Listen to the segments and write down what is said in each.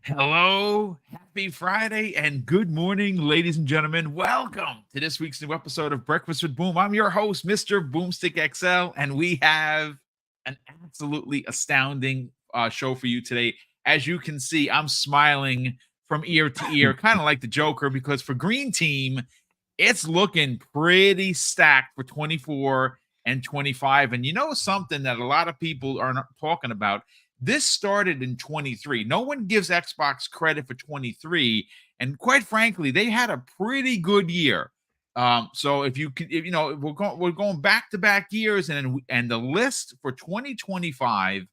Hello, happy Friday, and good morning, ladies and gentlemen. Welcome to this week's new episode of Breakfast with Boom. I'm your host, Mr. BoomStick XL, and we have an absolutely astounding show for you today. As you can see, I'm smiling from ear to ear, kind of like the Joker, because for Green Team, it's looking pretty stacked for 24 and 25. And you know something that a lot of people are not talking about? This started in 23. No one gives Xbox credit for 23. And quite frankly, they had a pretty good year. So if you can, we're going back to back years, and the list for 2025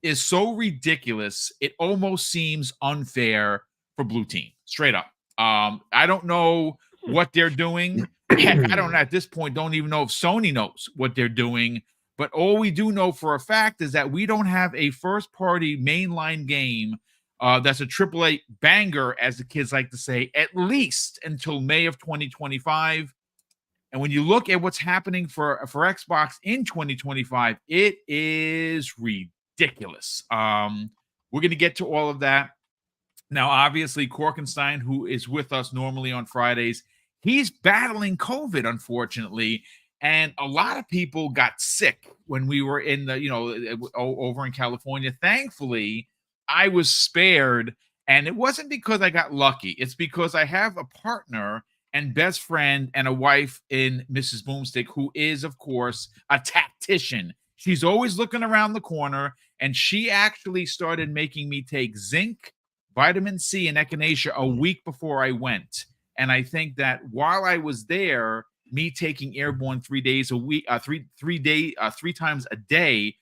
is so ridiculous. It almost seems unfair for Blue Team. Straight up. I don't know what they're doing. Heck, I don't at this point don't even know if Sony knows what they're doing. But all we do know for a fact is that we don't have a first-party mainline game that's a AAA banger, as the kids like to say, at least until May of 2025. And when you look at what's happening for Xbox in 2025, it is ridiculous. We're going to get to all of that. Now, obviously, Korkenstein, who is with us normally on Fridays, he's battling COVID, unfortunately. And a lot of people got sick when we were in over in California. Thankfully, I was spared. And it wasn't because I got lucky. It's because I have a partner and best friend and a wife in Mrs. Boomstick, who is, of course, a tactician. She's always looking around the corner. And she actually started making me take zinc, vitamin C, and echinacea a week before I went. And I think that while I was there, me taking airborne 3 days a week, three times a day,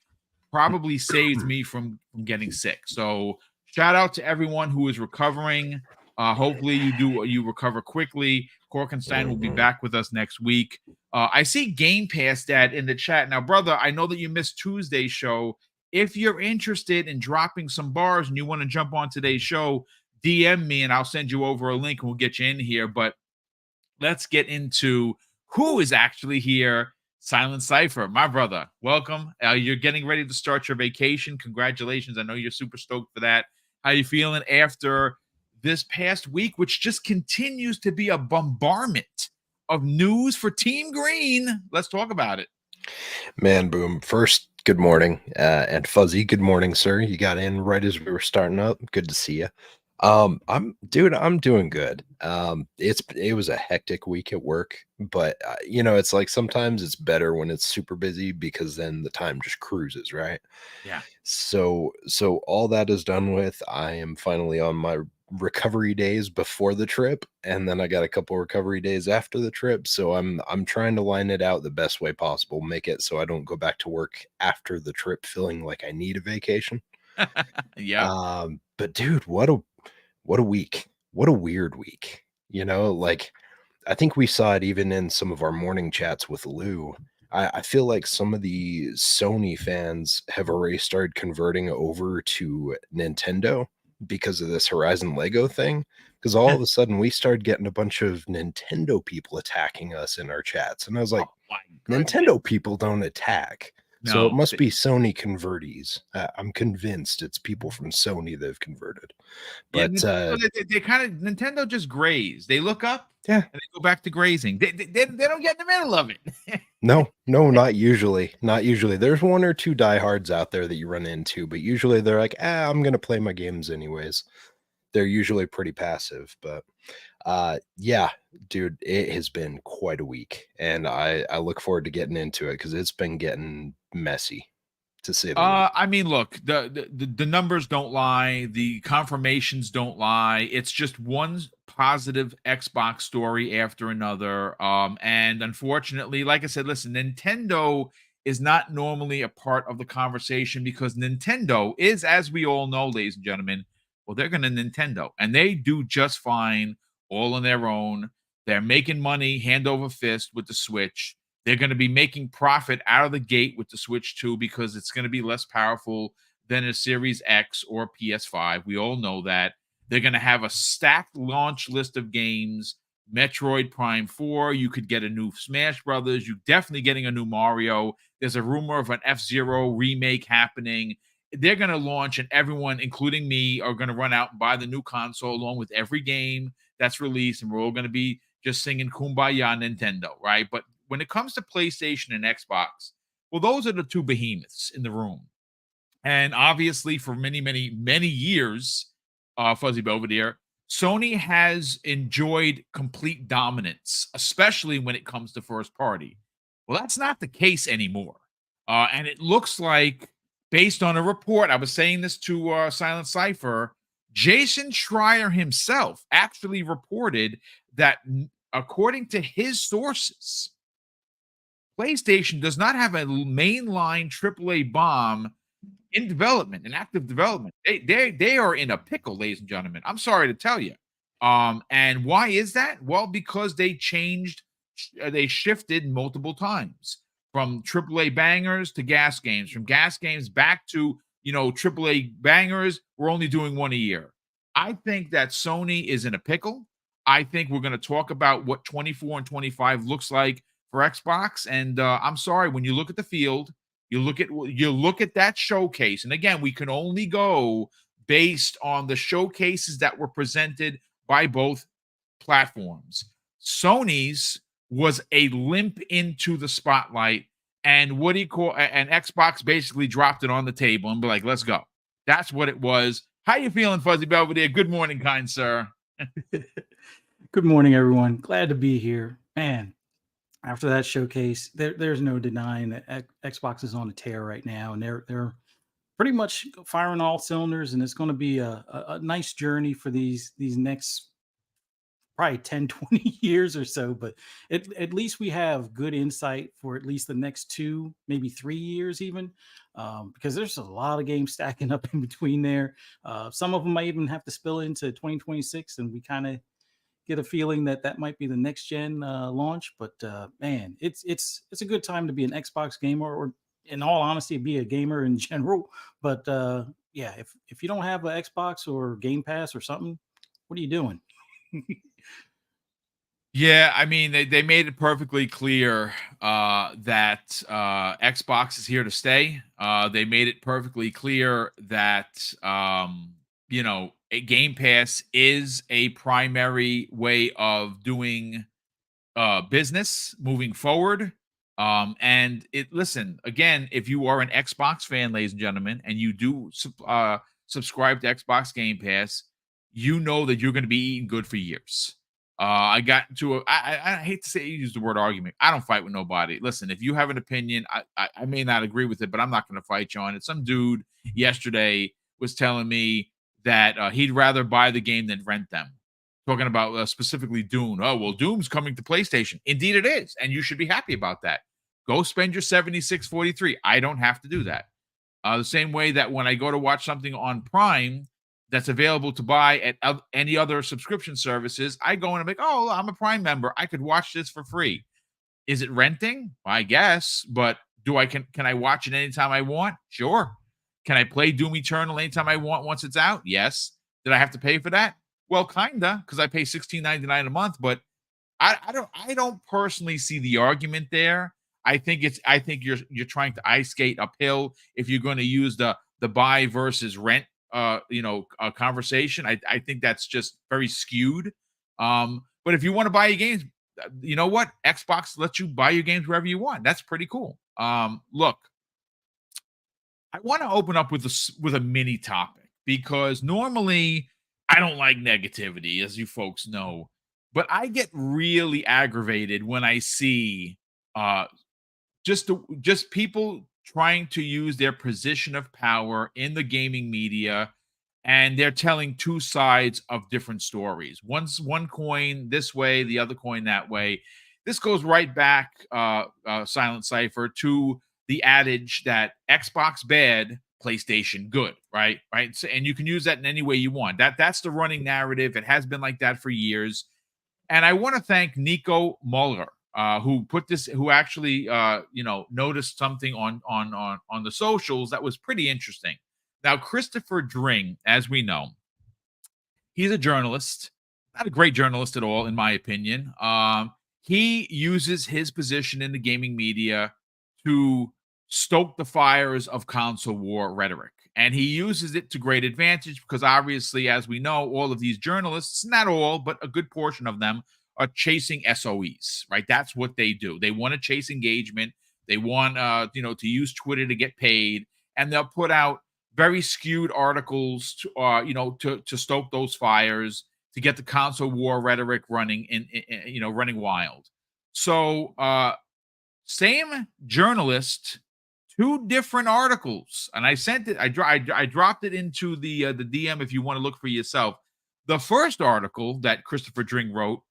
probably saved me from getting sick. So shout out to everyone who is recovering. Hopefully you recover quickly. Korkenstein will be back with us next week. I see Game Pass Dad in the chat. Now, brother, I know that you missed Tuesday's show. If you're interested in dropping some bars and you want to jump on today's show, DM me and I'll send you over a link and we'll get you in here. But let's get into who is actually here. Silent Cypher, my brother, welcome. You're getting ready to start your vacation. Congratulations. I know you're super stoked for that. How you feeling after this past week, which just continues to be a bombardment of news for Team Green? Let's talk about it. Man, Boom. First, good morning. And Fuzzy, good morning, sir. You got in right as we were starting up. Good to see you. I'm doing good. It was a hectic week at work, but it's like sometimes it's better when it's super busy because then the time just cruises, right? Yeah. So all that is done with. I am finally on my recovery days before the trip, and then I got a couple recovery days after the trip. So I'm trying to line it out the best way possible, make it so I don't go back to work after the trip feeling like I need a vacation. Yeah. But dude, what a week. What a weird week. Like I think we saw it even in some of our morning chats with Lou. I feel like some of the Sony fans have already started converting over to Nintendo because of this Horizon Lego thing. Because all of a sudden we started getting a bunch of Nintendo people attacking us in our chats. And I was like, Nintendo people don't attack. So it must be Sony convertees. I'm convinced it's people from Sony that have converted. But they kind of Nintendo just graze. They look up, yeah, and they go back to grazing. They don't get in the middle of it. No, not usually. Not usually. There's one or two diehards out there that you run into, but usually they're like, I'm gonna play my games anyways. They're usually pretty passive, but yeah, dude, it has been quite a week, and I look forward to getting into it because it's been getting messy, to say the least. I mean, look, the numbers don't lie, the confirmations don't lie. It's just one positive Xbox story after another. And unfortunately, like I said, listen, Nintendo is not normally a part of the conversation because Nintendo is, as we all know, ladies and gentlemen, well, they're going to Nintendo, and they do just fine all on their own. They're making money hand over fist with the Switch. They're going to be making profit out of the gate with the Switch 2 because it's going to be less powerful than a Series X or PS5. We all know that. They're going to have a stacked launch list of games. Metroid Prime 4. You could get a new Smash Brothers. You're definitely getting a new Mario. There's a rumor of an F-Zero remake happening. they're going to launch, and everyone, including me, are going to run out and buy the new console along with every game that's released, and we're all going to be just singing "Kumbaya" Nintendo, right? But when it comes to PlayStation and Xbox, well, those are the two behemoths in the room. And obviously, for many, many, many years, Fuzzy Belvedere, Sony has enjoyed complete dominance, especially when it comes to first party. Well, that's not the case anymore. And it looks like, based on a report, I was saying this to Silent Cypher, Jason Schreier himself actually reported that, according to his sources, PlayStation does not have a mainline AAA bomb in development, in active development. They are in a pickle, ladies and gentlemen. I'm sorry to tell you. And why is that? Well, because they shifted multiple times from AAA bangers to gas games, from gas games back to AAA bangers. We're only doing one a year. I think that Sony is in a pickle. I think we're going to talk about what 24 and 25 looks like for Xbox. And I'm sorry, when you look at the field, you look at that showcase, and again, we can only go based on the showcases that were presented by both platforms. Sony's was a limp into the spotlight, and what do you call? And Xbox basically dropped it on the table and be like, "Let's go." That's what it was. How you feeling, Fuzzy Belvedere? Good morning, kind sir. Good morning, everyone. Glad to be here. Man, after that showcase, there's no denying that Xbox is on a tear right now, and they're pretty much firing all cylinders, and it's going to be a nice journey for these next probably 10, 20 years or so. But at least we have good insight for at least the next 2, maybe 3 years even, because there's a lot of games stacking up in between there. Some of them might even have to spill into 2026, and we kind of get a feeling that that might be the next gen launch. But man, it's a good time to be an Xbox gamer, or in all honesty, be a gamer in general. But yeah, if you don't have an Xbox or Game Pass or something, what are you doing? Yeah, I mean, they made it perfectly clear that Xbox is here to stay. They made it perfectly clear that a Game Pass is a primary way of doing business moving forward. And listen, again, if you are an Xbox fan, ladies and gentlemen, and you do subscribe to Xbox Game Pass, you know that you're going to be eating good for years. I got into I hate to say, use the word argument. I don't fight with nobody. Listen, if you have an opinion, I may not agree with it, but I'm not going to fight you on it. Some dude yesterday was telling me that he'd rather buy the game than rent them. Talking about specifically Doom. Oh, well, Doom's coming to PlayStation. Indeed it is, and you should be happy about that. Go spend your $76.43. I don't have to do that. The same way that when I go to watch something on Prime that's available to buy at any other subscription services, I go and I'm like, oh, I'm a Prime member. I could watch this for free. Is it renting? I guess, but can I watch it anytime I want? Sure. Can I play Doom Eternal anytime I want once it's out? Yes. Did I have to pay for that? Well, kinda, because I pay $16.99 a month, but I don't personally see the argument there. I think you're trying to ice skate uphill if you're going to use the buy versus rent conversation. I think that's just very skewed. But if you want to buy your games, you know what? Xbox lets you buy your games wherever you want. That's pretty cool. Look, I want to open up with a mini topic, because normally I don't like negativity, as you folks know, but I get really aggravated when I see just people trying to use their position of power in the gaming media, and they're telling two sides of different stories. One coin this way, the other coin that way. This goes right back, Silent Cipher, to the adage that Xbox bad, PlayStation good, right? Right. So, and you can use that in any way you want. That's the running narrative. It has been like that for years. And I want to thank Nico Muller, who actually noticed something on the socials that was pretty interesting. Now, Christopher Dring, as we know, he's a journalist, not a great journalist at all, in my opinion. He uses his position in the gaming media to stoke the fires of console war rhetoric. And he uses it to great advantage because obviously, as we know, all of these journalists, not all, but a good portion of them, are chasing SOEs, right? That's what they do. They want to chase engagement. They want to use Twitter to get paid, and they'll put out very skewed articles to stoke those fires, to get the console war rhetoric running running wild. So same journalist, two different articles, and I sent it. I dropped it into the DM if you want to look for yourself. The first article that Christopher Dring wrote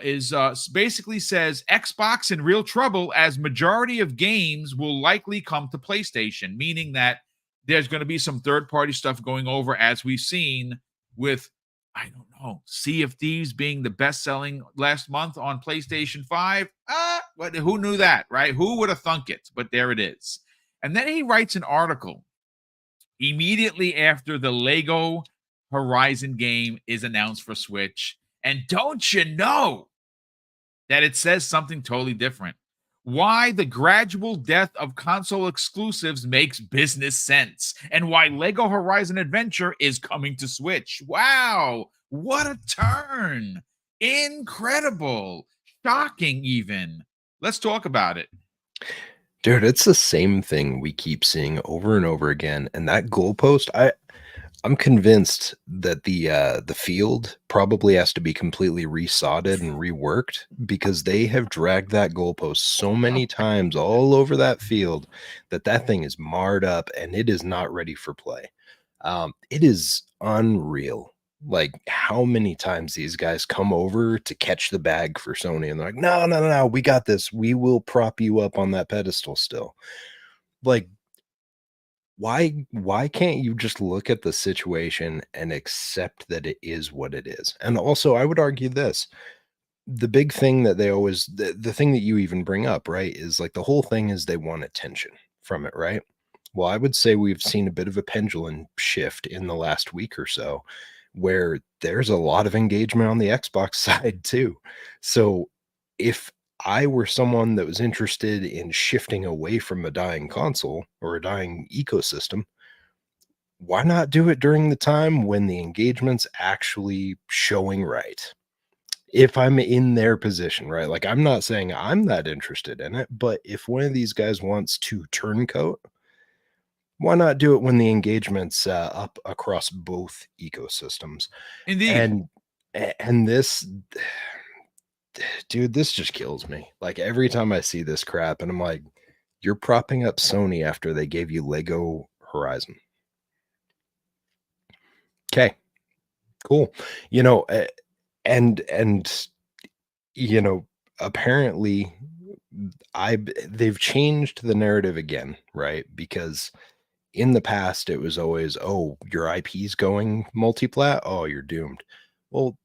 is basically says Xbox in real trouble as majority of games will likely come to PlayStation, meaning that there's going to be some third-party stuff going over, as we've seen with, I don't know, Sea of Thieves being the best-selling last month on PlayStation 5. But who knew that, right? Who would have thunk it? But there it is. And then he writes an article immediately after the Lego Horizon game is announced for Switch. And don't you know that it says something totally different? Why the gradual death of console exclusives makes business sense, and why Lego Horizon Adventure is coming to Switch. Wow, what a turn! Incredible, shocking even. Let's talk about it. Dude, it's the same thing we keep seeing over and over again. And that goalpost, I'm convinced that the field probably has to be completely resodded and reworked, because they have dragged that goalpost so many times all over that field that thing is marred up and it is not ready for play. It is unreal. Like how many times these guys come over to catch the bag for Sony and they're like, no, we got this. We will prop you up on that pedestal still. Like, why can't you just look at the situation and accept that it is what it is? And also, I would argue this. The big thing that they always, the thing that you even bring up, right, is like the whole thing is they want attention from it, right? Well, I would say we've seen a bit of a pendulum shift in the last week or so, where there's a lot of engagement on the Xbox side too. So if I were someone that was interested in shifting away from a dying console or a dying ecosystem, why not do it during the time when the engagement's actually showing right? If I'm in their position, right? Like, I'm not saying I'm that interested in it, but if one of these guys wants to turncoat, why not do it when the engagement's up across both ecosystems? Indeed. And this, dude, this just kills me. Like every time I see this crap, and I'm like, you're propping up Sony after they gave you Lego Horizon. Okay, cool. And apparently they've changed the narrative again, right? Because in the past it was always, oh, your IP's going multiplat, oh, you're doomed. Well,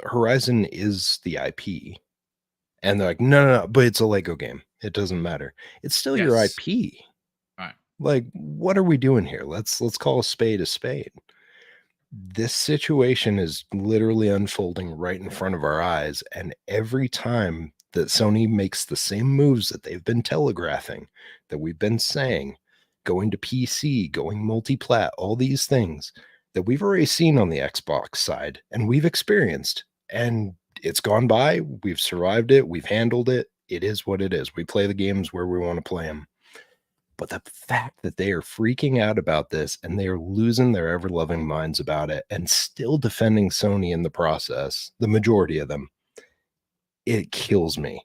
Horizon is the IP. And they're like, no, but it's a Lego game. It doesn't matter. It's still your IP. Right. Like, what are we doing here? Let's call a spade a spade. This situation is literally unfolding right in front of our eyes. And every time that Sony makes the same moves that they've been telegraphing, that we've been saying, going to PC, going multi-plat, all these things that we've already seen on the Xbox side and we've experienced, and it's gone by, we've survived it, we've handled it, it is what it is. We play the games where we want to play them. But the fact that they are freaking out about this and they are losing their ever-loving minds about it and still defending Sony in the process, the majority of them, it kills me.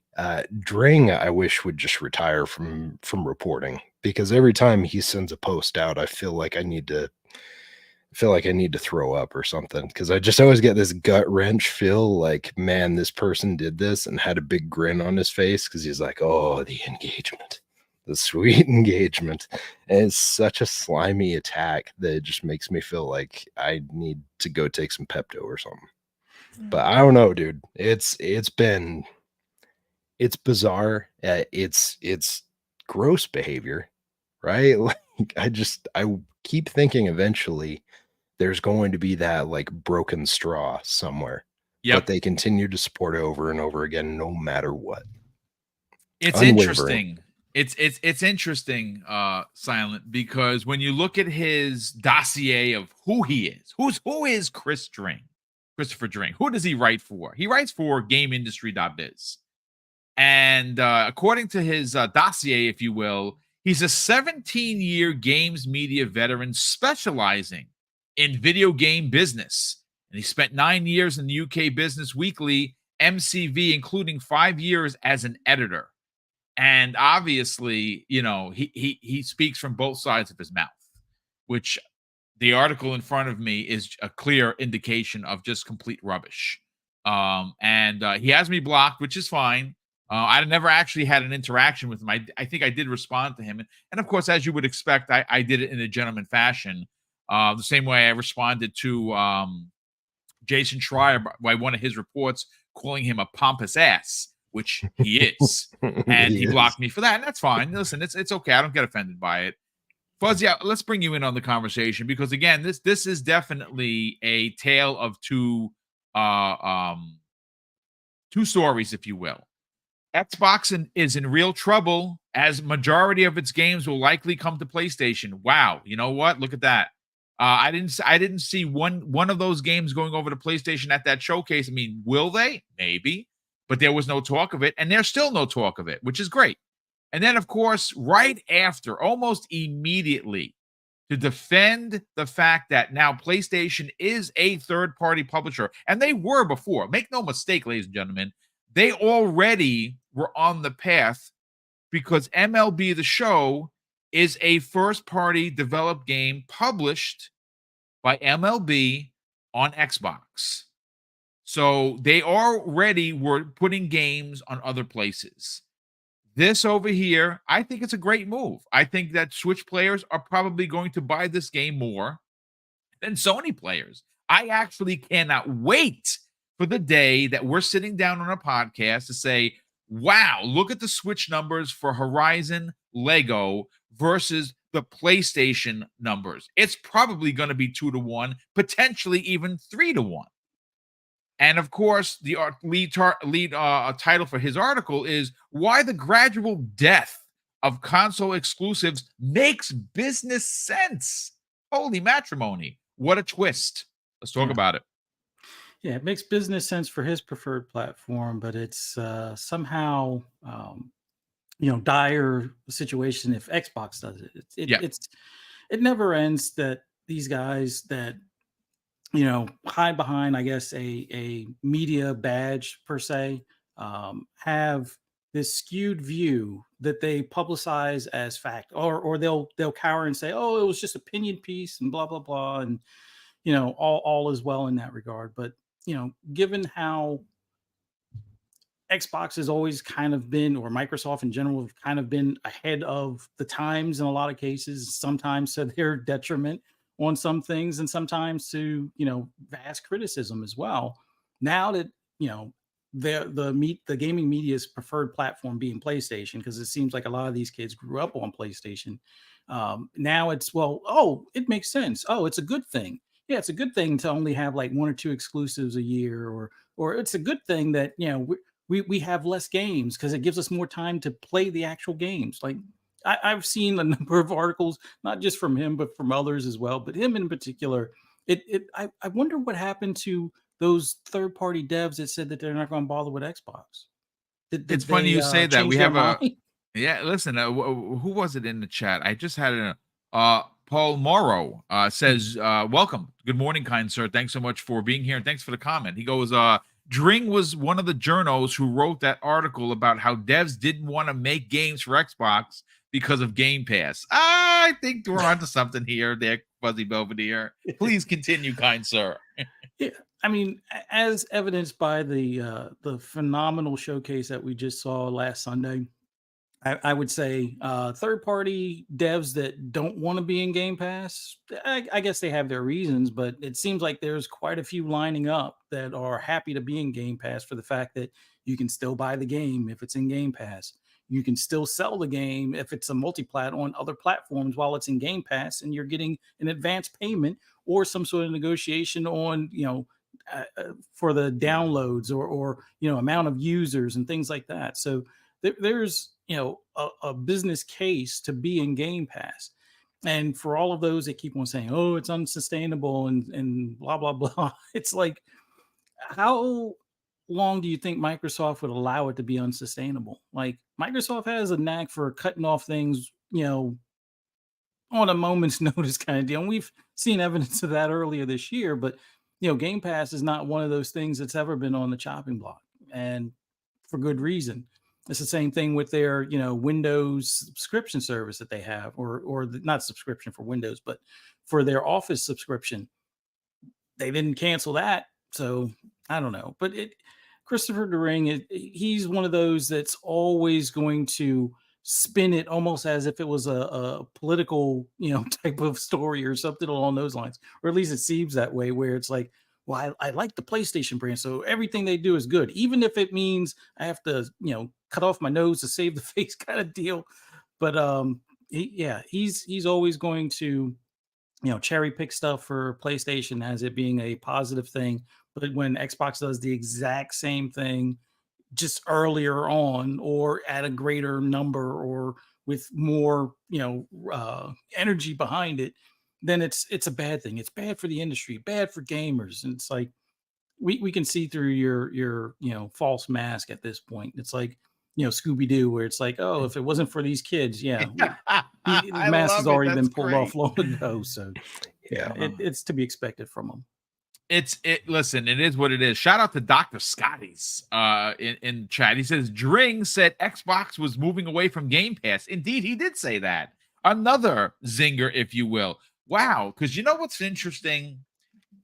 Dring, I wish, would just retire from reporting, because every time he sends a post out, I feel like I need to throw up or something, because I just always get this gut wrench feel like, man, this person did this, and had a big grin on his face because he's like, oh, the engagement, the sweet engagement. And it's such a slimy attack that it just makes me feel like I need to go take some Pepto or something. But I don't know, dude. It's bizarre. It's gross behavior, right? Like I keep thinking eventually there's going to be that like broken straw somewhere. Yep. But they continue to support it over and over again, no matter what. It's Unwavering. interesting It's interesting, Silent, because when you look at his dossier of who he is, who is Christopher Dring? Who does he write for? He writes for GameIndustry.biz. And according to his dossier, if you will, he's a 17-year games media veteran specializing in video game business. And he spent 9 years in the UK Business Weekly, MCV, including 5 years as an editor. And obviously, he speaks from both sides of his mouth, which the article in front of me is a clear indication of just complete rubbish. And he has me blocked, which is fine. I never actually had an interaction with him. I think I did respond to him. And of course, as you would expect, I did it in a gentleman fashion. The same way I responded to Jason Schreier by one of his reports calling him a pompous ass, which he is. And he blocked me for that. And that's fine. Listen, it's okay. I don't get offended by it. Fuzzy, let's bring you in on the conversation because, again, this is definitely a tale of two stories, if you will. Xbox is in real trouble as majority of its games will likely come to PlayStation. Wow, you know what? Look at that. I didn't see one of those games going over to PlayStation at that showcase. I mean, will they? Maybe, but there was no talk of it, and there's still no talk of it, which is great. And then, of course, right after, almost immediately, to defend the fact that now PlayStation is a third-party publisher, and they were before. Make no mistake, ladies and gentlemen, they already were on the path because MLB The Show is a first-party developed game published by MLB on Xbox. So they already were putting games on other places. This over here, I think it's a great move. I think that Switch players are probably going to buy this game more than Sony players. I actually cannot wait for the day that we're sitting down on a podcast to say, wow, look at the Switch numbers for Horizon Lego versus the PlayStation numbers. It's probably going to be 2-1, potentially even 3-1. And of course, the lead title for his article is Why the Gradual Death of Console Exclusives Makes Business Sense. Holy matrimony. What a twist. Let's talk about it. Yeah, it makes business sense for his preferred platform, but it's somehow, dire situation if Xbox does it. It never ends that these guys that hide behind, I guess, a media badge per se, have this skewed view that they publicize as fact, or they'll cower and say, "Oh, it was just opinion piece," and blah blah blah, and all is well in that regard. But given how Xbox has always kind of been, or Microsoft in general, have kind of been ahead of the times in a lot of cases, sometimes to their detriment on some things, and sometimes to vast criticism as well. Now that the gaming media's preferred platform being PlayStation, because it seems like a lot of these kids grew up on PlayStation. Now it's it makes sense. Oh, it's a good thing. Yeah, it's a good thing to only have like 1 or 2 exclusives a year, or it's a good thing that we have less games because it gives us more time to play the actual games. Like I've seen a number of articles, not just from him, but from others as well. But him in particular, I wonder what happened to those third-party devs that said that they're not going to bother with Xbox. It's funny you say that. We have listen, who was it in the chat? I just had Paul Morrow says, welcome. Good morning, kind sir. Thanks so much for being here. And thanks for the comment. He goes, Dring was one of the journos who wrote that article about how devs didn't want to make games for Xbox because of Game Pass. I think we're onto something here, there, Fuzzy Belvedere. Please continue, kind sir. Yeah, I mean, as evidenced by the phenomenal showcase that we just saw last Sunday, I would say third-party devs that don't want to be in Game Pass, I guess they have their reasons, but it seems like there's quite a few lining up that are happy to be in Game Pass for the fact that you can still buy the game if it's in Game Pass. You can still sell the game if it's a multi-plat on other platforms while it's in Game Pass, and you're getting an advance payment or some sort of negotiation on, for the downloads or amount of users and things like that. So there's a business case to be in Game Pass. And for all of those that keep on saying, "Oh, it's unsustainable," and blah blah blah, it's like, how long do you think Microsoft would allow it to be unsustainable? Like, Microsoft has a knack for cutting off things, on a moment's notice kind of deal. And we've seen evidence of that earlier this year, but Game Pass is not one of those things that's ever been on the chopping block, and for good reason. It's the same thing with their, Windows subscription service that they have, not subscription for Windows, but for their Office subscription. They didn't cancel that, so I don't know. But Christopher DeRing, he's one of those that's always going to spin it almost as if it was a political, type of story or something along those lines, or at least it seems that way. Where it's like, well, I like the PlayStation brand, so everything they do is good, even if it means I have to, cut off my nose to save the face, kind of deal. But he's always going to cherry pick stuff for PlayStation as it being a positive thing. But when Xbox does the exact same thing just earlier on, or at a greater number, or with more, energy behind it, then it's a bad thing. It's bad for the industry, bad for gamers. And it's like, we can see through your false mask at this point. It's like, Scooby-Doo, where it's like, oh, if it wasn't for these kids, the mask has already been pulled off long ago. So it's to be expected from them. Listen, it is what it is. Shout out to Dr. Scotty's in chat. He says Dring said Xbox was moving away from Game Pass. Indeed, he did say that. Another zinger, if you will. Wow, because you know what's interesting?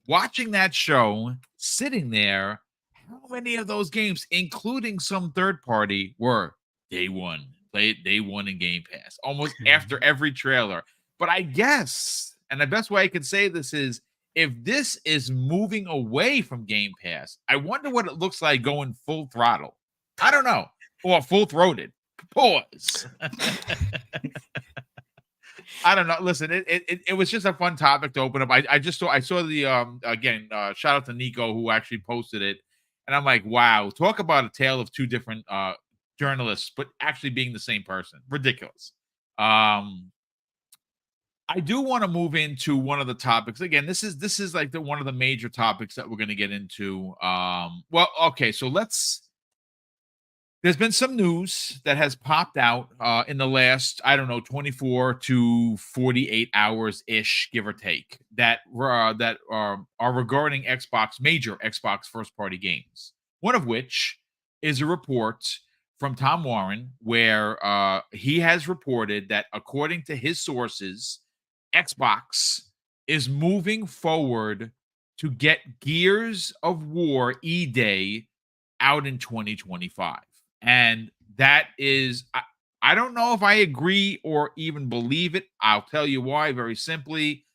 Watching that show, sitting there, how many of those games, including some third party, were day one in Game Pass, almost after every trailer. But I guess, and the best way I can say this is, if this is moving away from Game Pass, I wonder what it looks like going full throttle. I don't know. Or full-throated. Pause. I don't know. Listen, it was just a fun topic to open up. I saw the again, shout out to Nico who actually posted it. And I'm like, wow, talk about a tale of two different journalists, but actually being the same person. Ridiculous. I do want to move into one of the topics. Again, this is like one of the major topics that we're going to get into. Well, okay, so there's been some news that has popped out in the last, 24 to 48 hours ish, give or take, that are regarding major Xbox first party games. One of which is a report from Tom Warren, where he has reported that according to his sources, Xbox is moving forward to get Gears of War E-Day out in 2025. And that is, I don't know if I agree or even believe it. I'll tell you why very simply.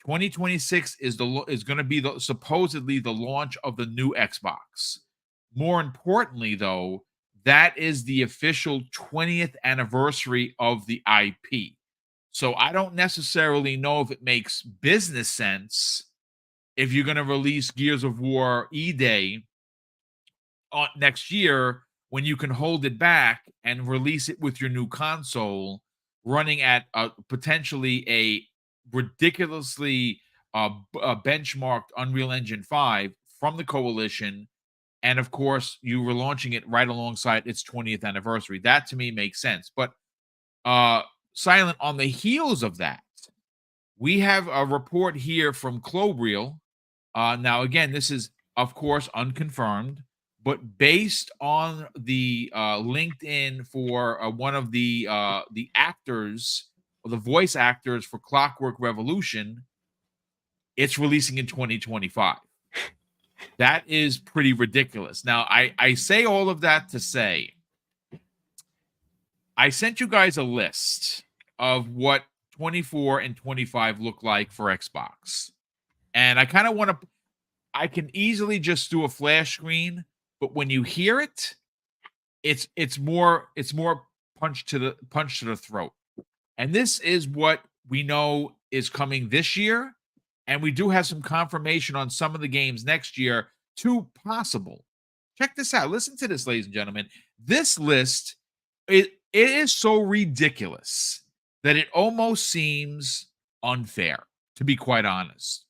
2026 is going to be supposedly the launch of the new Xbox. More importantly, though, that is the official 20th anniversary of the IP. So I don't necessarily know if it makes business sense if you're going to release Gears of War E-Day next year when you can hold it back and release it with your new console running at potentially a ridiculously benchmarked Unreal Engine 5 from the Coalition. And of course, you were launching it right alongside its 20th anniversary. That to me makes sense. But Silent, on the heels of that, we have a report here from Clobreel. Now, again, this is, of course, unconfirmed, but based on the LinkedIn for one of the actors, or the voice actors for Clockwork Revolution, it's releasing in 2025. That is pretty ridiculous. Now, I say all of that to say, I sent you guys a list of what 24 and 25 look like for Xbox. And I kind of want to, I can easily just do a flash screen, but when you hear it, it's more punch to the throat. And this is what we know is coming this year. And we do have some confirmation on some of the games next year, two possible. Check this out. Listen to this, ladies and gentlemen. this list, it is so ridiculous that it almost seems unfair, to be quite honest.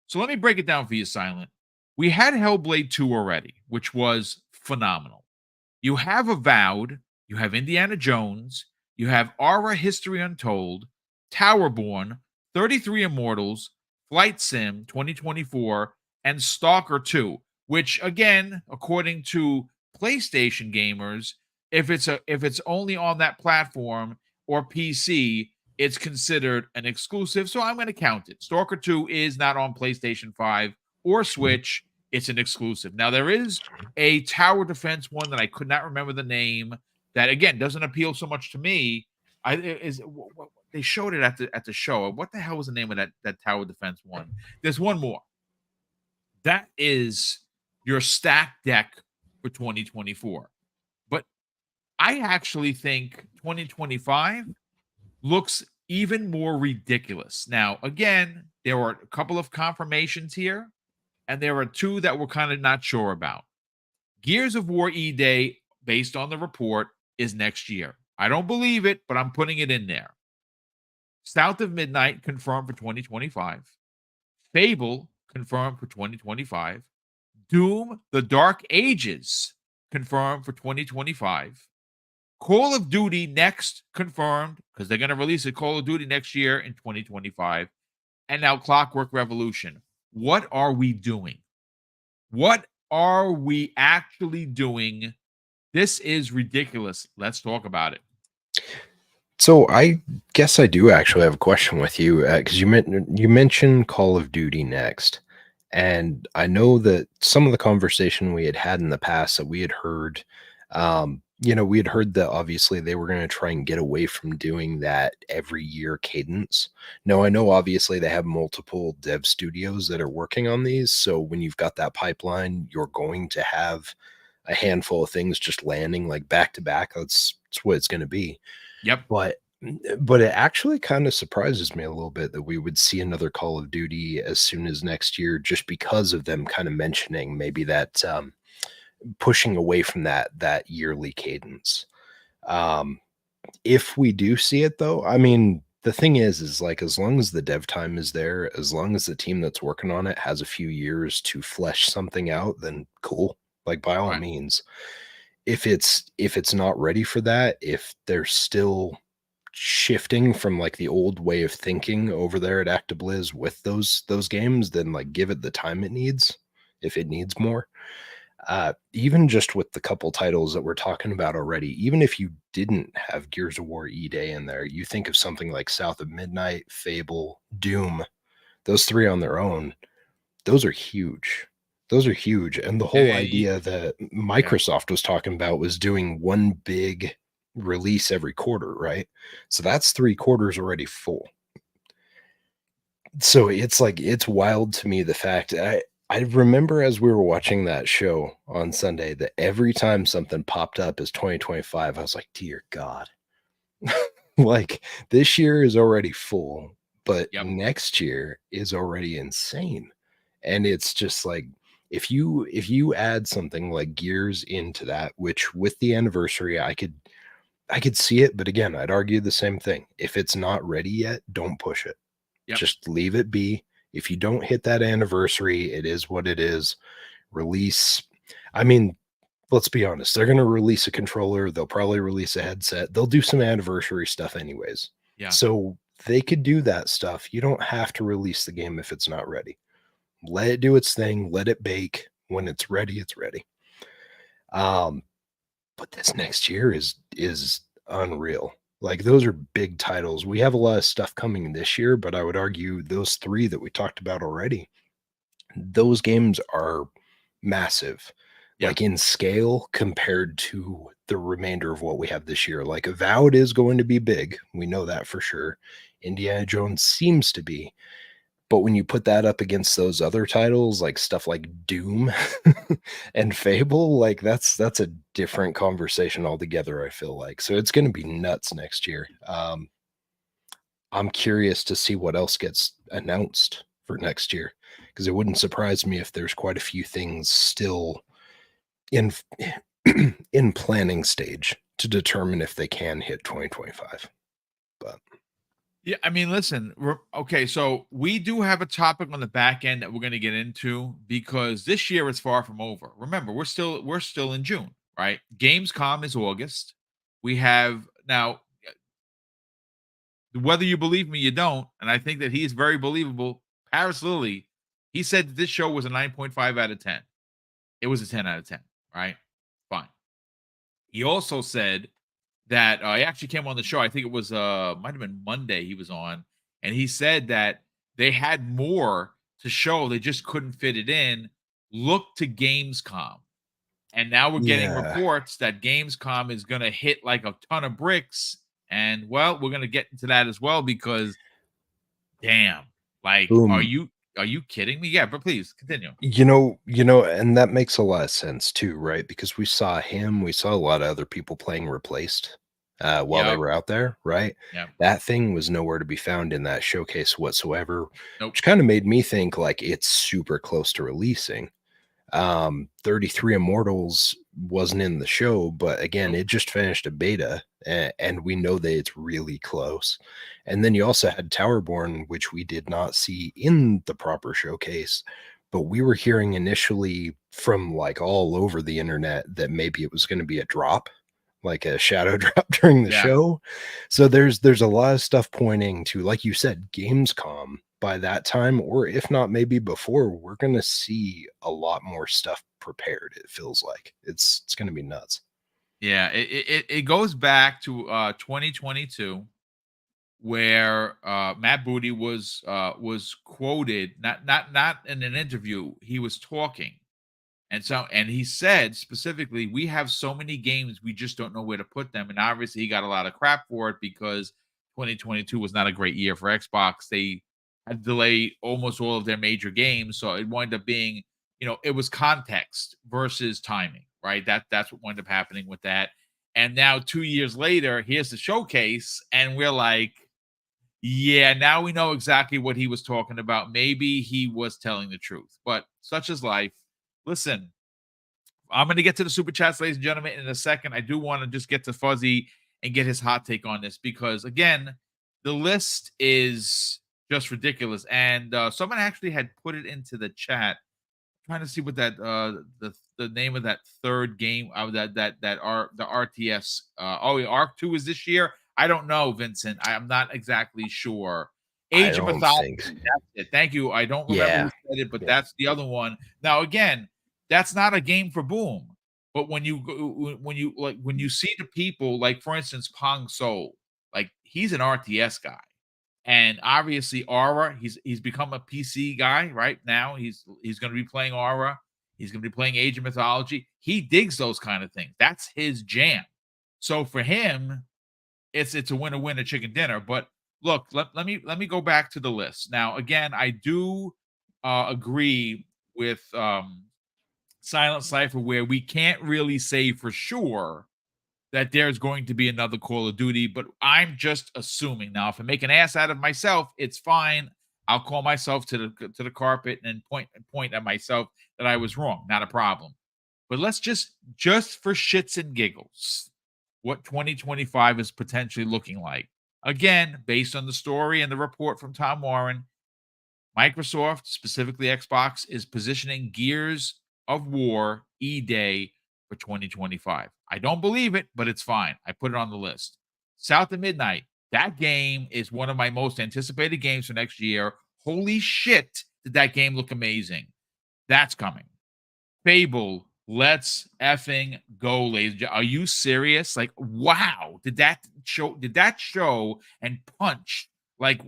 So let me break it down for you, Silent. We had Hellblade 2 already, which was phenomenal. You have Avowed, you have Indiana Jones, you have Aura History Untold, Towerborn, 33 Immortals, Flight Sim 2024, and Stalker 2, which again, according to PlayStation gamers, if it's only on that platform or PC, it's considered an exclusive. So I'm going to count it. Stalker 2 is not on PlayStation 5 or Switch. It's an exclusive. Now there is a tower defense one that I could not remember the name, that again doesn't appeal so much to me. They showed it at the show. What the hell was the name of that tower defense one? There's one more. That is your stack deck for 2024. But I actually think 2025 looks even more ridiculous. Now, again, there were a couple of confirmations here, and there are two that we're kind of not sure about. Gears of War E-Day, based on the report, is next year. I don't believe it, but I'm putting it in there. South of Midnight, confirmed for 2025. Fable, confirmed for 2025. Doom, The Dark Ages, confirmed for 2025. Call of Duty next, confirmed, because they're going to release a Call of Duty next year in 2025. And now Clockwork Revolution. What are we doing? What are we actually doing? This is ridiculous. Let's talk about it. So I guess I do actually have a question with you, because you mentioned Call of Duty next, and I know that some of the conversation we had in the past that we had heard, we had heard that obviously they were going to try and get away from doing that every year cadence. Now I know obviously they have multiple dev studios that are working on these, so when you've got that pipeline, you're going to have a handful of things just landing like back to back. That's what it's going to be. Yep. But it actually kind of surprises me a little bit that we would see another Call of Duty as soon as next year, just because of them kind of mentioning maybe that pushing away from that yearly cadence. If we do see it though, I mean, the thing is like, as long as the dev time is there, as long as the team that's working on it has a few years to flesh something out, then cool. Like by all means. If it's not ready for that, if they're still shifting from like the old way of thinking over there at ActiBliz with those games, then like give it the time it needs, if it needs more. Even just with the couple titles that we're talking about already, even if you didn't have Gears of War E-Day in there, you think of something like South of Midnight, Fable, Doom, those three on their own, those are huge. Those are huge. And the whole idea that Microsoft was talking about was doing one big release every quarter, right? So that's 3 quarters already full. So it's like, it's wild to me, the fact I remember as we were watching that show on Sunday that every time something popped up as 2025, I was like, dear God, like this year is already full, but next year is already insane. And it's just like, if you add something like Gears into that, which with the anniversary, I could see it, but again, I'd argue the same thing. If it's not ready yet, don't push it. Just leave it be. If you don't hit that anniversary, it is what it is. Release. I mean, let's be honest. They're going to release a controller. They'll probably release a headset. They'll do some anniversary stuff anyways. Yeah. So they could do that stuff. You don't have to release the game if it's not ready. Let it do its thing. Let it bake. When it's ready, it's ready. But this next year is unreal. Like, those are big titles. We have a lot of stuff coming this year, but I would argue those 3 that we talked about already, those games are massive, like in scale compared to the remainder of what we have this year. Like, Avowed is going to be big. We know that for sure. Indiana Jones seems to be. But when you put that up against those other titles, like stuff like Doom and Fable, like that's a different conversation altogether, I feel like. So it's going to be nuts next year. I'm curious to see what else gets announced for next year, because it wouldn't surprise me if there's quite a few things still in in planning stage to determine if they can hit 2025. But Yeah, I mean, listen, okay, so we do have a topic on the back end that we're going to get into because this year is far from over. Remember, we're still in June, right? Gamescom is August. We have now, whether you believe me, you don't, and I think that he is very believable. Paris Lilly, he said that this show was a 9.5 out of 10. It was a 10 out of 10, right? Fine. He also said that he actually came on the show. I think it was might have been Monday he was on, and he said that they had more to show, they just couldn't fit it in. Look to Gamescom. And now we're getting yeah, reports that Gamescom is going to hit like a ton of bricks. And well, we're going to get into that as well because damn, like, boom. are you kidding me? Yeah, but please continue. And that makes a lot of sense too, right? Because we saw a lot of other people playing replaced while they Yep. were out there, right? Yep. That thing was nowhere to be found in that showcase whatsoever, Nope. which kind of made me think like it's super close to releasing. 33 Immortals wasn't in the show, but again, Nope. it just finished a beta, and we know that it's really close. And then you also had Towerborn, which we did not see in the proper showcase, but we were hearing initially from like all over the internet that maybe it was going to be a drop, like a shadow drop during the Yeah. show. So there's a lot of stuff pointing to, like you said, Gamescom by that time, or if not, maybe before, we're gonna see a lot more stuff prepared. It feels like it's gonna be nuts. Yeah. It goes back to 2022 where Matt Booty was quoted, not in an interview. He was talking, and he said specifically, "We have so many games, we just don't know where to put them." And obviously, he got a lot of crap for it because 2022 was not a great year for Xbox. They had to delay almost all of their major games, so it wound up being, it was context versus timing, right? That's what wound up happening with that. And now 2 years later, here's the showcase, and we're like, yeah, now we know exactly what he was talking about. Maybe he was telling the truth, but such is life. Listen, I'm going to get to the super chats, ladies and gentlemen, in a second. I do want to just get to Fuzzy and get his hot take on this because, again, the list is just ridiculous. And someone actually had put it into the chat, trying to see what that the name of that third game of the RTS. Yeah, Arc 2 is this year. I don't know, Vincent. I'm not exactly sure. I Age of don't Mythology. think. That's it. Thank you. I don't remember who Yeah, said it, but yeah. that's the other one. Now, again, that's not a game for Boom. But when you see the people, like for instance, Pong Soul, like he's an RTS guy. And obviously Aura, he's become a PC guy right now. He's going to be playing Aura. He's going to be playing Age of Mythology. He digs those kind of things. That's his jam. So for him, it's a winner chicken dinner. But look, let me go back to the list. Now again, I do agree with Silent Cypher where we can't really say for sure that there's going to be another Call of Duty, but I'm just assuming. Now, if I make an ass out of myself, it's fine. I'll call myself to the carpet and point at myself that I was wrong. Not a problem. But let's just for shits and giggles, what 2025 is potentially looking like. Again, based on the story and the report from Tom Warren, Microsoft, specifically Xbox, is positioning Gears of War E-Day for 2025. I don't believe it, but it's fine. I put it on the list. South of Midnight. That game is one of my most anticipated games for next year. Holy shit, did that game look amazing. That's coming. Fable, let's effing go, ladies. Are you serious? Like, wow, did that show and punch like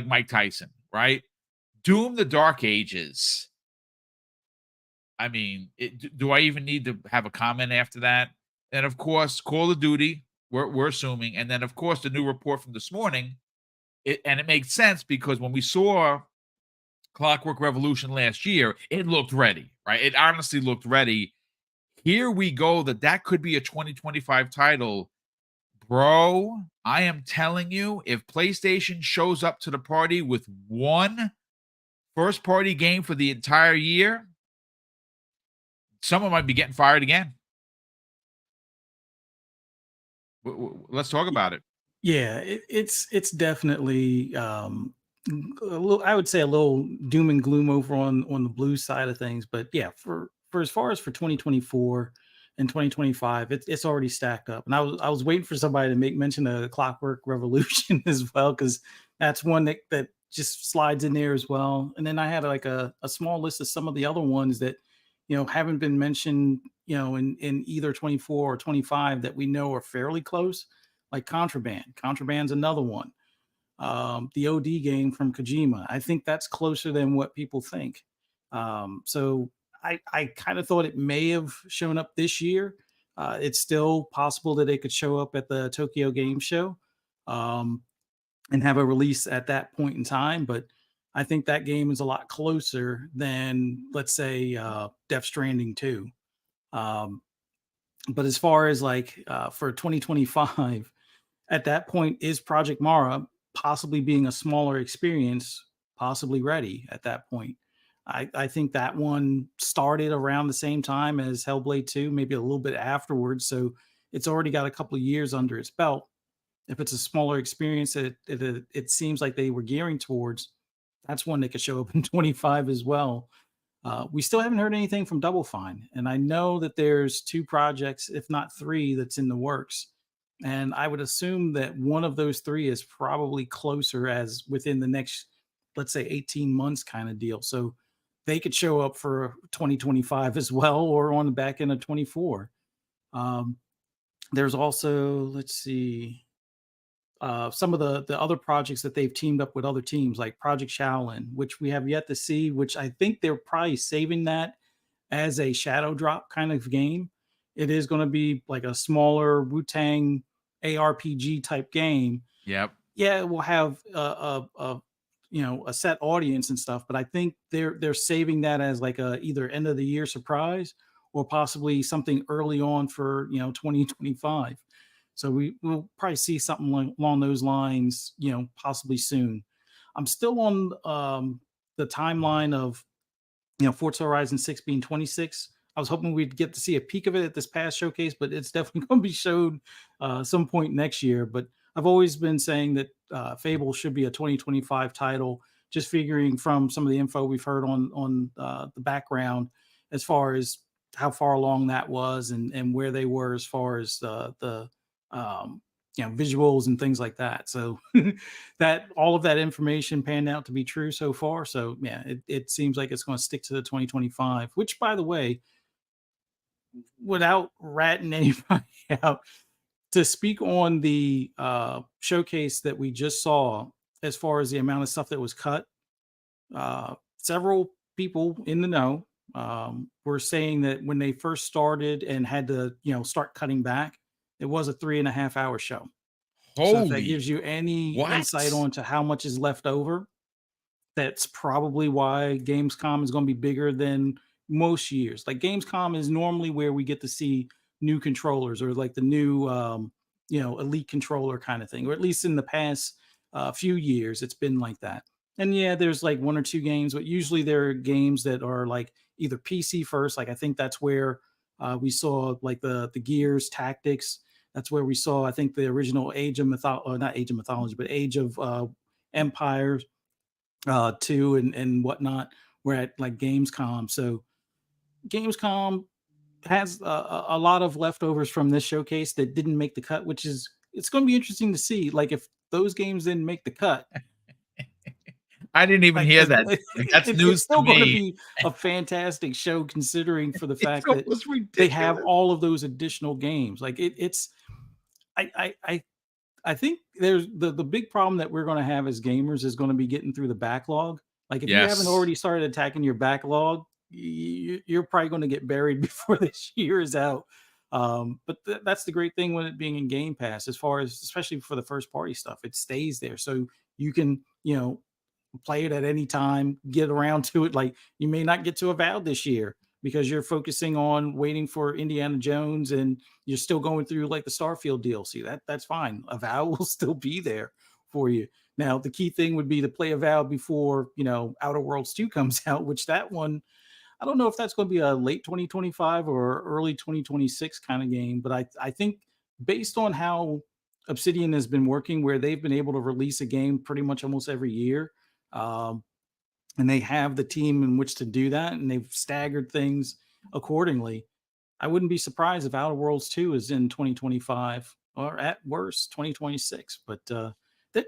Mike Tyson, right? Doom the Dark Ages. I mean, do I even need to have a comment after that? And of course, Call of Duty, we're assuming. And then, of course, the new report from this morning. And it makes sense because when we saw Clockwork Revolution last year, it looked ready, right? It honestly looked ready. Here we go that could be a 2025 title. Bro, I am telling you, if PlayStation shows up to the party with one first party game for the entire year, someone might be getting fired again. Let's talk about it. Yeah, it's definitely a little, I would say a little doom and gloom over on the blue side of things. But yeah, for as far as for 2024 and 2025, it's already stacked up. And I was waiting for somebody to make mention of the Clockwork Revolution as well, because that's one that just slides in there as well. And then I had like a small list of some of the other ones that haven't been mentioned in either 24 or 25 that we know are fairly close, like Contraband. Contraband's another one. The OD game from Kojima. I think that's closer than what people think. So I kind of thought it may have shown up this year. It's still possible that it could show up at the Tokyo Game Show um, and have a release at that point in time. But I think that game is a lot closer than, let's say, Death Stranding 2. Um, but as far as like for 2025, at that point, is Project Mara possibly being a smaller experience, possibly ready at that point? I think that one started around the same time as Hellblade 2, maybe a little bit afterwards. So it's already got a couple of years under its belt. If it's a smaller experience that it seems like they were gearing towards, that's one that could show up in 25 as well. We still haven't heard anything from Double Fine, and I know that there's 2 projects, if not 3, that's in the works. And I would assume that one of those 3 is probably closer as within the next, let's say, 18 months kind of deal. So they could show up for 2025 as well, or on the back end of 24. Um, there's also, let's see, some of the other projects that they've teamed up with other teams, like Project Shaolin, which we have yet to see, which I think they're probably saving that as a shadow drop kind of game. It is going to be like a smaller Wu-Tang ARPG type game. Yep. Yeah, it will have a set audience and stuff, but I think they're saving that as like a either end of the year surprise or possibly something early on for 2025. So we'll probably see something along those lines, possibly soon. I'm still on the timeline of Forza Horizon 6 being 26. I was hoping we'd get to see a peek of it at this past showcase, but it's definitely going to be showed some point next year. But I've always been saying that Fable should be a 2025 title, just figuring from some of the info we've heard on the background as far as how far along that was and where they were as far as the visuals and things like that. So that all of that information panned out to be true so far. So yeah, it seems like it's going to stick to the 2025, which, by the way, without ratting anybody out, to speak on the showcase that we just saw, as far as the amount of stuff that was cut, several people in the know were saying that when they first started and had to, start cutting back, it was a 3.5-hour show. So if that gives you any insight onto how much is left over, that's probably why Gamescom is going to be bigger than most years. Like Gamescom is normally where we get to see new controllers or like the new, elite controller kind of thing, or at least in the past few years, it's been like that. And yeah, there's like 1 or 2 games, but usually there are games that are like either PC first. Like I think that's where we saw like the Gears Tactics. That's where we saw, I think, the original Age of Mythology, not Age of Mythology, but Age of Empires 2 and whatnot. We're at like Gamescom. So Gamescom has a lot of leftovers from this showcase that didn't make the cut, which is, it's going to be interesting to see. Like if those games didn't make the cut, I didn't even hear that. Like, that's news it's still to going to me. be a fantastic show, considering for the fact It's that almost they have ridiculous. all of those additional games. Like it's, I think there's the big problem that we're going to have as gamers is going to be getting through the backlog. Like if you haven't Yes. already started attacking your backlog, you're probably going to get buried before this year is out. But that's the great thing with it being in Game Pass, as far as especially for the first party stuff, it stays there, so you can play it at any time, get around to it. Like you may not get to Avowed this year because you're focusing on waiting for Indiana Jones and you're still going through like the Starfield DLC. That's fine. Avowed will still be there for you. Now, the key thing would be to play Avowed before, Outer Worlds 2 comes out, which that one, I don't know if that's going to be a late 2025 or early 2026 kind of game, but I think based on how Obsidian has been working, where they've been able to release a game pretty much almost every year. Um, and they have the team in which to do that, and they've staggered things accordingly. I wouldn't be surprised if Outer Worlds 2 is in 2025 or at worst 2026. But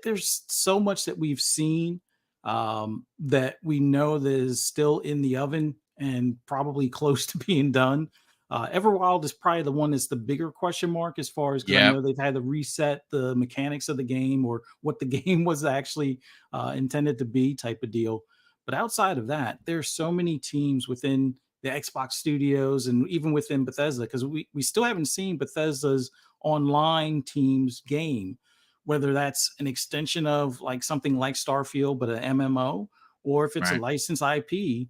there's so much that we've seen that we know that is still in the oven and probably close to being done. Everwild is probably the one that's the bigger question mark as far as, because I Yeah. know they've had to reset the mechanics of the game or what the game was actually intended to be, type of deal. But outside of that, there's so many teams within the Xbox studios and even within Bethesda, because we still haven't seen Bethesda's online teams game, whether that's an extension of like something like Starfield, but an MMO, or if it's a Right. licensed IP.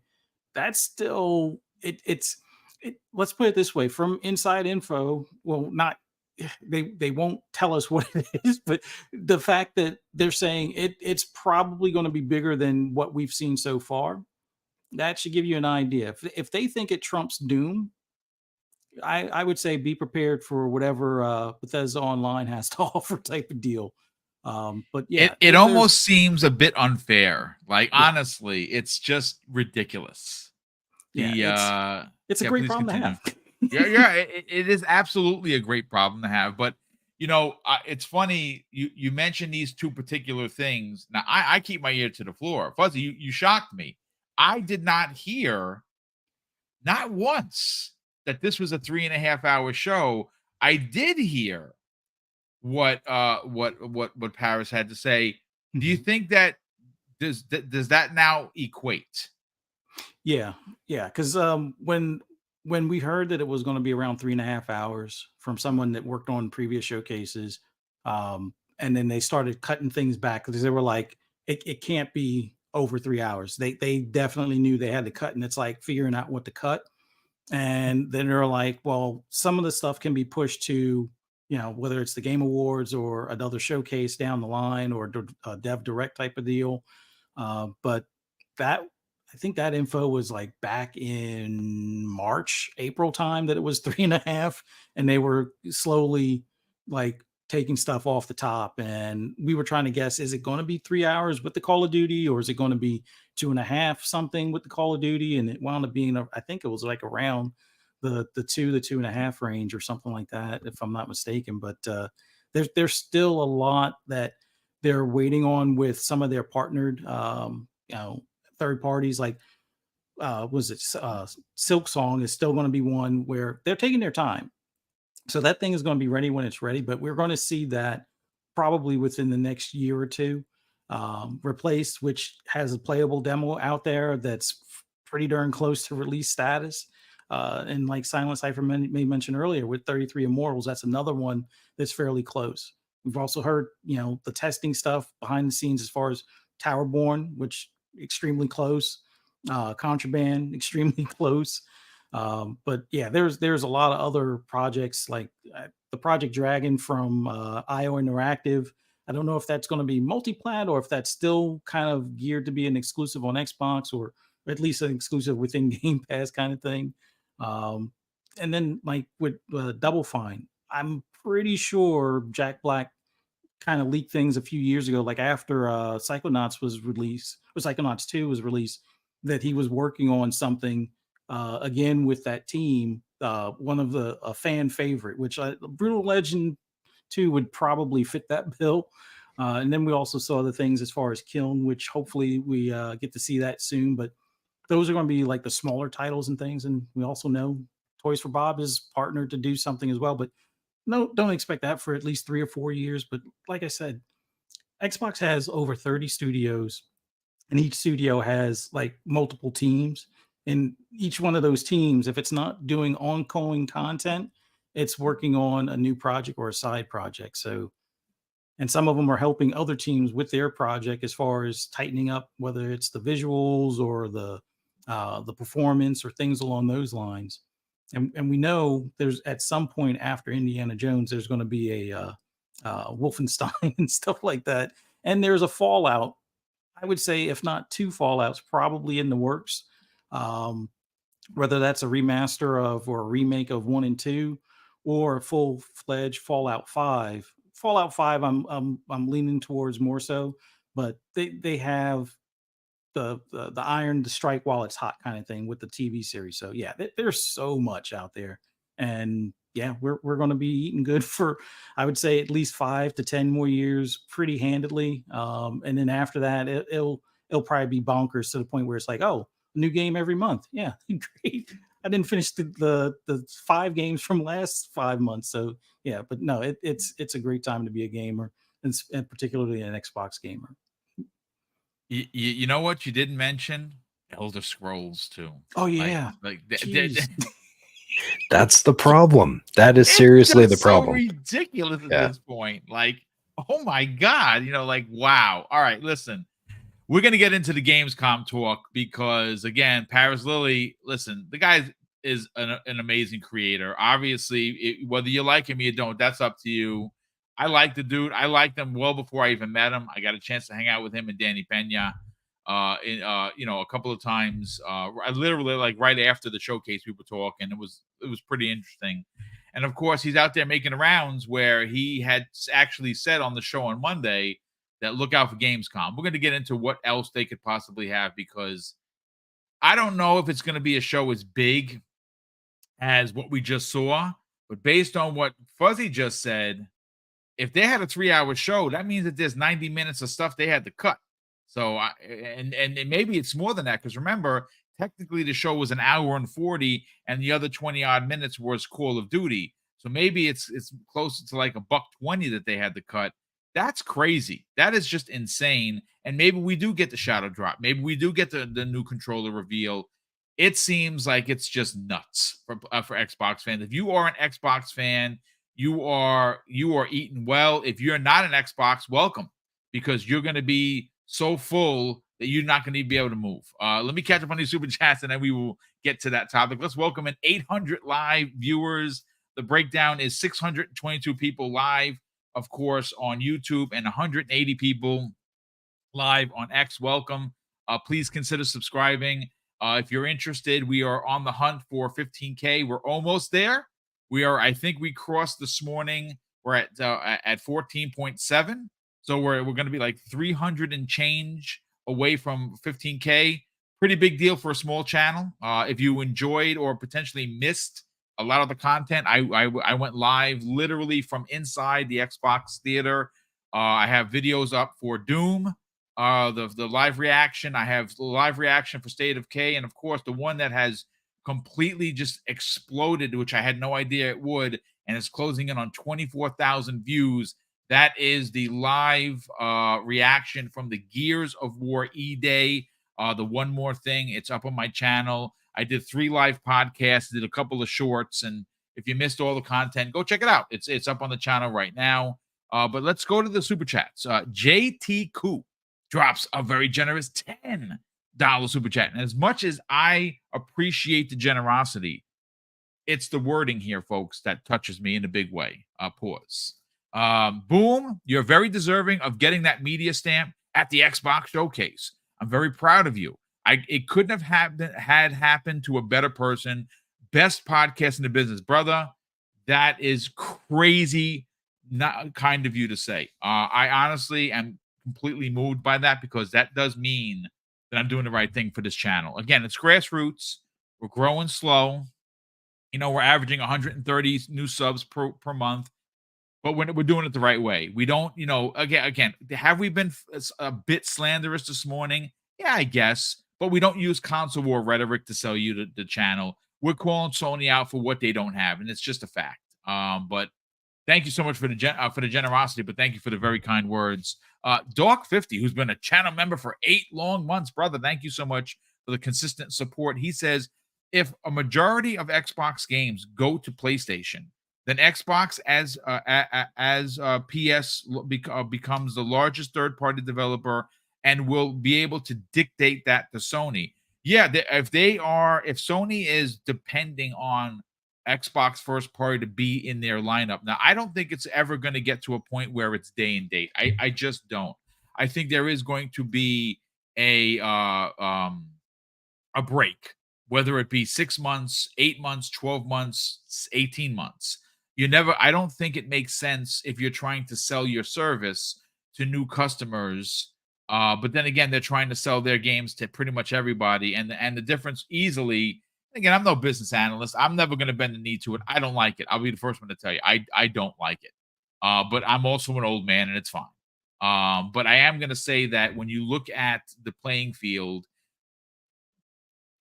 That's still let's put it this way, from inside info, well, not they won't tell us what it is, but the fact that they're saying it's probably going to be bigger than what we've seen so far, that should give you an idea. If they think it trumps Doom, I would say be prepared for whatever Bethesda Online has to offer, type of deal. But yeah, It there's almost seems a bit unfair. Like, yeah, honestly, it's just ridiculous. yeah, The it's a Yeah, great please problem to continue. have. Yeah, it is absolutely a great problem to have. But it's funny you mentioned these two particular things. Now, I keep my ear to the floor. Fuzzy, you shocked me. I did not hear, not once, that this was a 3.5 hour show. I did hear what Paris had to say. Do you Mhm. think that does that now equate? Yeah, yeah, because when we heard that it was going to be around 3.5 hours from someone that worked on previous showcases, and then they started cutting things back because they were like, it can't be over 3 hours. They definitely knew they had to cut, and it's like figuring out what to cut. And then they're like, well, some of the stuff can be pushed to, whether it's the Game Awards or another showcase down the line or a Dev Direct type of deal. But that, I think that info was like back in March, April time, that it was 3.5, and they were slowly like taking stuff off the top. And we were trying to guess, is it going to be 3 hours with the Call of Duty, or is it going to be 2.5 something with the Call of Duty? And it wound up being, I think it was like around the 2.5 range or something like that, if I'm not mistaken. But there's still a lot that they're waiting on with some of their partnered third parties, like was it Silk Song is still going to be one where they're taking their time. So that thing is going to be ready when it's ready, but we're going to see that probably within the next year or two, replaced, which has a playable demo out there that's pretty darn close to release status. And like Silent Cypher may mention earlier with 33 Immortals, that's another one that's fairly close. We've also heard, the testing stuff behind the scenes as far as Towerborn, which extremely close, Contraband, extremely close. But yeah, there's a lot of other projects like the Project Dragon from IO Interactive. I don't know if that's going to be multi-plat or if that's still kind of geared to be an exclusive on Xbox, or at least an exclusive within Game Pass kind of thing. Um, and then like with Double Fine, I'm pretty sure Jack Black kind of leaked things a few years ago, like after Psychonauts was released, or Psychonauts 2 was released, that he was working on something again with that team. One of a fan favorite, which Brutal Legend 2 would probably fit that bill. And then we also saw the things as far as Kiln, which hopefully we get to see that soon. But those are going to be like the smaller titles and things. And we also know Toys for Bob is partnered to do something as well. But no, don't expect that for at least 3 or 4 years. But like I said, Xbox has over 30 studios, and each studio has like multiple teams. And each one of those teams, if it's not doing ongoing content, it's working on a new project or a side project. So, and some of them are helping other teams with their project as far as tightening up, whether it's the visuals or the performance or things along those lines. And we know there's at some point after Indiana Jones, there's going to be a Wolfenstein and stuff like that. And there's a Fallout. I would say, if not two Fallouts, probably in the works. Um, Whether that's a remaster of or a remake of one and two, or a full-fledged Fallout 5. Fallout 5, I'm leaning towards more so, but they have the iron to strike while it's hot kind of thing with the TV series. So yeah, there's so much out there, and yeah, we're going to be eating good for, I would say, at least 5 to 10 more years, pretty handedly. And then after that, it'll probably be bonkers to the point where it's like, oh, new game every month. Yeah, great. I didn't finish the 5 games from last 5 months, so yeah. But no, it's a great time to be a gamer, and particularly an Xbox gamer. You know what you didn't mention? Elder Scrolls too. Oh Like yeah, like jeez. That's the problem. That is it's seriously just the so problem. ridiculous at Yeah. this point. Like, oh my God, like, wow. All right, listen. We're gonna get into the Gamescom talk because again, Paris Lily, listen, the guy is an amazing creator. Obviously, whether you like him or you don't, that's up to you. I like the dude. I liked him well before I even met him. I got a chance to hang out with him and Danny Pena, a couple of times. I literally like right after the showcase, we were talking. It was pretty interesting. And of course, he's out there making the rounds where he had actually said on the show on Monday that look out for Gamescom. We're going to get into what else they could possibly have because I don't know if it's going to be a show as big as what we just saw, but based on what Fuzzy just said, if they had a 3-hour show, that means that there's 90 minutes of stuff they had to cut. So, and maybe it's more than that because remember, technically the show was an hour and 40, and the other 20 odd minutes was Call of Duty. So maybe it's closer to like $120 that they had to cut. That's crazy. That is just insane. And maybe we do get the shadow drop. Maybe we do get the new controller reveal. It seems like it's just nuts for Xbox fans. If you are an Xbox fan, you are eating well. If you're not an Xbox, welcome, because you're going to be so full that you're not going to be able to move. Let me catch up on these super chats, and then we will get to that topic. Let's welcome in 800 live viewers. The breakdown is 622 people live, of course, on YouTube, and 180 people live on X. Welcome. Please consider subscribing. If you're interested, we are on the hunt for 15K. We're almost there. I think we crossed this morning. We're at 14.7. So we're going to be like 300 and change away from 15K. Pretty big deal for a small channel. If you enjoyed or potentially missed a lot of the content, I went live literally from inside the Xbox theater. I have videos up for Doom, the live reaction. I have the live reaction for State of K, and of course the one that has completely just exploded, which I had no idea it would, and it's closing in on 24,000 views. That is the live reaction from the Gears of War E-Day. The One More Thing. It's up on my channel. I did 3 live podcasts, did a couple of shorts, and if you missed all the content, go check it out. It's up on the channel right now. But let's go to the super chats. JT Koo drops a very generous $10 super chat. And as much as I appreciate the generosity, it's the wording here, folks, that touches me in a big way. Pause. Boom, you're very deserving of getting that media stamp at the Xbox showcase. I'm very proud of you. It couldn't have happened to a better person. Best podcast in the business, brother. That is crazy, not kind of you to say. I honestly am completely moved by that because that does mean that I'm doing the right thing for this channel. Again, it's grassroots. We're growing slow. We're averaging 130 new subs per month, but we're doing it the right way. We don't, again, have we been a bit slanderous this morning? Yeah, I guess, but we don't use console war rhetoric to sell you the channel. We're calling Sony out for what they don't have, and it's just a fact. But thank you so much for the generosity, but thank you for the very kind words. Dog50, who's been a channel member for 8 long months, brother, thank you so much for the consistent support. He says, if a majority of Xbox games go to PlayStation, then Xbox as PS becomes the largest third-party developer and will be able to dictate that to Sony. Yeah, if Sony is depending on Xbox first party to be in their lineup. Now, I don't think it's ever going to get to a point where it's day and date. I just don't. I think there is going to be a break, whether it be 6 months, 8 months, 12 months, 18 months. I don't think it makes sense if you're trying to sell your service to new customers. But then again, they're trying to sell their games to pretty much everybody. And the difference easily, again, I'm no business analyst. I'm never going to bend the knee to it. I don't like it. I'll be the first one to tell you. I don't like it. But I'm also an old man and it's fine. But I am going to say that when you look at the playing field,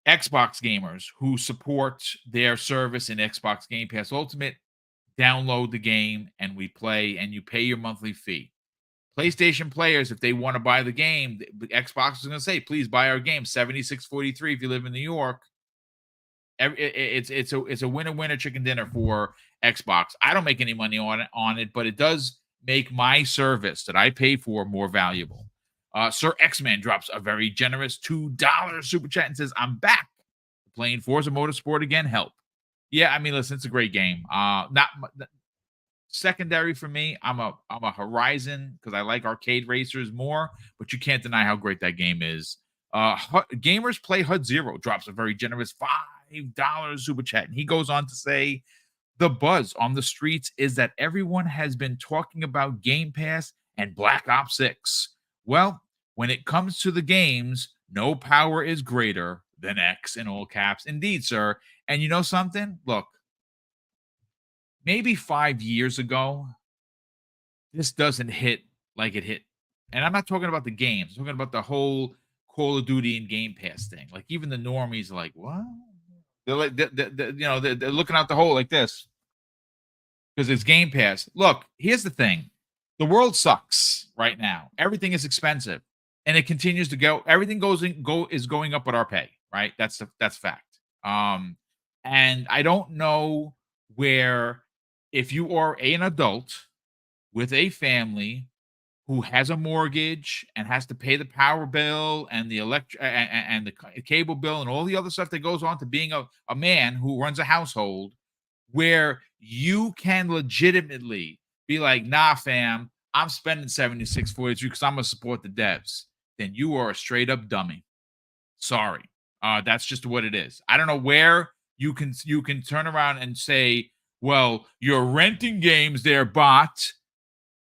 Xbox gamers who support their service in Xbox Game Pass Ultimate download the game and we play and you pay your monthly fee. PlayStation players, if they want to buy the game, Xbox is going to say, please buy our game, $76.43 if you live in New York. It's a winner chicken dinner for Xbox. I don't make any money on it, but it does make my service that I pay for more valuable. Sir X-Man drops a very generous $2 super chat and says, I'm back playing Forza Motorsport again. Help. Yeah, I mean, listen, it's a great game. Not secondary for me. I'm a Horizon because I like arcade racers more, but you can't deny how great that game is. Gamers Play HUD Zero drops a very generous $5 super chat, and he goes on to say, the buzz on the streets is that everyone has been talking about Game Pass and Black Ops 6. Well, when it comes to the games, no power is greater than X in all caps. Indeed, sir. And you know something? Look, maybe 5 years ago, this doesn't hit like it hit. And I'm not talking about the games. I'm talking about the whole Call of Duty and Game Pass thing. Like even the normies are like, what? They're like, they're looking out the hole like this because it's Game Pass. Look, here's the thing: the world sucks right now. Everything is expensive, and it continues to go. Everything is going up with our pay. Right? That's fact. And I don't know where, if you are an adult with a family who has a mortgage and has to pay the power bill and the and the cable bill and all the other stuff that goes on to being a man who runs a household, where you can legitimately be like, nah, fam, I'm spending $76.43 because I'm gonna support the devs, then you are a straight up dummy. Sorry. That's just what it is. I don't know where you can turn around and say, well, you're renting games there, bot.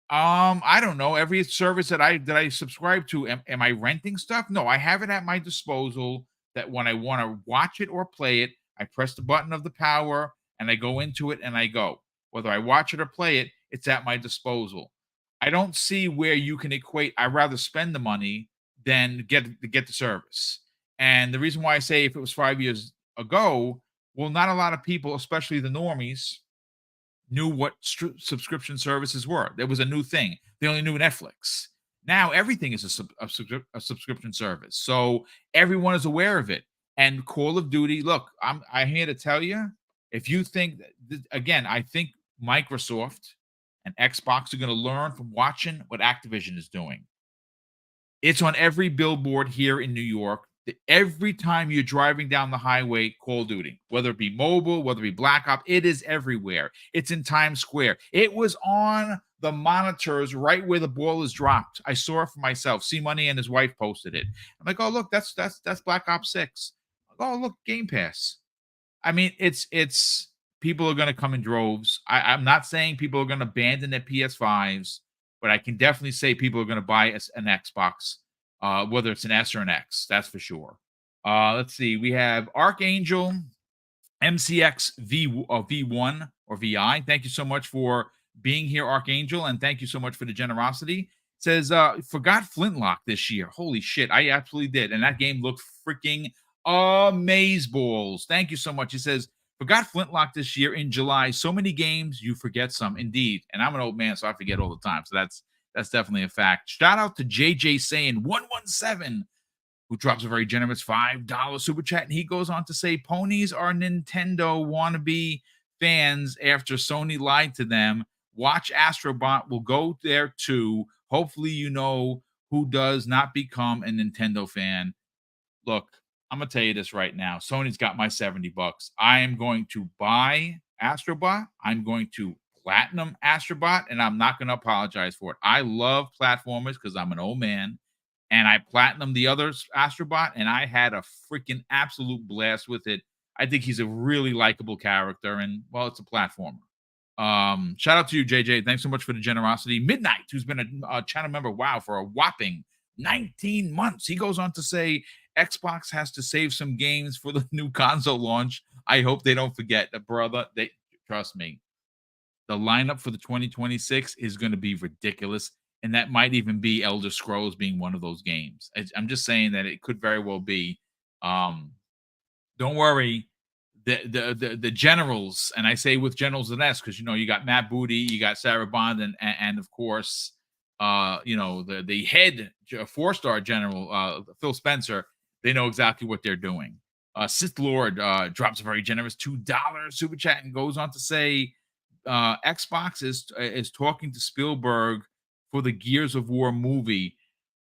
I don't know. Every service that I subscribe to, am I renting stuff? No, I have it at my disposal that when I want to watch it or play it, I press the button of the power and I go into it and I go. Whether I watch it or play it, it's at my disposal. I don't see where you can equate. I'd rather spend the money than get the service. And the reason why I say if it was 5 years ago, well, not a lot of people, especially the normies, knew what subscription services were. There was a new thing. They only knew Netflix. Now everything is a subscription service. So everyone is aware of it. And Call of Duty, look, I'm here to tell you, if you think, again, I think Microsoft and Xbox are going to learn from watching what Activision is doing. It's on every billboard here in New York. Every time you're driving down the highway, Call of Duty, whether it be mobile, whether it be Black Ops, it is everywhere. It's in Times Square. It was on the monitors right where the ball is dropped. I saw it for myself. C Money and his wife posted it. I'm like, oh look, that's Black Ops 6. Oh look, Game Pass. I mean, it's people are going to come in droves. I'm not saying people are going to abandon their PS5s, but I can definitely say people are going to buy an Xbox. Whether it's an S or an X, that's for sure. Let's see. We have Archangel MCX V1 or VI. Thank you so much for being here, Archangel, and thank you so much for the generosity. It says, forgot Flintlock this year. Holy shit, I absolutely did. And that game looked freaking amazeballs. Thank you so much. He says, forgot Flintlock this year in July. So many games, you forget some. Indeed. And I'm an old man, so I forget all the time. So that's definitely a fact. Shout out to JJ saying 117, who drops a very generous $5 super chat. And he goes on to say, ponies are Nintendo wannabe fans after Sony lied to them. Watch Astrobot will go there too. Hopefully, you know who does not become a Nintendo fan. Look, I'm going to tell you this right now. Sony's got my $70. I am going to buy Astrobot. I'm going to platinum Astrobot, and I'm not going to apologize for it. I love platformers because I'm an old man, and I platinum the other Astrobot, and I had a freaking absolute blast with it. I think he's a really likable character, and, well, it's a platformer. Shout out to you, JJ. Thanks so much for the generosity. Midnight, who's been a channel member, wow, for a whopping 19 months. He goes on to say Xbox has to save some games for the new console launch. I hope they don't forget that, brother. They trust me. The lineup for the 2026 is going to be ridiculous, and that might even be Elder Scrolls being one of those games. I'm just saying that it could very well be. Don't worry, the generals, and I say with generals and S because you got Matt Booty, you got Sarah Bond, and of course, the head 4-star general Phil Spencer. They know exactly what they're doing. Sith Lord drops a very generous $2 super chat and goes on to say Xbox is talking to Spielberg for the Gears of War movie.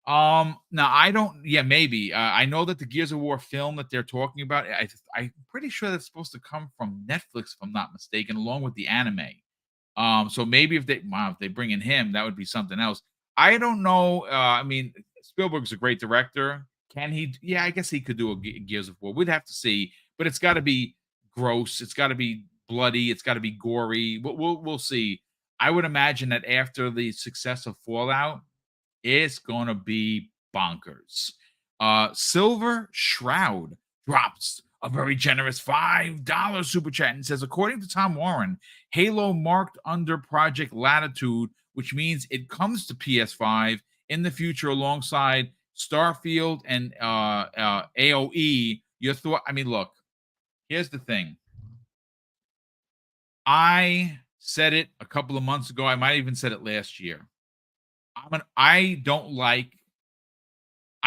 Now I don't. Yeah, maybe. I know that the Gears of War film that they're talking about. I'm pretty sure that's supposed to come from Netflix, if I'm not mistaken, along with the anime. So maybe if they bring in him, that would be something else. I don't know. I mean, Spielberg's a great director. Can he? Yeah, I guess he could do a Gears of War. We'd have to see, but it's got to be gross. It's got to be bloody. It's got to be gory. We'll see. I would imagine that after the success of Fallout, it's gonna be bonkers. Silver Shroud drops a very generous $5 super chat and says, according to Tom Warren, Halo marked under Project Latitude, which means it comes to PS5 in the future alongside Starfield and AOE. Your thought? I mean, look, here's the thing. I said it a couple of months ago. I might even said it last year. I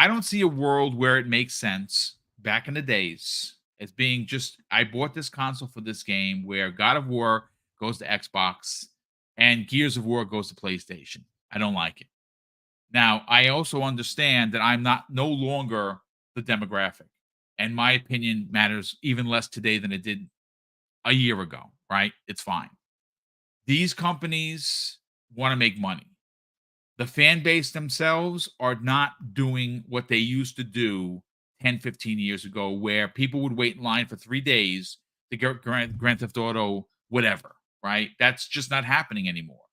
don't see a world where it makes sense back in the days as being just, I bought this console for this game where God of War goes to Xbox and Gears of War goes to PlayStation. I don't like it. Now, I also understand that I'm no longer the demographic, and my opinion matters even less today than it did a year ago, right? It's fine. These companies want to make money. The fan base themselves are not doing what they used to do 10, 15 years ago, where people would wait in line for 3 days to get Grand Theft Auto, whatever, right? That's just not happening anymore.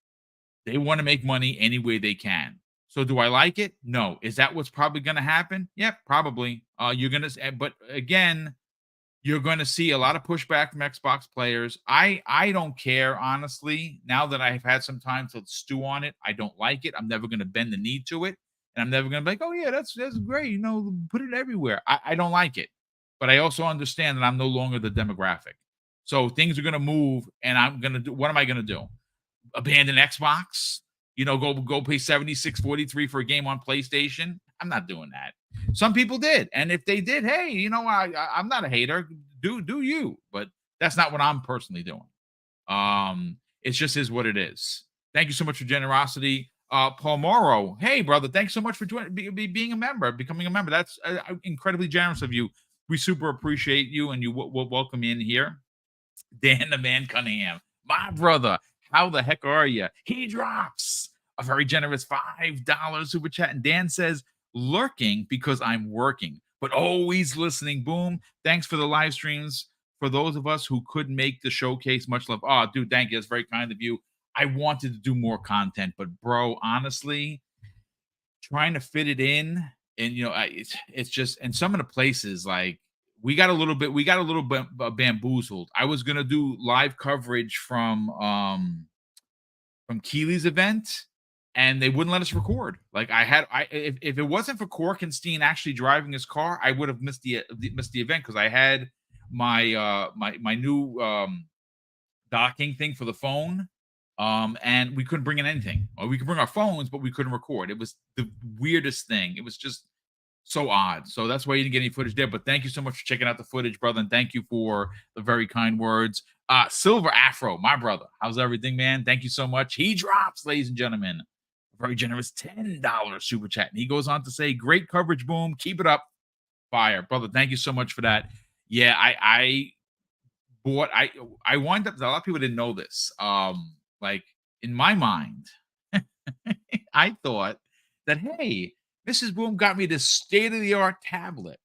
They want to make money any way they can. So do I like it? No. Is that what's probably going to happen? Yeah, probably. But again, you're going to see a lot of pushback from Xbox players. I don't care, honestly. Now that I've had some time to stew on it, I don't like it. I'm never going to bend the knee to it. And I'm never going to be like, oh, yeah, that's great. Put it everywhere. I don't like it. But I also understand that I'm no longer the demographic. So things are going to move, and I'm going to do, what am I going to do? Abandon Xbox? Go pay $76.43 for a game on PlayStation? I'm not doing that. Some people did, and if they did, hey, I'm not a hater. Do you? But that's not what I'm personally doing. It just is what it is. Thank you so much for generosity, Paul Morrow. Hey, brother, thanks so much for being a member, becoming a member. That's incredibly generous of you. We super appreciate you, and we'll welcome you in here. Dan the Man Cunningham, my brother. How the heck are you? He drops a very generous $5 super chat, and Dan says, lurking because I'm working, but always listening. Boom. Thanks for the live streams. For those of us who couldn't make the showcase, much love. Oh, dude, thank you. That's very kind of you. I wanted to do more content, but bro, honestly, trying to fit it in, and it's just, and some of the places, like, we got a little bit bamboozled. I was gonna do live coverage from Keighley's event, and they wouldn't let us record. Like, if it wasn't for Korkenstein actually driving his car, I would have missed the event, because I had my my new docking thing for the phone, and we couldn't bring in anything. Or we could bring our phones, but we couldn't record. It was the weirdest thing. It was just so odd. So that's why you didn't get any footage there. But thank you so much for checking out the footage, brother, and thank you for the very kind words. Silver Afro, my brother, how's everything, man? Thank you so much. He drops, ladies and gentlemen, a very generous $10 super chat, and he goes on to say, great coverage, Boom, keep it up, fire, brother. Thank you so much for that. Yeah, I wind up, a lot of people didn't know this, like, in my mind, I thought that, hey, Mrs. Boom got me this state-of-the-art tablet,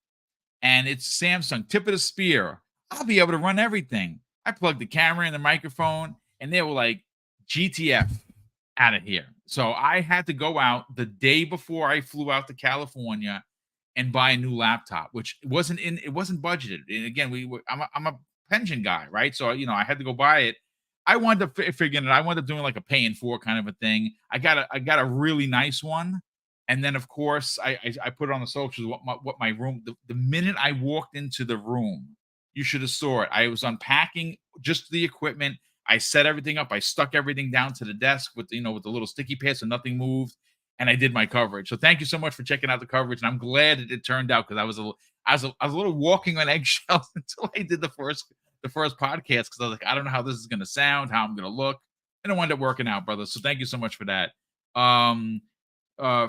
and it's Samsung, tip of the spear. I'll be able to run everything. I plugged the camera in, the microphone, and they were like, GTF, out of here. So I had to go out the day before I flew out to California and buy a new laptop, which it wasn't budgeted. And again, I'm a pension guy, right? So I had to go buy it. I wound up figuring it. I wound up doing like a pay in four kind of a thing. I got a really nice one, and then of course I put it on the socials what my room. The minute I walked into the room, you should have saw it. I was unpacking just the equipment. I set everything up. I stuck everything down to the desk with with the little sticky pad so nothing moved, and I did my coverage. So thank you so much for checking out the coverage, and I'm glad that it turned out because I was a little walking on eggshells until I did the first podcast because I was like, I don't know how this is going to sound, how I'm going to look, and it wound up working out, brother. So thank you so much for that.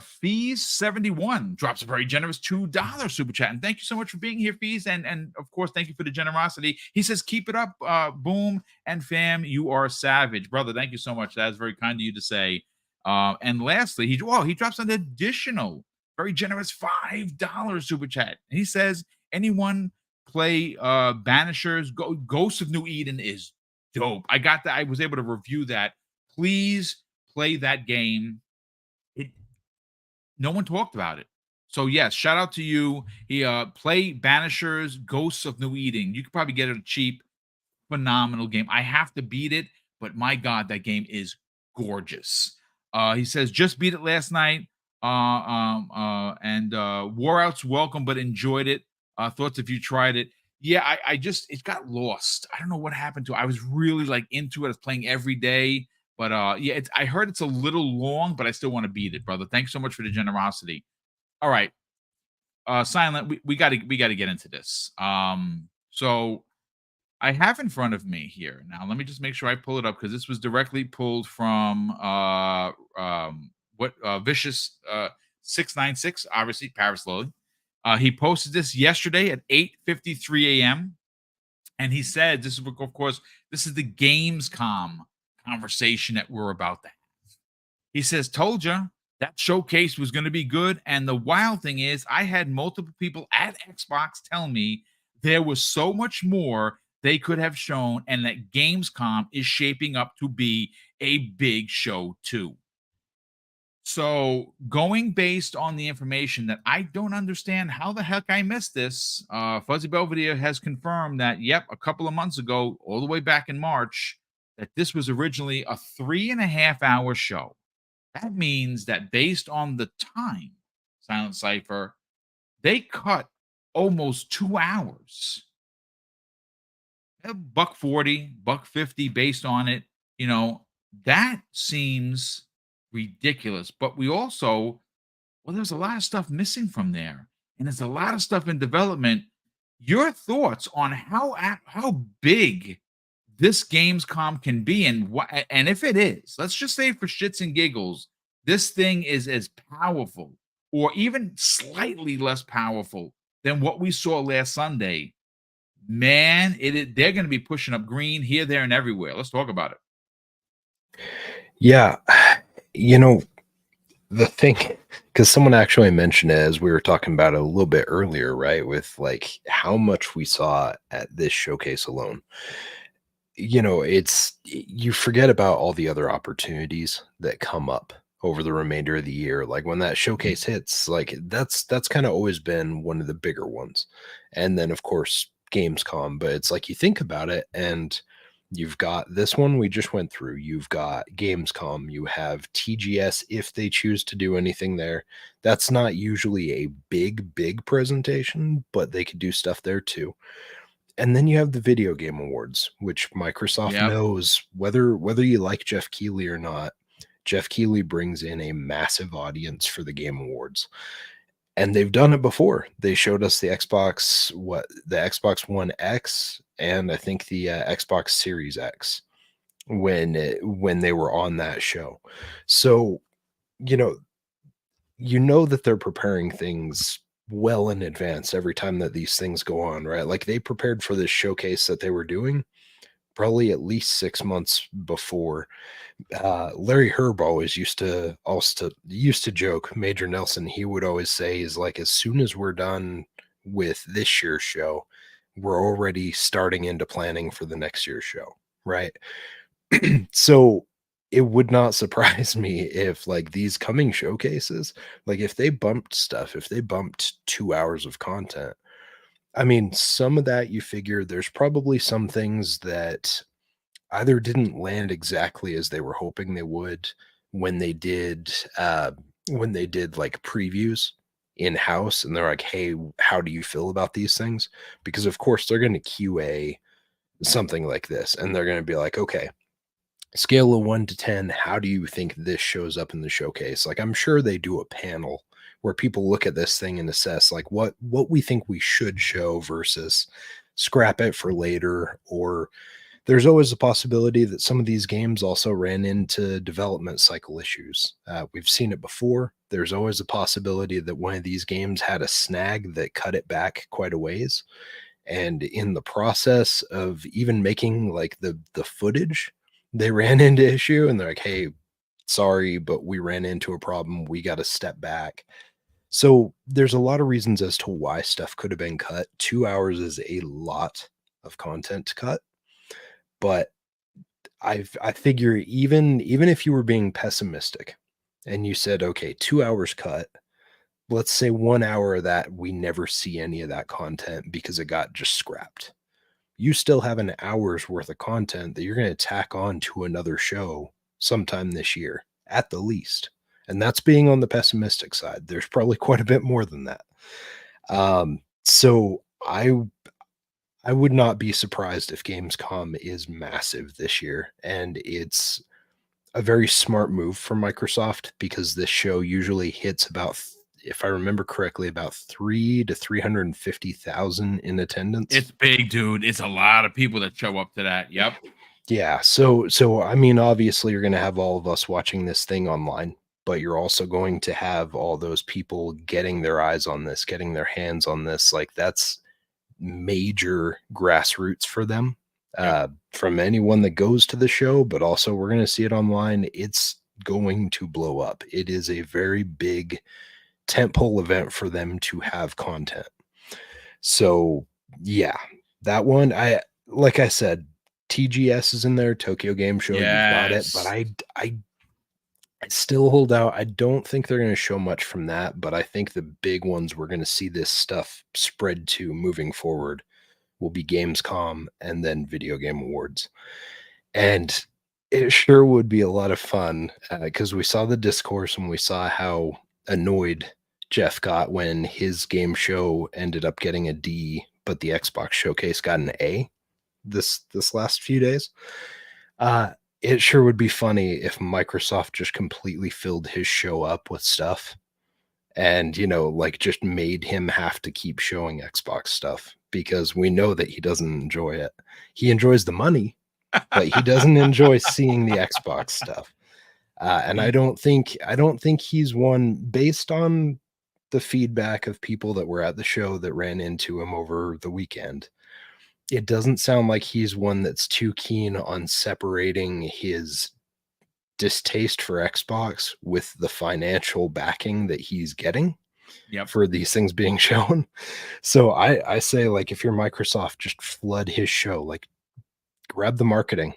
Fees 71 drops a very generous $2 super chat, and thank you so much for being here, Fees, and of course thank you for the generosity. He says, keep it up, Boom and fam, you are savage, brother. Thank you so much. That is very kind of you to say. And lastly, he drops an additional very generous $5 super chat, and he says, anyone play Banishers? Ghosts of New Eden is dope. I got that. I was able to review that. Please play that game. No one talked about it. So yes, shout out to you. He play Banishers, Ghosts of New Eden. You could probably get it cheap. Phenomenal game. I have to beat it, but my God, that game is gorgeous. He says just beat it last night. And wore out's welcome, but enjoyed it. Thoughts if you tried it. Yeah, it got lost. I don't know what happened to it. I was really like into it. I was playing every day. But yeah, I heard it's a little long, but I still want to beat it, brother. Thanks so much for the generosity. All right. Silent, we gotta get into this. So I have in front of me here. Now let me just make sure I pull it up because this was directly pulled from Vicious 696, obviously Paris Lily. He posted this yesterday at 8:53 a.m. And he said, this is the Gamescom conversation that we're about to have. He says, told you that showcase was going to be good. And the wild thing is, I had multiple people at Xbox tell me there was so much more they could have shown, and that Gamescom is shaping up to be a big show too. So going based on the information that I don't understand how the heck I missed this, Fuzzy Belvedere has confirmed that, yep, a couple of months ago, all the way back in March, that this was originally a 3.5-hour show. That means that based on the time, Silent Cypher, they cut almost 2 hours. $140, $150 based on it. That seems ridiculous. But we also, there's a lot of stuff missing from there. And there's a lot of stuff in development. Your thoughts on how big this Gamescom can be, and if it is, let's just say for shits and giggles, this thing is as powerful or even slightly less powerful than what we saw last Sunday. Man, they're going to be pushing up green here, there, and everywhere. Let's talk about it. Yeah. The thing, because someone actually mentioned it as we were talking about it a little bit earlier, right? With like how much we saw at this showcase alone. You forget about all the other opportunities that come up over the remainder of the year. Like when that showcase hits, like that's kind of always been one of the bigger ones. And then of course Gamescom, but it's like you think about it and you've got this one we just went through. You've got Gamescom. You have TGS if they choose to do anything there. That's not usually a big presentation, but they could do stuff there too. And then you have the Video Game Awards, which Microsoft knows whether you like Geoff Keighley or not. Geoff Keighley brings in a massive audience for the Game Awards. And they've done it before. They showed us the Xbox One X, and I think the Xbox Series X when they were on that show. So, you know that they're preparing things well in advance every time that these things go on, right? Like they prepared for this showcase that they were doing probably at least 6 months before. Larry Herb always used to joke, Major Nelson, he would always say is like, as soon as we're done with this year's show, we're already starting into planning for the next year's show, right? So it would not surprise me if like these coming showcases, like if they bumped stuff, if they bumped 2 hours of content, I mean, some of that you figure there's probably some things that either didn't land exactly as they were hoping they would when they did like previews in house, and they're like, hey, how do you feel about these things? Because of course they're going to QA something like this, and they're going to be like, okay, scale of 1 to 10, how do you think this shows up in the showcase? Like, I'm sure they do a panel where people look at this thing and assess like what we think we should show versus scrap it for later. Or there's always a possibility that some of these games also ran into development cycle issues. We've seen it before. There's always a possibility that one of these games had a snag that cut it back quite a ways, and in the process of even making like the footage, they ran into issue, and they're like, hey, sorry, but we ran into a problem, we got to step back. So there's a lot of reasons as to why stuff could have been cut. 2 hours is a lot of content to cut, but I figure even if you were being pessimistic and you said, okay, 2 hours cut, let's say 1 hour of that we never see any of that content because it got just scrapped. You still have an hour's worth of content that you're going to tack on to another show sometime this year at the least. And that's being on the pessimistic side. There's probably quite a bit more than that. So I would not be surprised if Gamescom is massive this year, and it's a very smart move from Microsoft because this show usually hits about, if I remember correctly, about 3 to 350,000 in attendance. It's big, dude. It's a lot of people that show up to that. Yep. Yeah. So I mean, obviously you're going to have all of us watching this thing online, but you're also going to have all those people getting their eyes on this, getting their hands on this. Like, that's major grassroots for them. From anyone that goes to the show, but also we're going to see it online. It's going to blow up. It is a very big tentpole event for them to have content. So yeah, that one, like I said, TGS is in there, Tokyo Game Show. You got it, but I still hold out. I don't think they're going to show much from that, but I think the big ones we're going to see this stuff spread to moving forward will be Gamescom and then Video Game Awards. And it sure would be a lot of fun because we saw the discourse and we saw how annoyed Geoff got when his game show ended up getting a D, but the Xbox showcase got an A this last few days. It sure would be funny if Microsoft just completely filled his show up with stuff and, you know, like just made him have to keep showing Xbox stuff, because we know that he doesn't enjoy it. He enjoys the money, but he doesn't enjoy seeing the Xbox stuff. And I don't think he's one, based on the feedback of people that were at the show that ran into him over the weekend. It doesn't sound like he's one that's too keen on separating his distaste for Xbox with the financial backing that he's getting for these things being shown. So I say, like, if you're Microsoft, just flood his show. Like, grab the marketing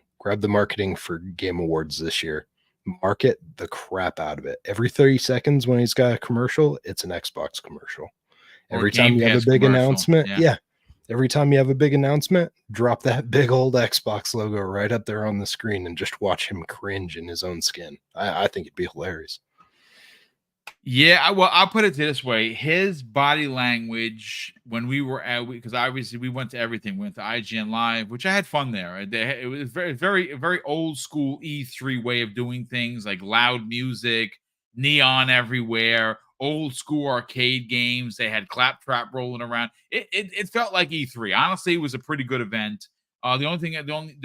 for Game Awards this year. Market the crap out of it. Every 30 seconds when he's got a commercial, it's an Xbox commercial. Every time you have a big announcement, every time you have a big announcement, drop that big old Xbox logo right up there on the screen and just watch him cringe in his own skin. I think it'd be hilarious. Yeah, well, I'll put it this way. His body language when we were at, because obviously we went to everything. We went to IGN Live, which I had fun there. It was very old school E3 way of doing things, like loud music, neon everywhere, old school arcade games. They had claptrap rolling around. It felt like E3. Honestly, it was a pretty good event. The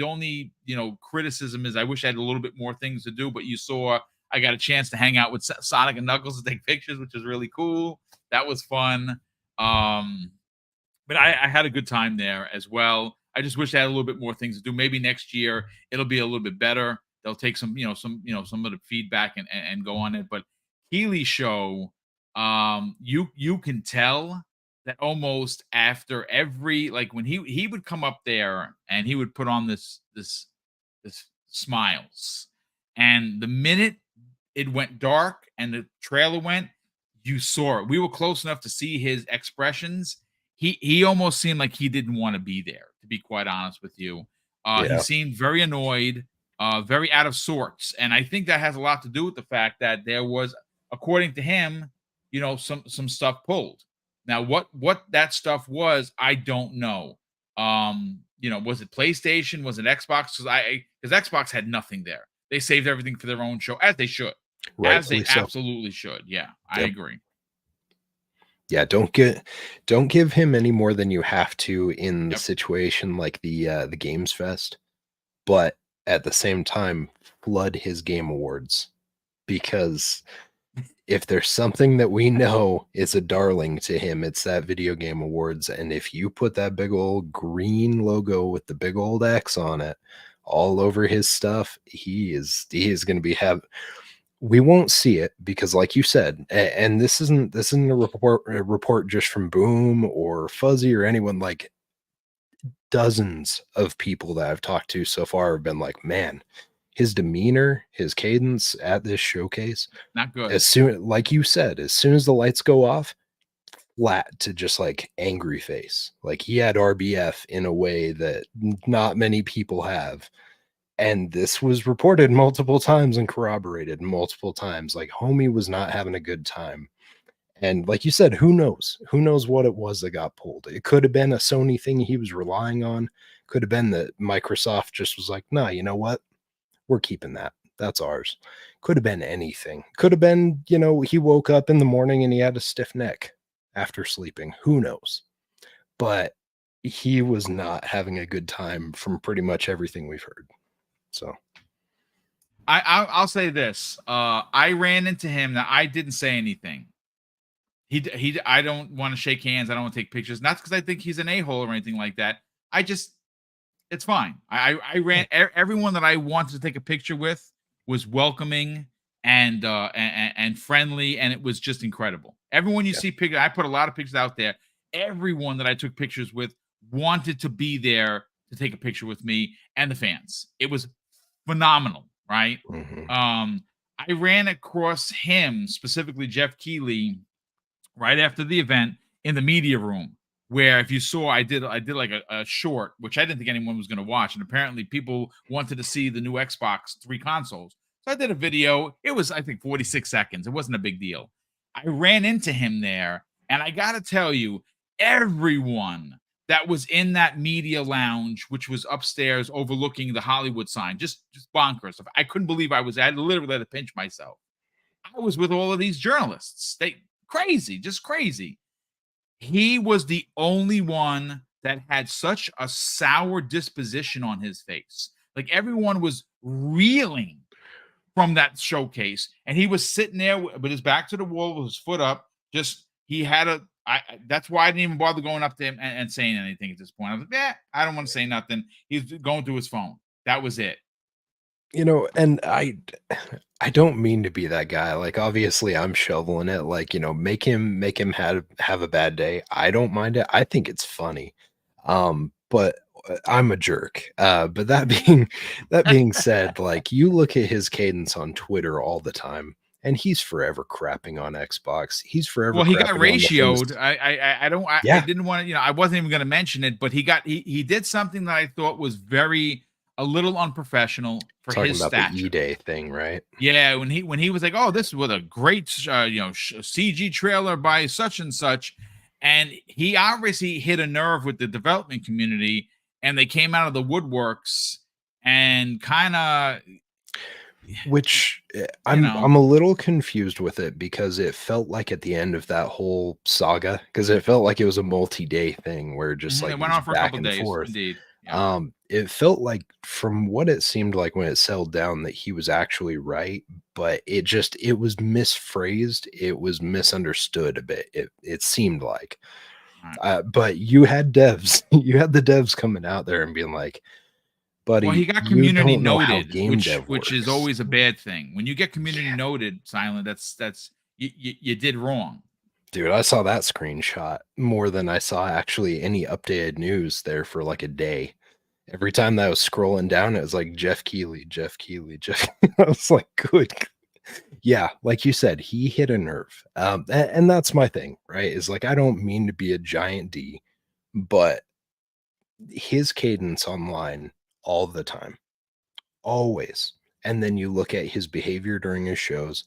only criticism is I wish I had a little bit more things to do, but you saw I got a chance to hang out with Sonic and Knuckles and take pictures, which is really cool. That was fun. But I had a good time there as well. I just wish I had a little bit more things to do. Maybe next year it'll be a little bit better. They'll take some of the feedback and go on it. But Keighley show, you can tell that almost after every, like when he would come up there and he would put on this smiles. And the minute it went dark and the trailer went, you saw it. We were close enough to see his expressions. He almost seemed like he didn't want to be there, to be quite honest with you. He Yeah. seemed very annoyed, very out of sorts. And I think that has a lot to do with the fact that there was, according to him, some stuff pulled. Now, what that stuff was, I don't know. Was it PlayStation? Was it Xbox? Because Xbox had nothing there. They saved everything for their own show, as they should. As they Rightfully so. absolutely should. Yeah, I Yep. agree. Yeah, don't give him any more than you have to in the Yep. situation like the Games Fest, but at the same time, flood his game awards, because if there's something that we know is a darling to him, it's that video game awards. And if you put that big old green logo with the big old X on it all over his stuff, he is going to be we won't see it because, like you said, and this isn't a report just from Boom or Fuzzy or anyone. Like, dozens of people that I've talked to so far have been like, man, his demeanor, his cadence at this showcase, Not good. as soon, like you said, as soon as the lights go off, flat to just like angry face. Like, he had RBF in a way that not many people have. And this was reported multiple times and corroborated multiple times. Like, homie was not having a good time. And like you said, who knows? Who knows what it was that got pulled? It could have been a Sony thing he was relying on. Could have been that Microsoft just was like, nah, you know what? We're keeping that. That's ours. Could have been anything. Could have been, he woke up in the morning and he had a stiff neck after sleeping. Who knows? But he was not having a good time from pretty much everything we've heard. So I'll say this. I ran into him. Now, I didn't say anything. I don't want to shake hands. I don't want to take pictures. Not because I think he's an a-hole or anything like that. It's fine. I ran. Everyone that I wanted to take a picture with was welcoming and friendly, and it was just incredible. Everyone you see pictures, I put a lot of pictures out there. Everyone that I took pictures with wanted to be there to take a picture with me and the fans. It was phenomenal, right? I ran across him, specifically Geoff Keighley, right after the event in the media room, where if you saw, I did like a short, which I didn't think anyone was going to watch. And apparently people wanted to see the new Xbox 3 consoles. So I did a video. It was, I think, 46 seconds. It wasn't a big deal. I ran into him there. And I got to tell you, everyone that was in that media lounge, which was upstairs overlooking the Hollywood sign, just bonkers. I couldn't believe I literally had to pinch myself. I was with all of these journalists. Just crazy. He was the only one that had such a sour disposition on his face. Like, everyone was reeling from that showcase, and he was sitting there with his back to the wall, with his foot up. That's why I didn't even bother going up to him and saying anything at this point. I was like, I don't want to say nothing. He's going through his phone. That was it. And I don't mean to be that guy. Like, obviously I'm shoveling it. Like, make him have a bad day. I don't mind it. I think it's funny. But I'm a jerk. But that being said, like, you look at his cadence on Twitter all the time, and he's forever crapping on Xbox. He's forever. Well, he got ratioed. I didn't want to. I wasn't even going to mention it, but he did something that I thought was a little unprofessional for talking his about stature. The E-Day thing, right? Yeah, when he was like, "Oh, this was a great CG trailer by such and such," and he obviously hit a nerve with the development community, and they came out of the woodworks and kind of. Which I'm a little confused with it, because it felt like at the end of that whole saga, because it felt like it was a multi-day thing where just like it went on for a couple days. Forth. Indeed. Yeah. It felt like, from what it seemed like when it settled down, that he was actually right, but it was misphrased. It was misunderstood a bit. It seemed like, but you had the devs coming out there and being like, buddy, well, he got community noted, which is always a bad thing. When you get community noted, Silent, that's you did wrong. Dude, I saw that screenshot more than I saw actually any updated news there for like a day. Every time that I was scrolling down, it was like Geoff Keighley, Geoff Keighley, Geoff. I was like, good. Yeah, like you said, he hit a nerve. And that's my thing, right? Is like, I don't mean to be a giant D, but his cadence online all the time, always. And then you look at his behavior during his shows,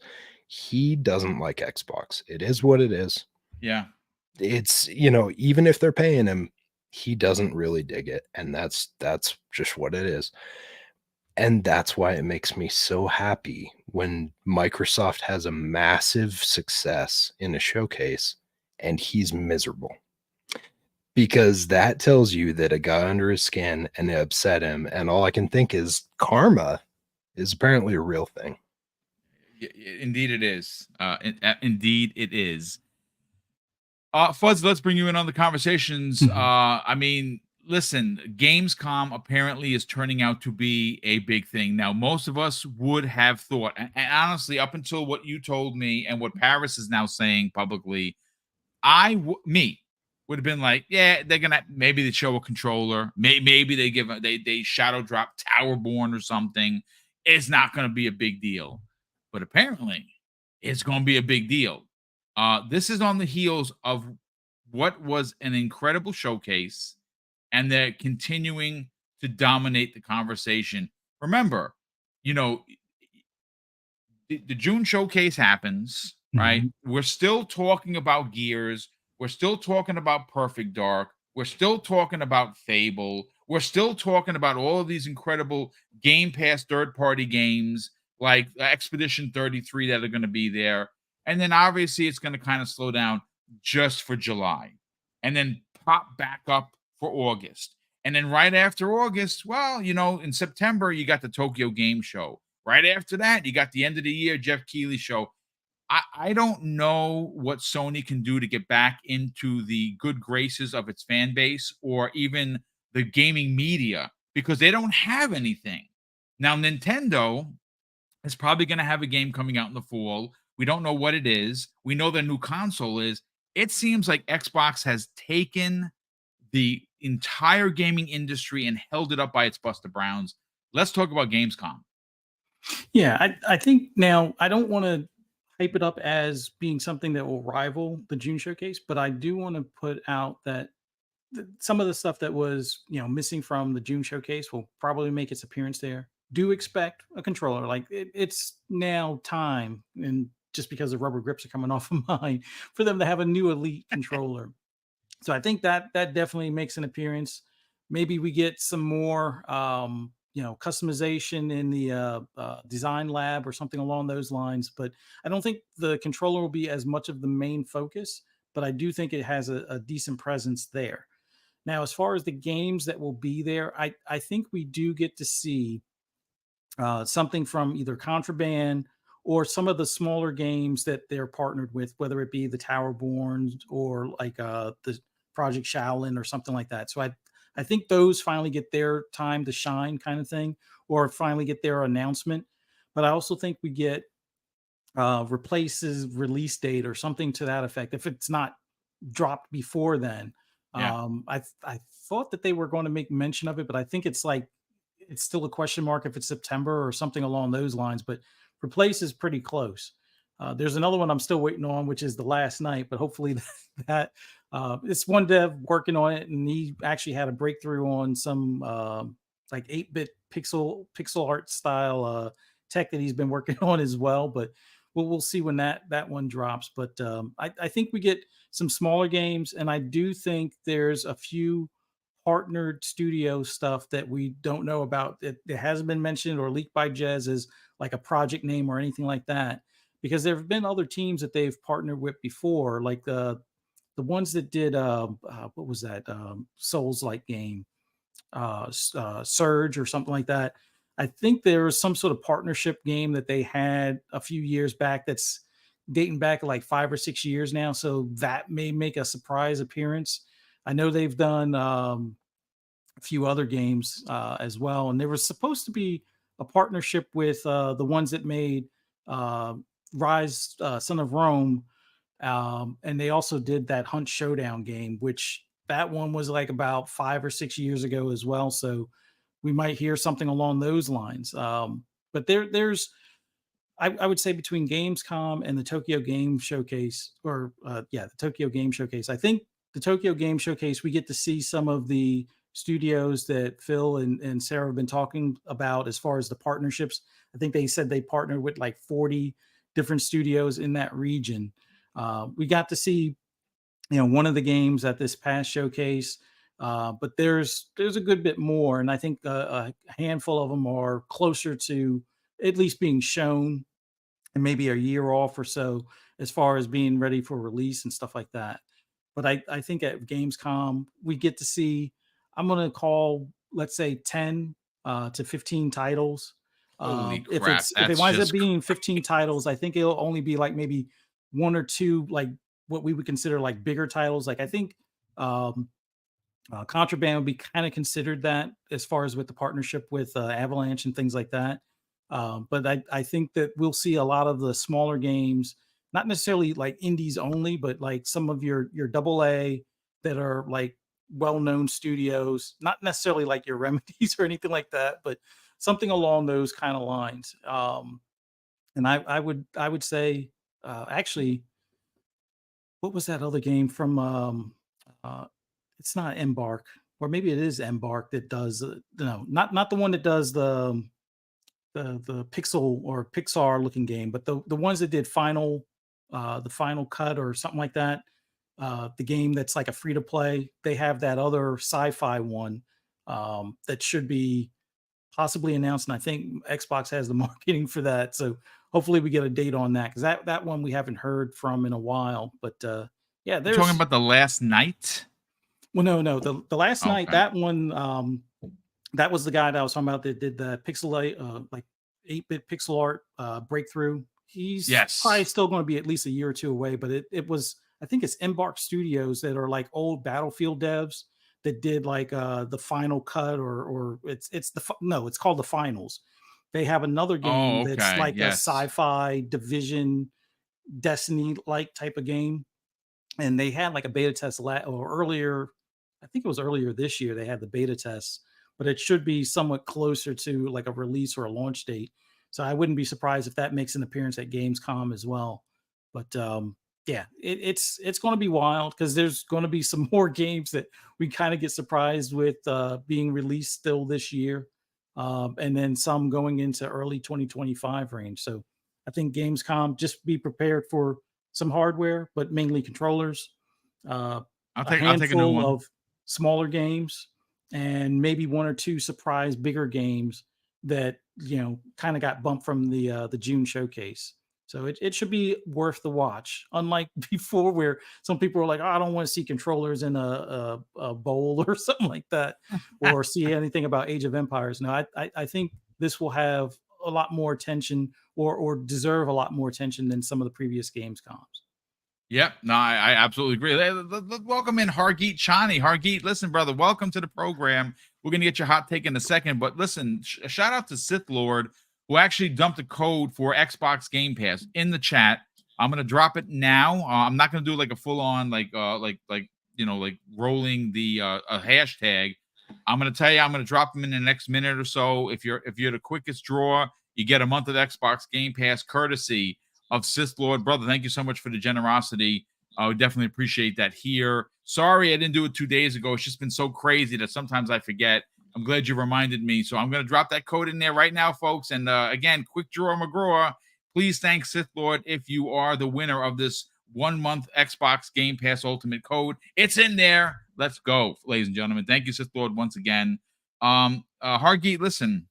he doesn't like Xbox. It is what it is. Yeah. It's, even if they're paying him, he doesn't really dig it. And that's just what it is. And that's why it makes me so happy when Microsoft has a massive success in a showcase and he's miserable. Because that tells you that it got under his skin and it upset him. And all I can think is karma is apparently a real thing. Indeed it is. Indeed it is. Fuzz, let's bring you in on the conversations. Mhm. I mean, listen, Gamescom apparently is turning out to be a big thing. Now, most of us would have thought, and honestly, up until what you told me and what Paris is now saying publicly, me would have been like, yeah, they're gonna maybe they show a controller, maybe they give they shadow drop Towerborn or something. It's not gonna be a big deal, but apparently, it's gonna be a big deal. This is on the heels of what was an incredible showcase, and they're continuing to dominate the conversation. Remember, you know, the June showcase happens, right? Mhm. We're still talking about Gears. We're still talking about Perfect Dark. We're still talking about Fable. We're still talking about all of these incredible Game Pass third-party games like Expedition 33 that are going to be there. And then obviously it's going to kind of slow down just for July and then pop back up for August. And then right after August, well, in September, you got the Tokyo Game Show. Right after that, you got the end of the year Geoff Keighley show. I don't know what Sony can do to get back into the good graces of its fan base or even the gaming media because they don't have anything. Now, Nintendo is probably going to have a game coming out in the fall. We don't know what it is. We know their new console is. It seems like Xbox has taken the entire gaming industry and held it up by its Buster Browns. Let's talk about Gamescom. Yeah, I think now I don't want to hype it up as being something that will rival the June showcase, but I do want to put out that some of the stuff that was missing from the June showcase will probably make its appearance there. Do expect a controller. Like it's now time, and just because the rubber grips are coming off of mine, for them to have a new Elite controller. So I think that definitely makes an appearance. Maybe we get some more customization in the design lab or something along those lines. But I don't think the controller will be as much of the main focus. But I do think it has a decent presence there. Now, as far as the games that will be there, I think we do get to see something from either Contraband or some of the smaller games that they're partnered with, whether it be the Towerborn or like the Project Shaolin or something like that. So I think those finally get their time to shine, kind of thing, or finally get their announcement. But I also think we get replaces release date or something to that effect if it's not dropped before then. Yeah. I thought that they were going to make mention of it, but I think it's like it's still a question mark if it's September or something along those lines. But replace is pretty close. There's another one I'm still waiting on, which is The Last Night, but hopefully that it's one dev working on it, and he actually had a breakthrough on some like 8-bit pixel art style tech that he's been working on as well. But we'll see when that one drops. But I think we get some smaller games, and I do think there's a few partnered studio stuff that we don't know about. It hasn't been mentioned or leaked by Jez as like a project name or anything like that, because there have been other teams that they've partnered with before, like the ones that did what was that Souls like game, Surge or something like that. I think there was some sort of partnership game that they had a few years back that's dating back like 5 or 6 years now. So that may make a surprise appearance. I know they've done a few other games as well, and there was supposed to be a partnership with the ones that made Rise, Son of Rome, and they also did that Hunt Showdown game, which that one was like about 5 or 6 years ago as well. So we might hear something along those lines. But there's I would say between Gamescom and the Tokyo Game Showcase, or the Tokyo Game Showcase, I think the Tokyo Game Showcase, we get to see some of the studios that Phil and Sarah have been talking about as far as the partnerships. I think they said they partnered with like 40 different studios in that region. We got to see, one of the games at this past showcase, but there's a good bit more, and I think a handful of them are closer to at least being shown, and maybe a year off or so as far as being ready for release and stuff like that. But I think at Gamescom we get to see, I'm going to call, let's say 10 to 15 titles. Holy If crap! it That's winds up just being 15 titles, I think it'll only be like maybe one or two, like what we would consider like bigger titles. Like I think um, Contraband would be kind of considered that as far as with the partnership with Avalanche and things like that. But I think that we'll see a lot of the smaller games, not necessarily like indies only, but like some of your double A that are like well-known studios, not necessarily like your Remedies or anything like that, but something along those kind of lines. And I would say actually, what was that other game from uh, it's not Embark, or maybe it is Embark that does no, not the one that does the pixel or Pixar looking game, but the ones that did the Final Cut or something like that. The game that's like a free to play. They have that other sci-fi one that should be possibly announced, and I think Xbox has the marketing for that. So hopefully we get a date on that, because that one we haven't heard from in a while. But yeah, you're talking there's about the last night. well, no, the last night, Okay. that one, that was the guy that I was talking about that did the like 8-bit pixel art breakthrough. He's Yes. probably still going to be at least a year or two away, but it was, I think it's Embark Studios that are like old Battlefield devs that did like the Final Cut, or it's called the Finals. They have another game Oh, that's okay. like a Yes. sci-fi Division Destiny like type of game, and they had like a beta test or earlier. I think it was earlier this year they had the beta tests, but it should be somewhat closer to like a release or a launch date. So I wouldn't be surprised if that makes an appearance at Gamescom as well. But yeah, it's going to be wild, because there's going to be some more games that we kind of get surprised with being released still this year, and then some going into early 2025 range. So I think Gamescom, just be prepared for some hardware, but mainly controllers, uh, I'll a take a new handful one. of smaller games, and maybe one or two surprise bigger games that kind of got bumped from the June showcase. So it should be worth the watch. Unlike before, where some people are like, "Oh, I don't want to see controllers in a bowl or something like that, or see anything about Age of Empires." No, I think this will have a lot more attention, or deserve a lot more attention than some of the previous Gamescoms. Yep. No, I absolutely agree. Welcome in Hargeet Chani. Hargeet, listen, brother, welcome to the program. We're going to get your hot take in a second, but listen, shout out to Sith Lord, who actually dumped a code for Xbox Game Pass in the chat. I'm going to drop it now. I'm not going to do like a full on, like rolling the a hashtag. I'm going to tell you, I'm going to drop them in the next minute or so. If you're the quickest draw, you get a month of Xbox Game Pass courtesy of Sith Lord. Brother, thank you so much for the generosity. I would definitely appreciate that here. Sorry I didn't do it 2 days ago. It's just been so crazy that sometimes I forget. I'm glad you reminded me. So I'm going to drop that code in there right now, folks. And again, quick draw McGraw. Please thank Sith Lord if you are the winner of this 1 month Xbox Game Pass Ultimate code. It's in there. Let's go, ladies and gentlemen. Thank you, Sith Lord, once again. Hargeet, listen,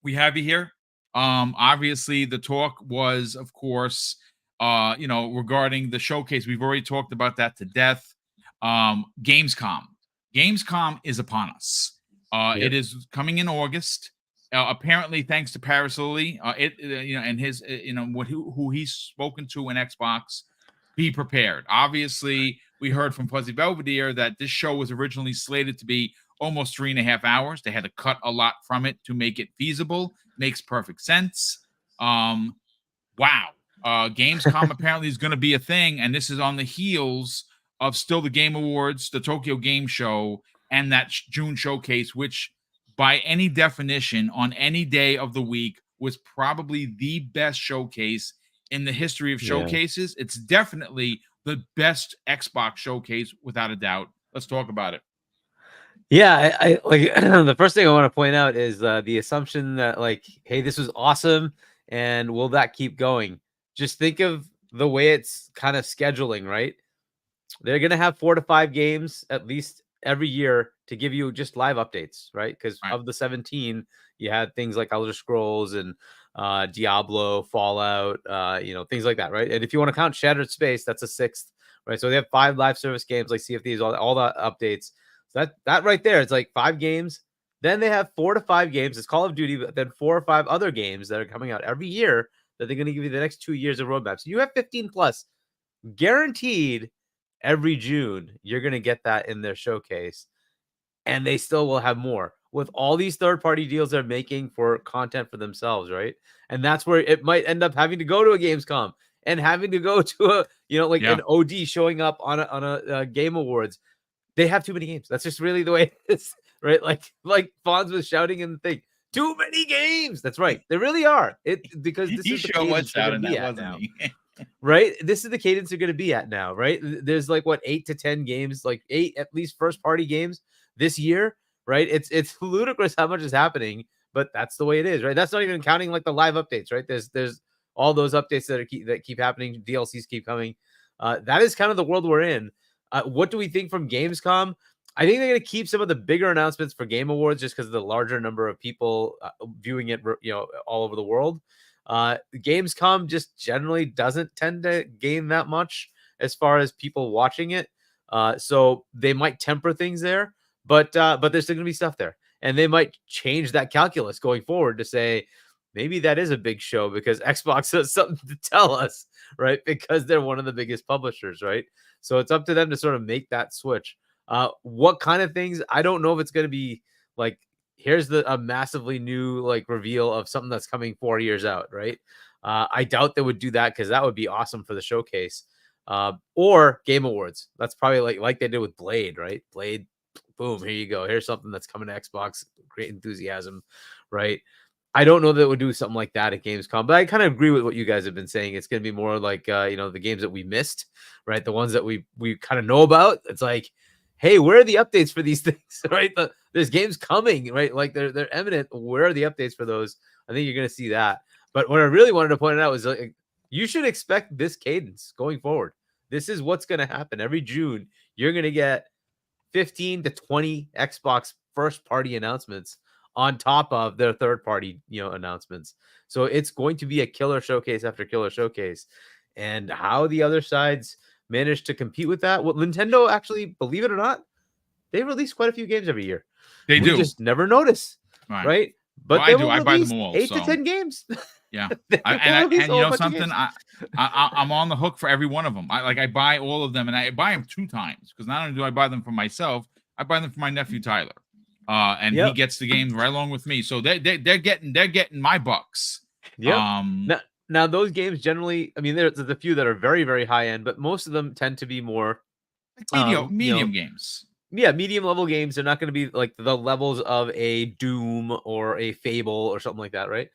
we have you here. Obviously the talk was, of course, regarding the showcase. We've already talked about that to death. Gamescom is upon us. Yep. It is coming in August. Apparently, thanks to Paris Lilly, and his, who he's spoken to in Xbox, be prepared. Obviously, we heard from Fuzzy Belvedere that this show was originally slated to be almost 3.5 hours. They had to cut a lot from it to make it feasible. Makes perfect sense. Wow. Gamescom apparently is going to be a thing, and this is on the heels of still the Game Awards, the Tokyo Game Show, and that June showcase, which by any definition, on any day of the week, was probably the best showcase in the history of showcases. It's definitely the best Xbox showcase, without a doubt. Let's talk about it. Yeah, I like the first thing I want to point out is the assumption that like, hey, this was awesome, and will that keep going? Just think of the way it's kind of scheduling, right? They're gonna have 4 to 5 games at least every year to give you just live updates, right? Because of the 17, you had things like Elder Scrolls and Diablo, Fallout, things like that, right? And if you want to count Shattered Space, that's a 6th, right? So they have 5 live service games like CFDs, all the updates. So that right there, it's like 5 games. Then they have 4 to 5 games. It's Call of Duty, but then 4 or 5 other games that are coming out every year that they're going to give you the next 2 years of roadmaps. So you have 15 plus guaranteed. Every June, you're going to get that in their showcase, and they still will have more with all these third-party deals they're making for content for themselves, right? And that's where it might end up having to go to a Gamescom and having to go to a, an OD showing up on a Game Awards. They have too many games. That's just really the way it is, right? Like Fonz was shouting in the thing, too many games. That's right. They really are. Because this is the sure was cadence shouting that, wasn't now. he? Right, this is the cadence you're going to be at now, right? There's like 8 to 10 games, like 8 at least first party games this year, right? It's ludicrous how much is happening, but that's the way it is, right? That's not even counting like the live updates, right? There's all those updates that keep happening, DLCs keep coming. That is kind of the world we're in. What do we think from Gamescom? I think they're going to keep some of the bigger announcements for Game Awards just because of the larger number of people viewing it, all over the world. Gamescom just generally doesn't tend to gain that much as far as people watching it. So they might temper things there, but there's still gonna be stuff there. And they might change that calculus going forward to say, maybe that is a big show because Xbox has something to tell us, right? Because they're one of the biggest publishers, right? So it's up to them to sort of make that switch. What kind of things? I don't know if it's going to be like, here's a massively new like reveal of something that's coming 4 years out, right? I doubt they would do that because that would be awesome for the showcase. Or Game Awards. That's probably like they did with Blade, right? Blade, boom, here you go. Here's something that's coming to Xbox. Great enthusiasm, right? I don't know that it would do something like that at Gamescom, but I kind of agree with what you guys have been saying. It's going to be more like, the games that we missed, right? The ones that we kind of know about. It's like, hey, where are the updates for these things, right? There's games coming, right? Like they're imminent. Where are the updates for those? I think you're going to see that. But what I really wanted to point out was like, you should expect this cadence going forward. This is what's going to happen. Every June, you're going to get 15 to 20 Xbox first party announcements on top of their third party, announcements. So it's going to be a killer showcase after killer showcase. And how the other sides managed to compete with that. Well, Nintendo actually, believe it or not, they release quite a few games every year. We just never notice, right? But well, I do. I buy them all. 8 to 10 games. Yeah, and you know something, I'm on the hook for every one of them. I buy all of them, and I buy them 2 times because not only do I buy them for myself, I buy them for my nephew Tyler, and he gets the game right along with me. So they're getting my bucks. Yeah. Now those games generally, I mean, there's a few that are very, very high end, but most of them tend to be more medium games. Yeah, medium level games. They're not going to be like the levels of a Doom or a Fable or something like that, right?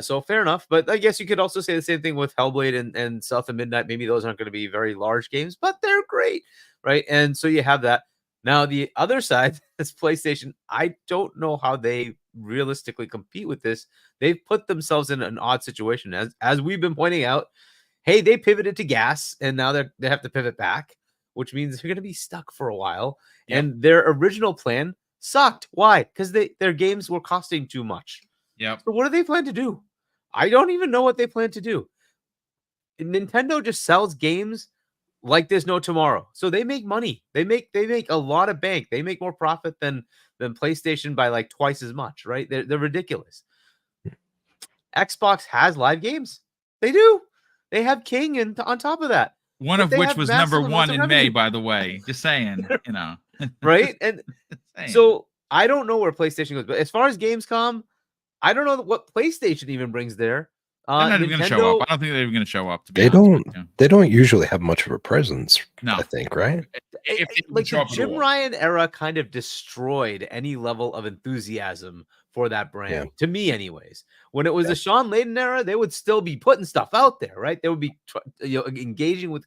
So fair enough. But I guess you could also say the same thing with Hellblade and South of Midnight. Maybe those aren't going to be very large games, but they're great, right? And so you have that. Now the other side is PlayStation. I don't know how they realistically compete with this. They've put themselves in an odd situation, as we've been pointing out. Hey, they pivoted to gas, and now they have to pivot back, which means they're going to be stuck for a while. Yep. And their original plan sucked. Why? Because their games were costing too much. Yeah. So what do they plan to do? I don't even know what they plan to do. Nintendo just sells games like there's no tomorrow. So they make money. They make a lot of bank. They make more profit than PlayStation by like twice as much, right? They're ridiculous. Xbox has live games. They do. They have King and on top of that. One of which was number 1 in May, by the way. Just saying, right? And so I don't know where PlayStation goes, but as far as Gamescom, I don't know what PlayStation even brings there. They're not even going to show up. Nintendo, I don't think they're even going to show up. To be They honest with don't. you. They don't usually have much of a presence. No. I think, right? If they even like show the up at Jim all. Ryan era kind of destroyed any level of enthusiasm for that brand, Yeah. to me anyways. When it was Yeah. the Sean Layden era, they would still be putting stuff out there, right? They would be engaging with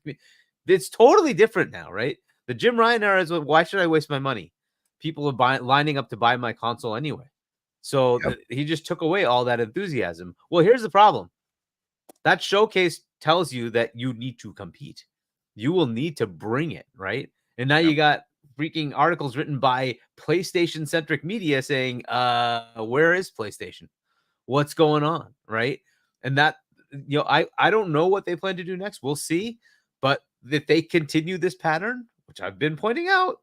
it's totally different now, right? The Jim Ryan era is why should I waste my money? People are lining up to buy my console anyway. So Yep. he just took away all that enthusiasm. Well, here's the problem. That showcase tells you that you need to compete. You will need to bring it, right? And now you got freaking articles written by PlayStation centric media saying, where is PlayStation? What's going on? Right. And that, I don't know what they plan to do next. We'll see. But if they continue this pattern, which I've been pointing out,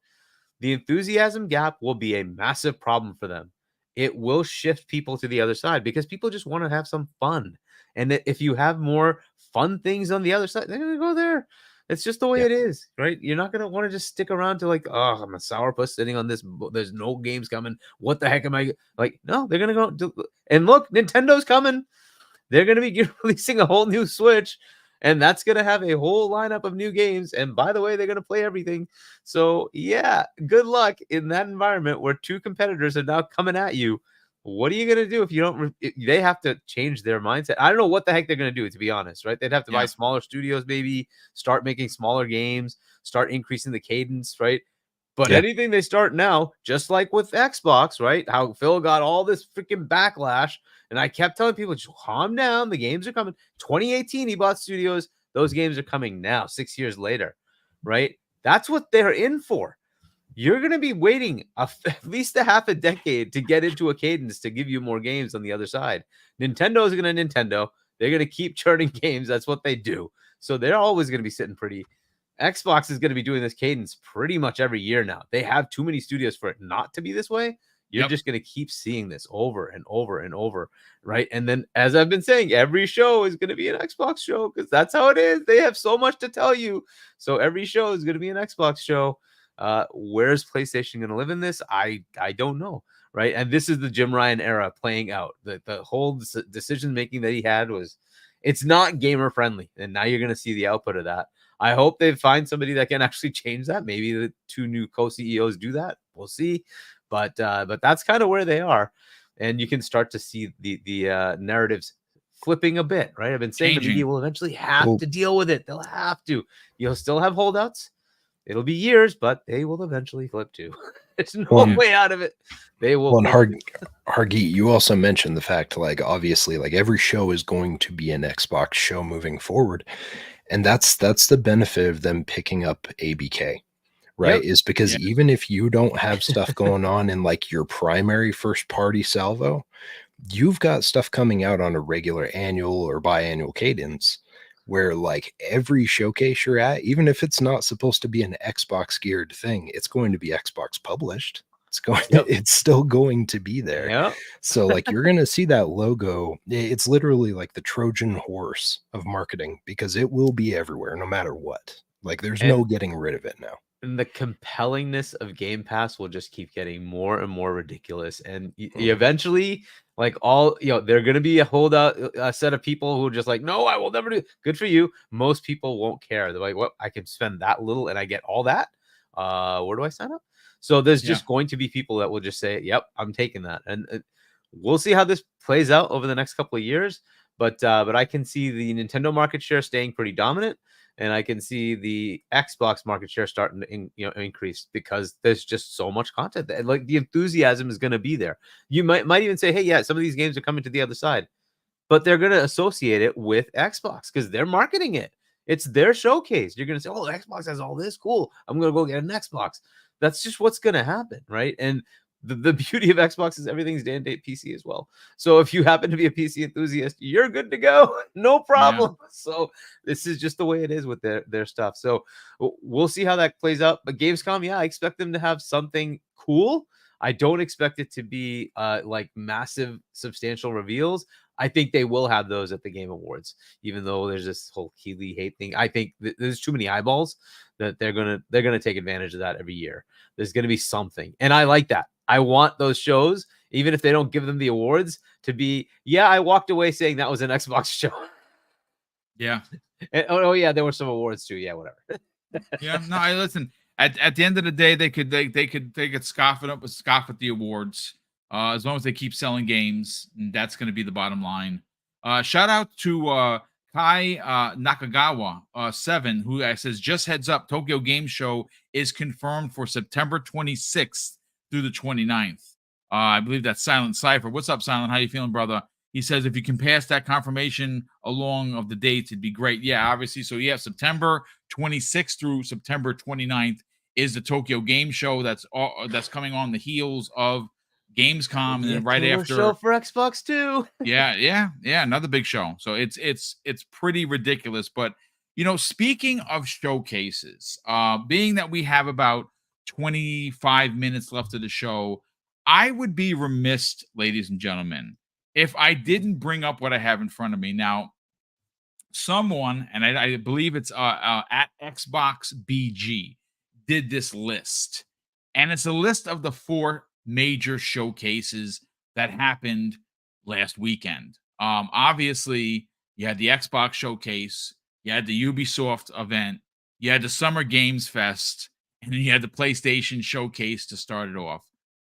the enthusiasm gap will be a massive problem for them. It will shift people to the other side because people just want to have some fun. And if you have more fun things on the other side, they're going to go there. It's just the way it is, right? You're not going to want to just stick around to like, oh, I'm a sourpuss sitting on this. There's no games coming. What the heck am I like? No, they're going to go. And look, Nintendo's coming. They're going to be releasing a whole new Switch. And that's going to have a whole lineup of new games. And by the way, they're going to play everything. So, yeah, good luck in that environment where two competitors are now coming at you. What are you going to do if you don't? They have to change their mindset. I don't know what the heck they're going to do, to be honest, right? They'd have to buy smaller studios, maybe start making smaller games, start increasing the cadence, right? But anything they start now, just like with Xbox, right? How Phil got all this freaking backlash. And I kept telling people, just calm down. The games are coming. 2018, he bought studios. Those games are coming now, 6 years later, right? That's what they're in for. You're going to be waiting at least a half a decade to get into a cadence to give you more games on the other side. Nintendo is going to Nintendo. They're going to keep churning games. That's what they do. So they're always going to be sitting pretty. Xbox is going to be doing this cadence pretty much every year now. They have too many studios for it not to be this way. You're just going to keep seeing this over and over and over, right? And then, as I've been saying, every show is going to be an Xbox show because that's how it is. They have so much to tell you. So every show is going to be an Xbox show. Where's PlayStation going to live in this? I don't know, right? And this is the Jim Ryan era playing out. The whole decision making that he had it's not gamer friendly, and now you're going to see the output of that. I hope they find somebody that can actually change that. Maybe the two new co-CEOs do that. We'll see, but that's kind of where they are, and you can start to see the narratives flipping a bit, right? I've been saying the media will eventually have to deal with it. They'll have to. You'll still have holdouts. It'll be years, but they will eventually flip too. There's no way out of it. They will. Well, Hargeet, you also mentioned the fact, like, obviously, like every show is going to be an Xbox show moving forward. And that's the benefit of them picking up ABK, right? Is because even if you don't have stuff going on in like your primary first party salvo, you've got stuff coming out on a regular annual or biannual cadence where like every showcase you're at, even if it's not supposed to be an Xbox geared thing, it's going to be Xbox published. It's still going to be there. So like you're going to see that logo. It's literally like the Trojan horse of marketing because it will be everywhere no matter what. Like there's no getting rid of it now. And the compellingness of Game Pass will just keep getting more and more ridiculous. And eventually, like they're going to be a holdout, a set of people who are just like, no, I will never do. Good for you. Most people won't care. They're like, what? I can spend that little and I get all that. Where do I sign up? So there's just going to be people that will just say, yep, I'm taking that. And we'll see how this plays out over the next couple of years. But I can see the Nintendo market share staying pretty dominant. And I can see the Xbox market share starting to increase because there's just so much content. Like the enthusiasm is going to be there. You might even say, hey, yeah, some of these games are coming to the other side. But they're going to associate it with Xbox because they're marketing it. It's their showcase. You're going to say, oh, Xbox has all this. Cool. I'm going to go get an Xbox. That's just what's going to happen, right? And the beauty of Xbox is everything's day and date PC as well. So if you happen to be a PC enthusiast, you're good to go. No problem. So this is just the way it is with their stuff. So we'll see how that plays out. But Gamescom, I expect them to have something cool. I don't expect it to be like massive, substantial reveals. I think they will have those at the Game Awards, even though there's this whole Keighley hate thing. I think there's too many eyeballs that they're gonna take advantage of that every year. There's gonna be something, and I like that. I want those shows, even if they don't give them the awards, to be, yeah, I walked away saying that was an Xbox show. Yeah. And, oh yeah, there were some awards too. Yeah, whatever. Yeah. No, I listen. At the end of the day, they could scoff at the awards. As long as they keep selling games, and that's going to be the bottom line. Shout out to Kai Nakagawa 7, who says, just heads up, Tokyo Game Show is confirmed for September 26th through the 29th. I believe that's Silent Cypher. What's up, Silent? How you feeling, brother? He says, if you can pass that confirmation along of the dates, it'd be great. Yeah, obviously. So yeah, September 26th through September 29th is the Tokyo Game Show. That's coming on the heels of Gamescom, and then right after show for Xbox too. yeah, another big show. So it's pretty ridiculous. But speaking of showcases, being that we have about 25 minutes left of the show, I would be remiss, ladies and gentlemen, if I didn't bring up what I have in front of me. Now, someone, and I believe it's at Xbox BG, did this list, and it's a list of the 4 major showcases that happened last weekend. Obviously, you had the Xbox showcase, you had the Ubisoft event, you had the Summer Games Fest, and then you had the PlayStation showcase to start it off.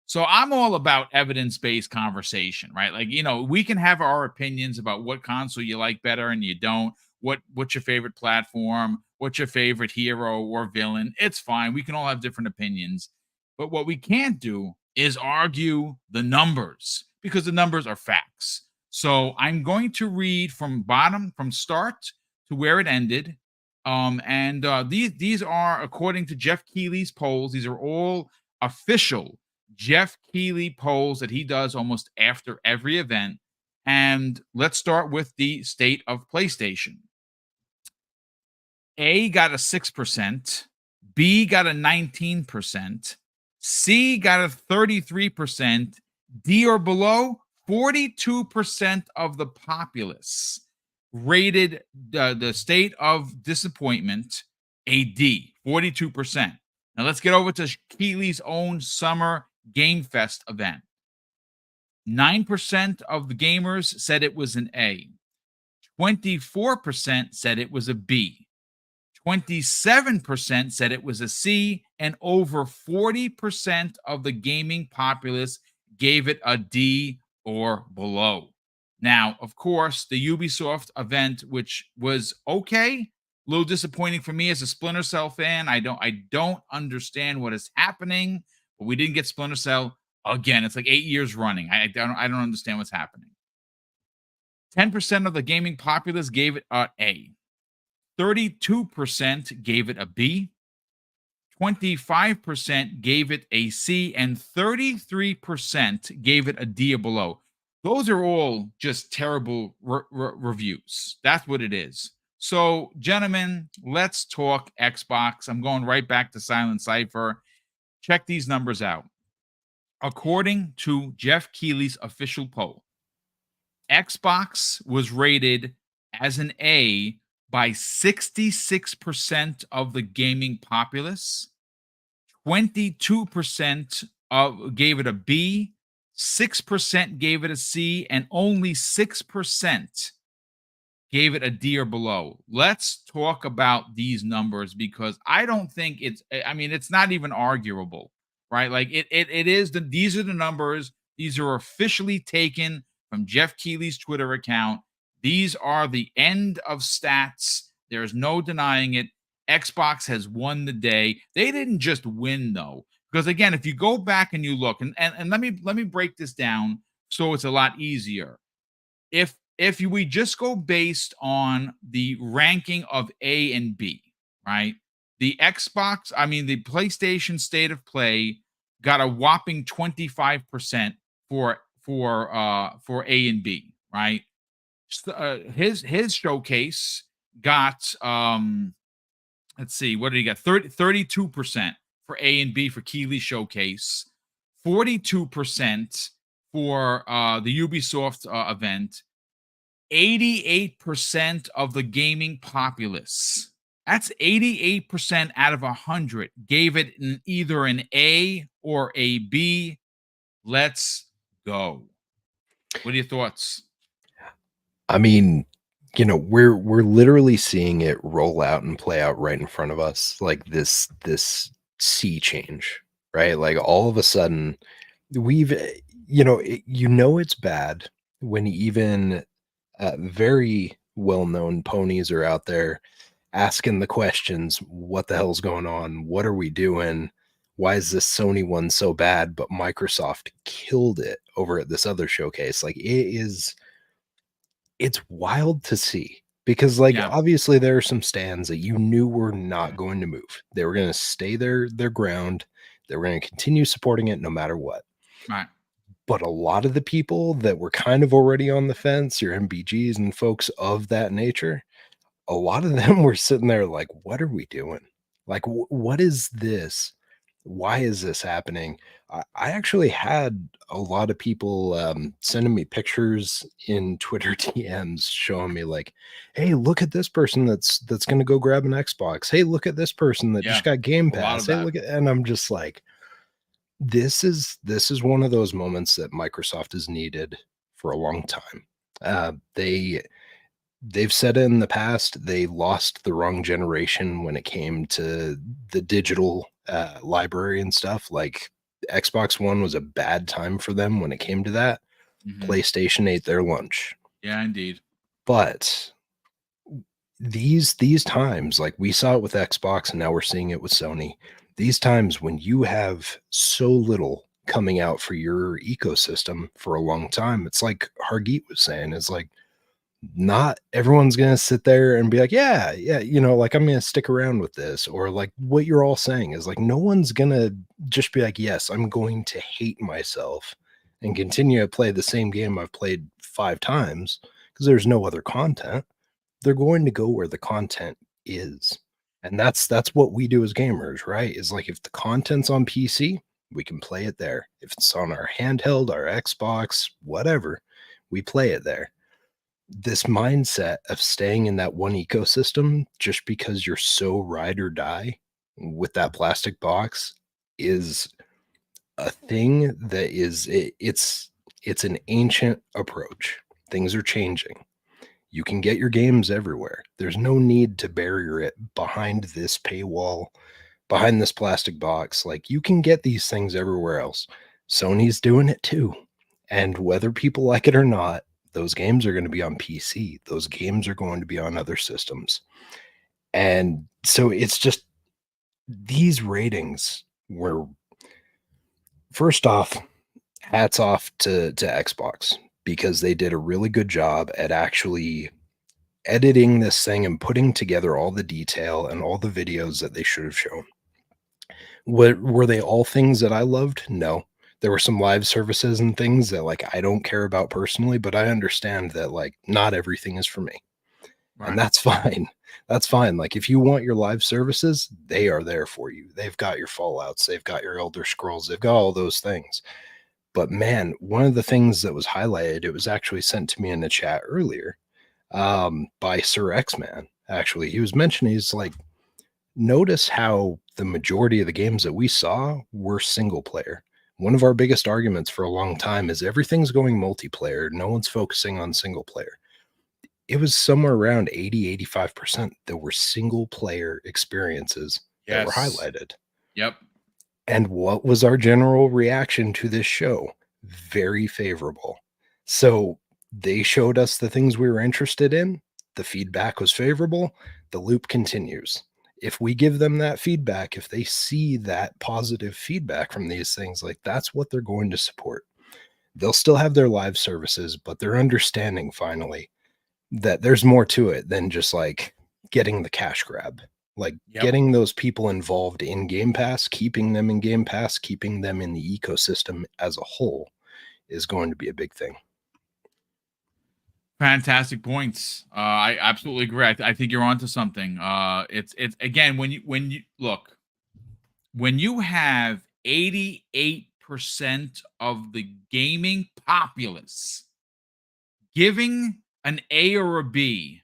So I'm all about evidence-based conversation, right? Like, we can have our opinions about what console you like better and you don't. What's your favorite platform? What's your favorite hero or villain? It's fine. We can all have different opinions. But what we can't do is argue the numbers, because the numbers are facts. So I'm going to read from start to where it ended. These are according to Geoff Keighley's polls. These are all official Geoff Keighley polls that he does almost after every event. And let's start with the state of PlayStation. A got a 6%, B got a 19%, C got a 33%, D or below, 42% of the populace rated the state of disappointment a D, 42%. Now let's get over to Keighley's own Summer Game Fest event. 9% of the gamers said it was an A. 24% said it was a B. 27% said it was a C, and over 40% of the gaming populace gave it a D or below. Now, of course, the Ubisoft event, which was okay, a little disappointing for me as a Splinter Cell fan. I don't understand what is happening, but we didn't get Splinter Cell again. It's like 8 years running. I don't understand what's happening. 10% of the gaming populace gave it a A. 32% gave it a B, 25% gave it a C, and 33% gave it a D or below. Those are all just terrible reviews. That's what it is. So, gentlemen, let's talk Xbox. I'm going right back to Silent Cypher. Check these numbers out. According to Geoff Keighley's official poll, Xbox was rated as an A by 66% of the gaming populace. 22% gave it a B, 6% gave it a C, and only 6% gave it a D or below. Let's talk about these numbers, because I don't think it's not even arguable, right? Like it is these are the numbers. These are officially taken from Geoff Keighley's Twitter account. These are the end of stats. There's no denying it. Xbox has won the day. They didn't just win, though, because again, if you go back and you look, and let me break this down so it's a lot easier. If we just go based on the ranking of A and B, right? The PlayStation State of Play got a whopping 25% for A and B, right? His showcase got let's see, what did he get? 32% for A and B for Keighley showcase, 42% for the Ubisoft event, 88% of the gaming populace. That's 88% out of 100 gave it either an A or a B Let's go. What are your thoughts? I mean, you know, we're literally seeing it roll out and play out right in front of us, like this sea change, right? Like all of a sudden, we've, you know, it's bad when even very well-known ponies are out there asking the questions, what the hell's going on? What are we doing? Why is this Sony one so bad? But Microsoft killed it over at this other showcase. Like it's wild to see because like Yeah. obviously there are some stands that you knew were not going to move. They were going to stay their ground. They were going to continue supporting it no matter what. Right. But a lot of the people that were kind of already on the fence, your MBGs and folks of that nature, a lot of them were sitting there like, what are we doing? Like, what is this? Why is this happening? I actually had a lot of people sending me pictures in Twitter DMs showing me like, hey, look at this person that's going to go grab an Xbox. Hey, look at this person that Yeah, just got Game a lot Pass. of Hey, that. look at, and I'm just like, this is one of those moments that Microsoft has needed for a long time. They've said it in the past, they lost the wrong generation when it came to the digital library and stuff. Like Xbox One was a bad time for them when it came to that. Mhm. PlayStation ate their lunch. Yeah, indeed. But these times, like we saw it with Xbox and now we're seeing it with Sony, these times when you have so little coming out for your ecosystem for a long time, it's like Hargeet was saying, is like, not everyone's going to sit there and be like, yeah, you know, like I'm going to stick around with this. Or like what you're all saying is like, no one's going to just be like, yes, I'm going to hate myself and continue to play the same game I've played 5 times because there's no other content. They're going to go where the content is. And that's what we do as gamers, right? Is like if the content's on PC, we can play it there. If it's on our handheld, our Xbox, whatever, we play it there. This mindset of staying in that one ecosystem just because you're so ride or die with that plastic box is a thing that is it's an ancient approach. Things are changing. You can get your games everywhere. There's no need to barrier it behind this paywall, behind this plastic box. Like you can get these things everywhere else. Sony's doing it too. And whether people like it or not, those games are going to be on PC. Those games are going to be on other systems. And so it's just these ratings were, first off, hats off to Xbox because they did a really good job at actually editing this thing and putting together all the detail and all the videos that they should have shown. What were they all things that I loved? No. There were some live services and things that like I don't care about personally, but I understand that like not everything is for me. Right. And that's fine. That's fine. Like if you want your live services, they are there for you. They've got your Fallouts, they've got your Elder Scrolls, they've got all those things. But man, one of the things that was highlighted, it was actually sent to me in the chat earlier by Sir X-Man. Actually, he was mentioning, he's like, notice how the majority of the games that we saw were single player. One of our biggest arguments for a long time is everything's going multiplayer. No one's focusing on single player. It was somewhere around 80-85% that were single player experiences that were Yes. highlighted. Yep. And what was our general reaction to this show? Very favorable. So they showed us the things we were interested in. The feedback was favorable. The loop continues. If we give them that feedback, if they see that positive feedback from these things, like that's what they're going to support. They'll still have their live services, but they're understanding finally that there's more to it than just like getting the cash grab. Like getting those people involved in Game Pass, keeping them in Game Pass, keeping them in the ecosystem as a whole is going to be a big thing. Fantastic points. I absolutely agree. I think you're onto something. It's again when you look, when you have 88% of the gaming populace giving an A or a B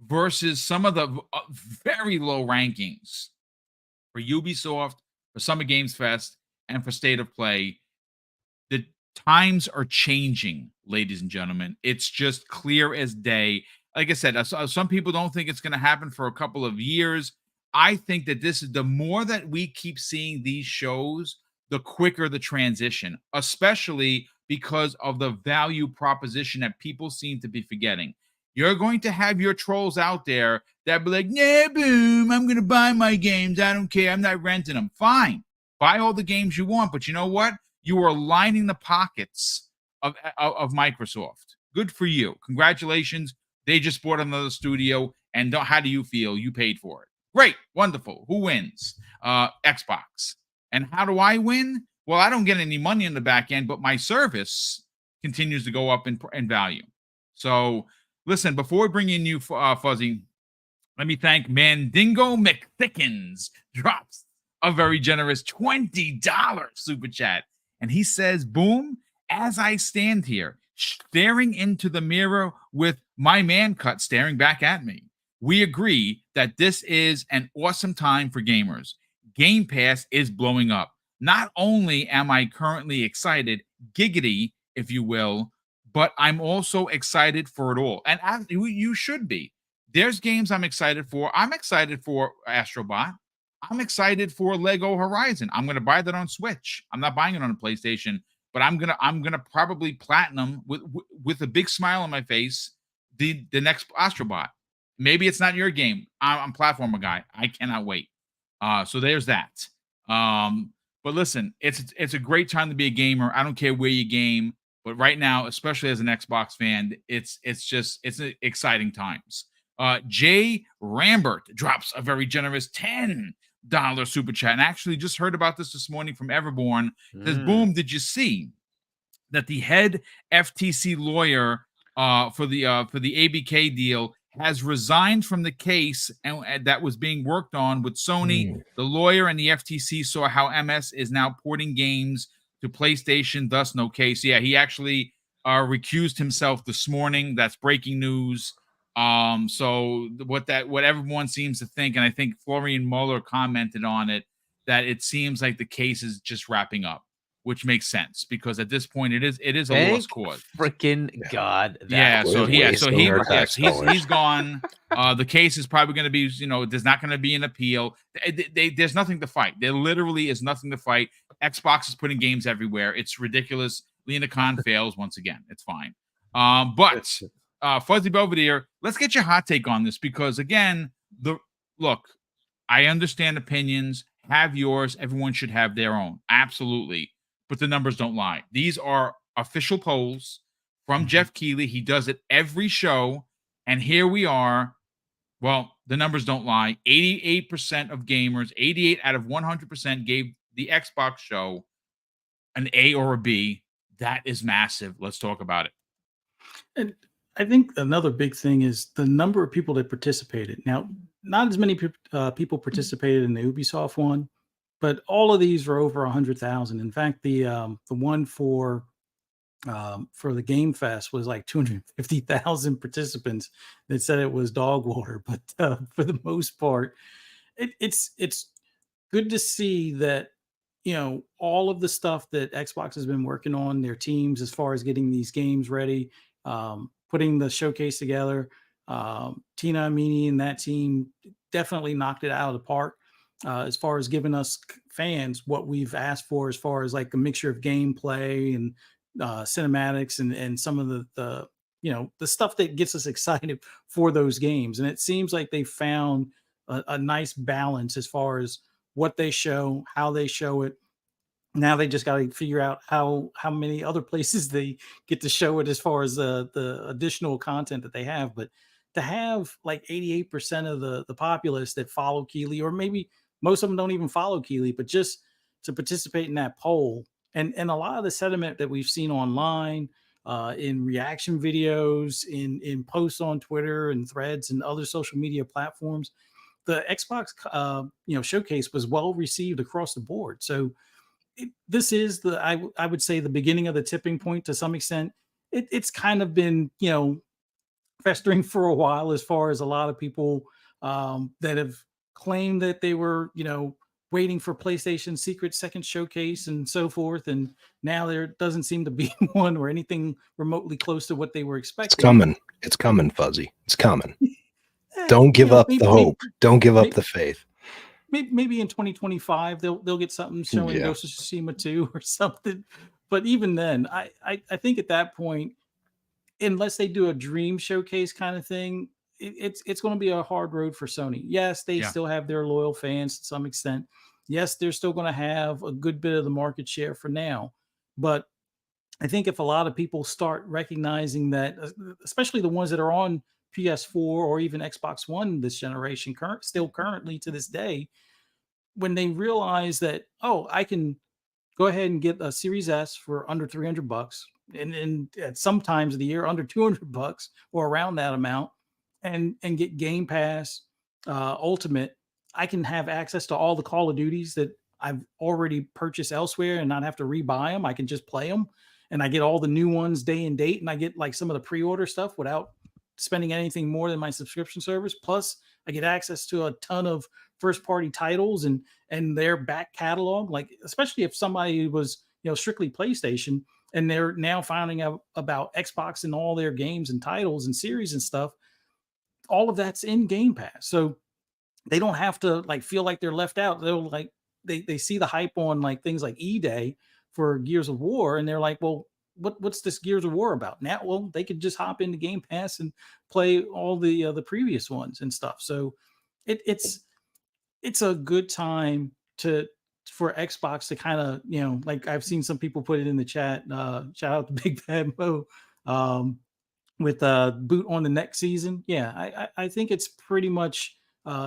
versus some of the very low rankings for Ubisoft, for Summer Games Fest, and for State of Play, the times are changing, ladies and gentlemen. It's just clear as day. Like I said, some people don't think it's going to happen for a couple of years. I think that this is the more that we keep seeing these shows, the quicker the transition, especially because of the value proposition that people seem to be forgetting. You're going to have your trolls out there that be like, nah, boom, I'm going to buy my games. I don't care. I'm not renting them. Fine. Buy all the games you want. But you know what? You are lining the pockets of Microsoft. Good for you. Congratulations. They just bought another studio. And how do you feel? You paid for it. Great. Wonderful. Who wins? Xbox. And how do I win? Well, I don't get any money in the back end, but my service continues to go up in value. So, listen, before we bring in you, Fuzzy, let me thank Mandingo McThickens. Drops a very generous $20 super chat. And he says, boom, as I stand here, staring into the mirror with my man cut staring back at me, we agree that this is an awesome time for gamers. Game Pass is blowing up. Not only am I currently excited, giggity, if you will, but I'm also excited for it all. And you should be. There's games I'm excited for. I'm excited for Astrobot. I'm excited for Lego Horizon. I'm going to buy that on Switch. I'm not buying it on a PlayStation, but I'm gonna probably platinum with a big smile on my face the next Astrobot. Maybe it's not your game. I'm platformer guy. I cannot wait. So there's that. But listen, it's a great time to be a gamer. I don't care where you game, but right now, especially as an Xbox fan, it's exciting times. Jay Rambert drops a very generous $10 super chat, and actually just heard about this morning from Everborn. Says, boom, did you see that the head FTC lawyer for the ABK deal has resigned from the case and that was being worked on with Sony? The lawyer and the FTC saw how MS is now porting games to PlayStation, thus no case. Yeah, he actually recused himself this morning. That's breaking news. So what everyone seems to think, and I think Florian Mueller commented on it, that it seems like the case is just wrapping up, which makes sense because at this point it is a lost cause. Freaking God. He's gone. The case is probably going to be, there's not going to be an appeal. There's nothing to fight. There literally is nothing to fight. Xbox is putting games everywhere. It's ridiculous. Lena Khan fails once again. It's fine. But Fuzzy Belvedere, let's get your hot take on this because again, I understand opinions. Have yours. Everyone should have their own. Absolutely. But the numbers don't lie. These are official polls from Geoff Keighley. He does it every show. And here we are. Well, the numbers don't lie. 88% of gamers, 88 out of 100% gave the Xbox show an A or a B. That is massive. Let's talk about it. And I think another big thing is the number of people that participated. Now, not as many people participated in the Ubisoft one, but all of these were over 100,000. In fact, the one for the Game Fest was like 250,000 participants that said it was dog water. But for the most part, it's good to see that all of the stuff that Xbox has been working on, their teams as far as getting these games ready, putting the showcase together. Tina Amini and that team definitely knocked it out of the park. As far as giving us fans what we've asked for, as far as like a mixture of gameplay and cinematics and some of the stuff that gets us excited for those games. And it seems like they found a nice balance as far as what they show, how they show it. Now they just got to figure out how many other places they get to show it as far as the additional content that they have. But to have like 88% of the populace that follow Keighley, or maybe most of them don't even follow Keighley, but just to participate in that poll, and a lot of the sentiment that we've seen online, in reaction videos, in posts on Twitter and Threads and other social media platforms, the Xbox showcase was well received across the board. So this is I would say the beginning of the tipping point to some extent. It's kind of been festering for a while as far as a lot of people that have claimed that they were waiting for PlayStation Secret second showcase and so forth. And now there doesn't seem to be one or anything remotely close to what they were It's expecting. coming. It's coming, Fuzzy. It's coming. Eh, Don't give up maybe, the hope. Don't give up maybe, the faith. maybe in 2025 they'll get something showing Yeah. Ghost of Tsushima 2 or something. But even then, I think at that point, unless they do a dream showcase kind of thing, it's going to be a hard road for Sony. Yes, they Yeah. still have their loyal fans to some extent. Yes, they're still going to have a good bit of the market share for now. But I think if a lot of people start recognizing that, especially the ones that are on PS4 or even Xbox One this generation, currently to this day, when they realize that, oh, I can go ahead and get a Series S for under $300, and at some times of the year under $200 or around that amount, and get Game Pass Ultimate. I can have access to all the Call of Duties that I've already purchased elsewhere and not have to rebuy them. I can just play them, and I get all the new ones day and date, and I get like some of the pre-order stuff without spending anything more than my subscription service. Plus, I get access to a ton of first-party titles and their back catalog. Like, especially if somebody was, strictly PlayStation and they're now finding out about Xbox and all their games and titles and series and stuff, all of that's in Game Pass. So they don't have to like feel like they're left out. They'll like they see the hype on like things like E-Day for Gears of War, and they're like, well, what's this Gears of War about now? Well, they could just hop into Game Pass and play all the previous ones and stuff. So it's a good time for Xbox to kind of, like I've seen some people put it in the chat. Shout out to Big Bad Mo. With boot on the next season. Yeah, I think it's pretty much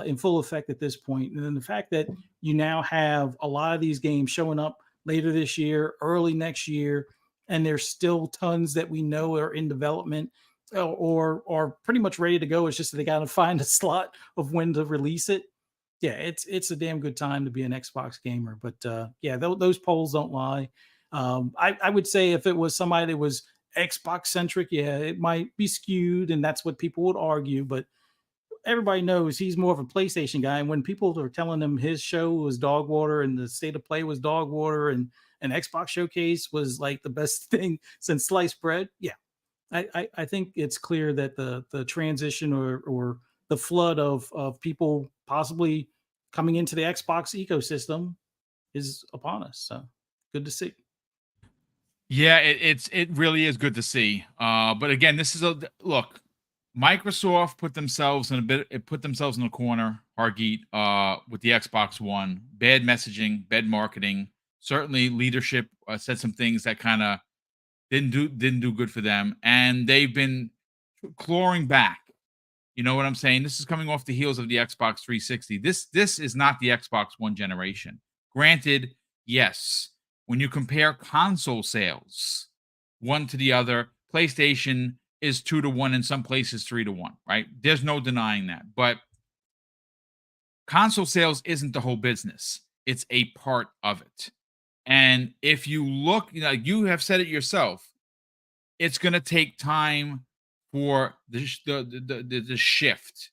in full effect at this point. And then the fact that you now have a lot of these games showing up later this year, early next year, and there's still tons that we know are in development or pretty much ready to go. It's just that they got to find a slot of when to release it. Yeah, it's a damn good time to be an Xbox gamer. But yeah, those polls don't lie. I would say if it was somebody that was Xbox centric, yeah, it might be skewed, and that's what people would argue. But everybody knows he's more of a PlayStation guy. And when people are telling him his show was dog water and the state of play was dog water and an Xbox showcase was like the best thing since sliced bread, yeah, I think it's clear that the transition or the flood of people possibly coming into the Xbox ecosystem is upon us. So good to see. Yeah, it really is good to see. But again, this is a look. Microsoft put themselves in a corner, Hargeet, with the Xbox One. Bad messaging, bad marketing. Certainly, leadership said some things that kind of didn't do good for them, and they've been clawing back. You know what I'm saying? This is coming off the heels of the Xbox 360. This is not the Xbox One generation. Granted, yes, when you compare console sales one to the other, PlayStation is 2-1, in some places 3-1, right? There's no denying that. But console sales isn't the whole business. It's a part of it. And if you look, you have said it yourself, it's going to take time for the shift.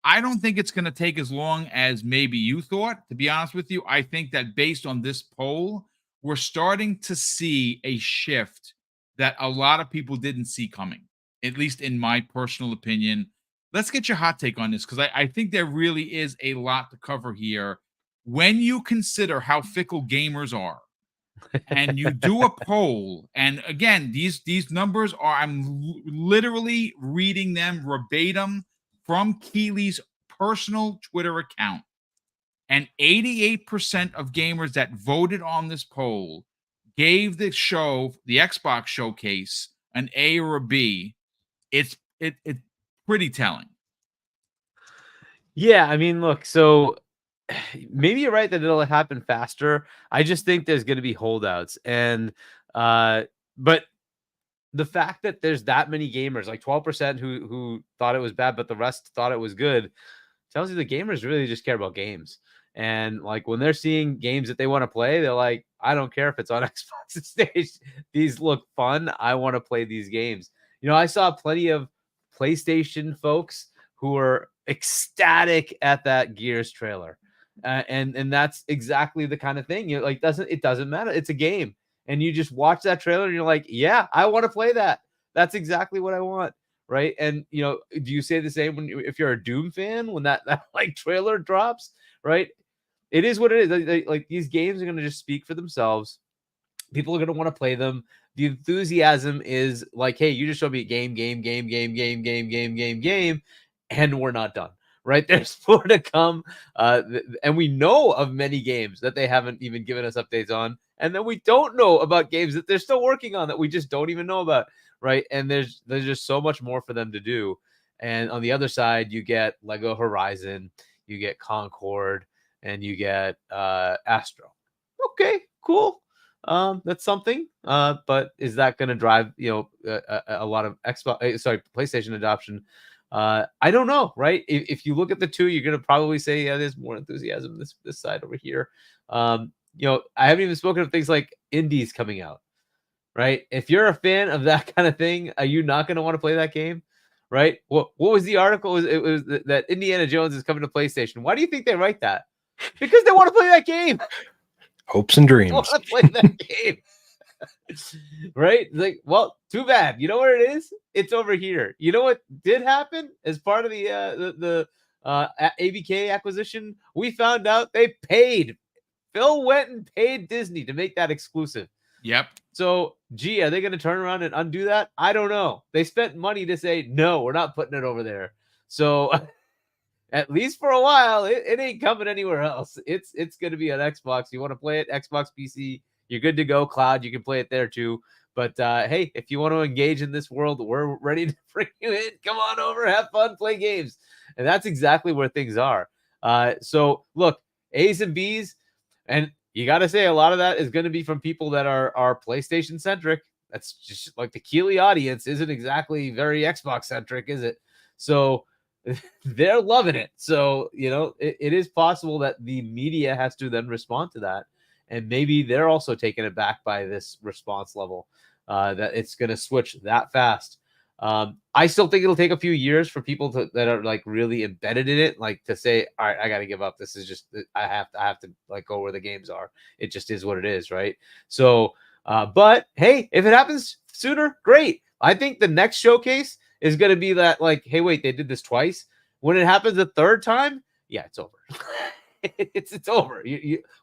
I don't think it's going to take as long as maybe you thought, to be honest with you. I think that based on this poll, we're starting to see a shift that a lot of people didn't see coming, at least in my personal opinion. Let's get your hot take on this, because I think there really is a lot to cover here. When you consider how fickle gamers are, and you do a poll, and again, these numbers are, I'm literally reading them verbatim from Keighley's personal Twitter account, and 88% of gamers that voted on this poll gave the Xbox showcase, an A or a B. It's pretty telling. Yeah, I mean, look, so maybe you're right that it'll happen faster. I just think there's going to be holdouts, and but the fact that there's that many gamers, like 12% who thought it was bad, but the rest thought it was good, tells you the gamers really just care about games. And like when they're seeing games that they want to play, they're like, I don't care if it's on Xbox stage. These look fun. I want to play these games. I saw plenty of PlayStation folks who were ecstatic at that Gears trailer. And that's exactly the kind of thing. You're like, it doesn't matter. It's a game, and you just watch that trailer and you're like, yeah, I want to play that. That's exactly what I want, right? And do you say the same if you're a Doom fan when that like trailer drops, right? It is what it is. Like these games are going to just speak for themselves. People are going to want to play them. The enthusiasm is like, hey, you just showed me a game, and we're not done, right? There's more to come. And we know of many games that they haven't even given us updates on. And then we don't know about games that they're still working on that we just don't even know about, right? And there's just so much more for them to do. And on the other side, you get Lego Horizon, you get Concord, and you get Astro. Okay, cool. That's something. But is that going to drive a lot of PlayStation adoption? I don't know, right? If you look at the two, you're going to probably say, yeah, there's more enthusiasm this side over here. I haven't even spoken of things like indies coming out, right? If you're a fan of that kind of thing, are you not going to want to play that game, right? What was the article? It was that Indiana Jones is coming to PlayStation. Why do you think they write that? Because they want to play that game. Hopes and dreams. They want to play that game. Right? Like, well, too bad. You know where it is? It's over here. You know what did happen as part of the ABK acquisition? We found out they paid. Phil went and paid Disney to make that exclusive. Yep. So, gee, are they going to turn around and undo that? I don't know. They spent money to say, no, we're not putting it over there. So, at least for a while, it ain't coming anywhere else. It's going to be on Xbox. You want to play it, Xbox PC, you're good to go. Cloud, you can play it there too. But hey, if you want to engage in this world, we're ready to bring you in. Come on over, have fun, play games. And that's exactly where things are. So look, A's and B's, and you got to say a lot of that is going to be from people that are PlayStation centric. That's just like the Keighley audience isn't exactly very Xbox centric, is it? So they're loving it. So, it is possible that the media has to then respond to that. And maybe they're also taken aback by this response level, that it's going to switch that fast. I still think it'll take a few years for people that are like really embedded in it, like to say, all right, I got to give up. This is just, I have to like go where the games are. It just is what it is. Right. So, but hey, if it happens sooner, great. I think the next showcase is going to be that like, hey, wait, they did this twice. When it happens a third time, yeah, it's over. It's over.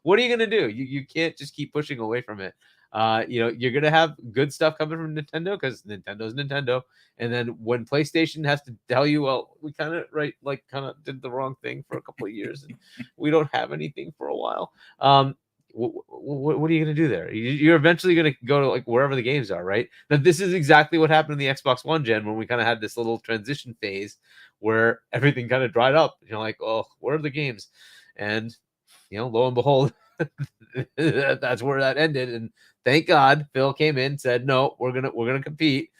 What are you going to do? You can't just keep pushing away from it. You're going to have good stuff coming from Nintendo because Nintendo's Nintendo. And then when PlayStation has to tell you, well, we kind of did the wrong thing for a couple of years and we don't have anything for a while. What are you going to do there? You're eventually going to go to like wherever the games are, right? Now, this is exactly what happened in the Xbox One gen when we kind of had this little transition phase where everything kind of dried up. You're like, oh, where are the games? And, lo and behold, that's where that ended. And thank God Phil came in, said, no, we're going to compete.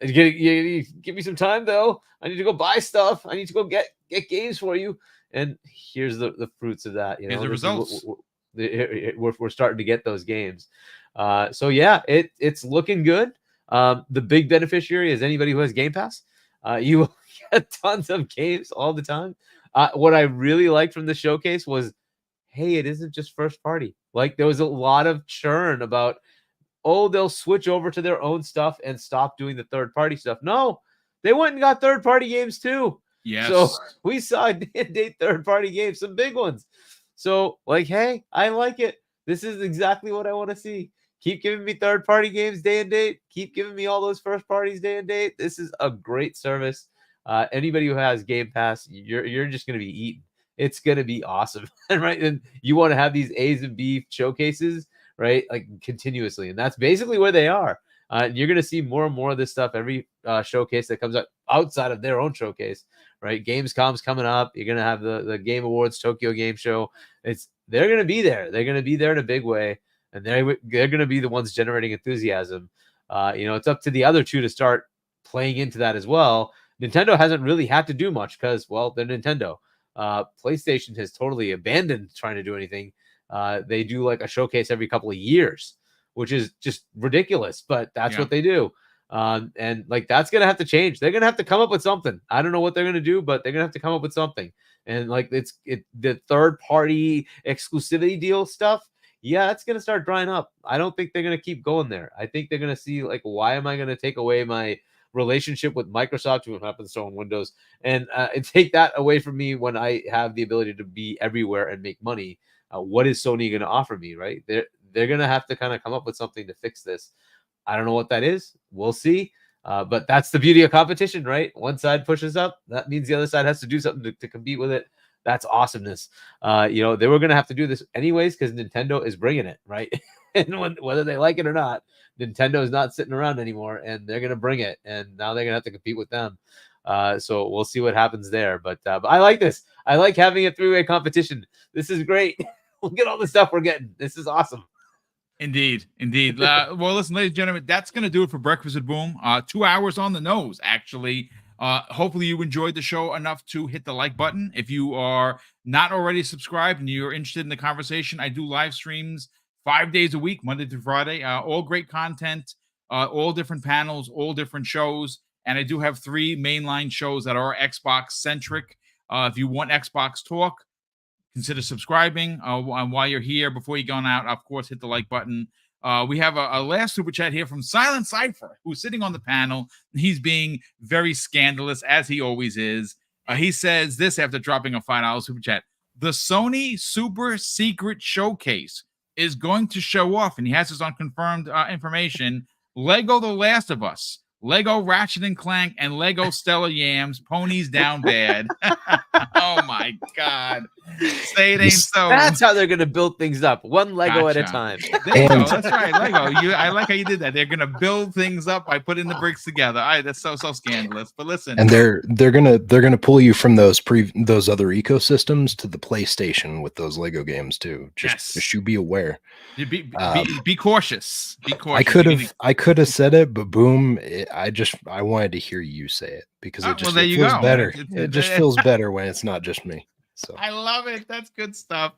You give me some time, though. I need to go buy stuff. I need to go get games for you. And here's the fruits of that. Here's the results. We're starting to get those games. So yeah, it's looking good. The big beneficiary is anybody who has Game Pass. You will get tons of games all the time. What I really liked from the showcase was, hey, it isn't just first party. Like there was a lot of churn about, oh, they'll switch over to their own stuff and stop doing the third party stuff. No, they went and got third party games too. Yes. So we saw day third party games, some big ones. So like, hey, I like it. This is exactly what I want to see. Keep giving me third party games day and date. Keep giving me all those first parties day and date. This is a great service. Anybody who has Game Pass, you're just going to be eaten. It's going to be awesome. Right. And you want to have these A's and B showcases, right? Like continuously. And that's basically where they are. You're going to see more and more of this stuff every showcase that comes out outside of their own showcase, right? Gamescom's coming up. You're going to have the Game Awards, Tokyo Game Show. They're going to be there. They're going to be there in a big way. And they're going to be the ones generating enthusiasm. It's up to the other two to start playing into that as well. Nintendo hasn't really had to do much because, well, they're Nintendo. PlayStation has totally abandoned trying to do anything. They do like a showcase every couple of years, which is just ridiculous, but that's what they do. And like that's gonna have to change. They're gonna have to come up with something. I don't know what they're gonna do, but they're gonna have to come up with something. And like the third party exclusivity deal stuff. Yeah, it's gonna start drying up. I don't think they're gonna keep going there. I think they're gonna see like, why am I gonna take away my relationship with Microsoft, who happens to own Windows, and take that away from me when I have the ability to be everywhere and make money? What is Sony going to offer me? Right? They're going to have to kind of come up with something to fix this. I don't know what that is. We'll see. But that's the beauty of competition, right? One side pushes up, that means the other side has to do something to compete with it. That's awesomeness. They were going to have to do this anyways because Nintendo is bringing it, right? And whether they like it or not, Nintendo is not sitting around anymore, and they're going to bring it. And now they're going to have to compete with them. So we'll see what happens there. But I like this. I like having a three-way competition. This is great. Look at all the stuff we're getting. This is awesome. Indeed. Well, listen, ladies and gentlemen, that's going to do it for Breakfast with Boom. 2 hours on the nose, actually. Hopefully you enjoyed the show enough to hit the like button. If you are not already subscribed and you're interested in the conversation, I do live streams 5 days a week, Monday through Friday. All great content, all different panels, all different shows. And I do have 3 mainline shows that are Xbox centric. If you want Xbox talk, consider subscribing. While you're here, before you go out, of course, hit the like button. We have a last super chat here from Silent Cypher, who's sitting on the panel. He's being very scandalous, as he always is. He says this after dropping a $5 super chat. The Sony Super Secret Showcase is going to show off, and he has this on confirmed information, Lego The Last of Us, Lego Ratchet and Clank, and Lego Stella Yams, Ponies Down Bad. Oh my God. Say it ain't so. That's how they're going to build things up, one Lego at a time. There you go. That's right, Lego. I like how you did that. They're going to build things up by putting the bricks together. That's so scandalous. But listen, and they're gonna pull you from those other ecosystems to the PlayStation with those Lego games too. Just you be aware. Be cautious. Be cautious. I could have said it, but Boom, I wanted to hear you say it because it just feels better. It just feels better when it's not just me. So I love it. That's good stuff.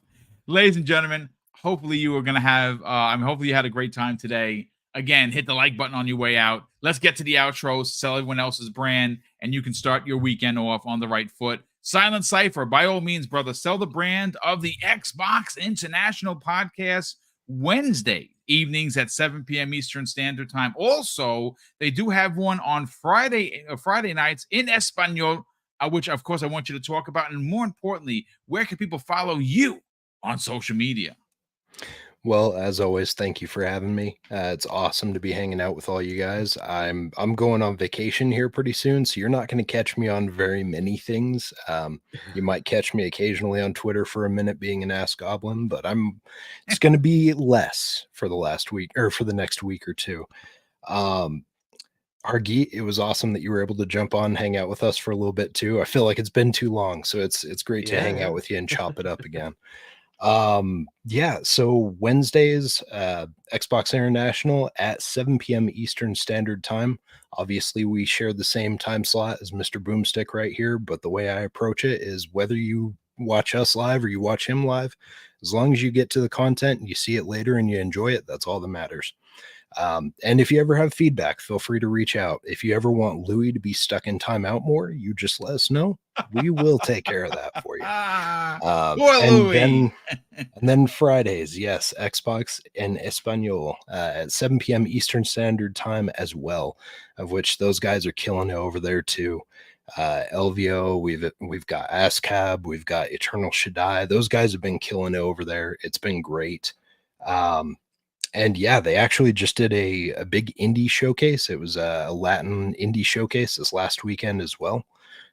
Ladies and gentlemen, hopefully you are going to have, hopefully you had a great time today. Again, hit the like button on your way out. Let's get to the outros, sell everyone else's brand, and you can start your weekend off on the right foot. Silent Cypher, by all means, brother, sell the brand of the Xbox International Podcast Wednesday evenings at 7 p.m. Eastern Standard Time. Also, they do have one on Friday nights in Espanol, which, of course, I want you to talk about. And more importantly, where can people follow you on social media? Well, as always, thank you for having me. It's awesome to be hanging out with all you guys. I'm going on vacation here pretty soon, so you're not going to catch me on very many things. You might catch me occasionally on Twitter for a minute being an ass goblin, but it's going to be less for the next week or two. Hargeet, it was awesome that you were able to jump on and hang out with us for a little bit too. I feel like it's been too long, so it's great to hang out with you and chop it up again. So Wednesdays, Xbox International at 7 p.m. Eastern Standard Time. Obviously, we share the same time slot as Mr. Boomstick right here, but the way I approach it is whether you watch us live or you watch him live, as long as you get to the content and you see it later and you enjoy it, that's all that matters. And if you ever have feedback, feel free to reach out. If you ever want Louis to be stuck in timeout more, you just let us know. We will take care of that for you. And then Fridays, yes, Xbox in Espanol at 7 p.m. Eastern Standard Time as well, of which those guys are killing it over there too. LVO, we've got ASCAB, we've got Eternal Shaddai. Those guys have been killing it over there. It's been great. And yeah, they actually just did a big indie showcase. It was a Latin indie showcase this last weekend as well.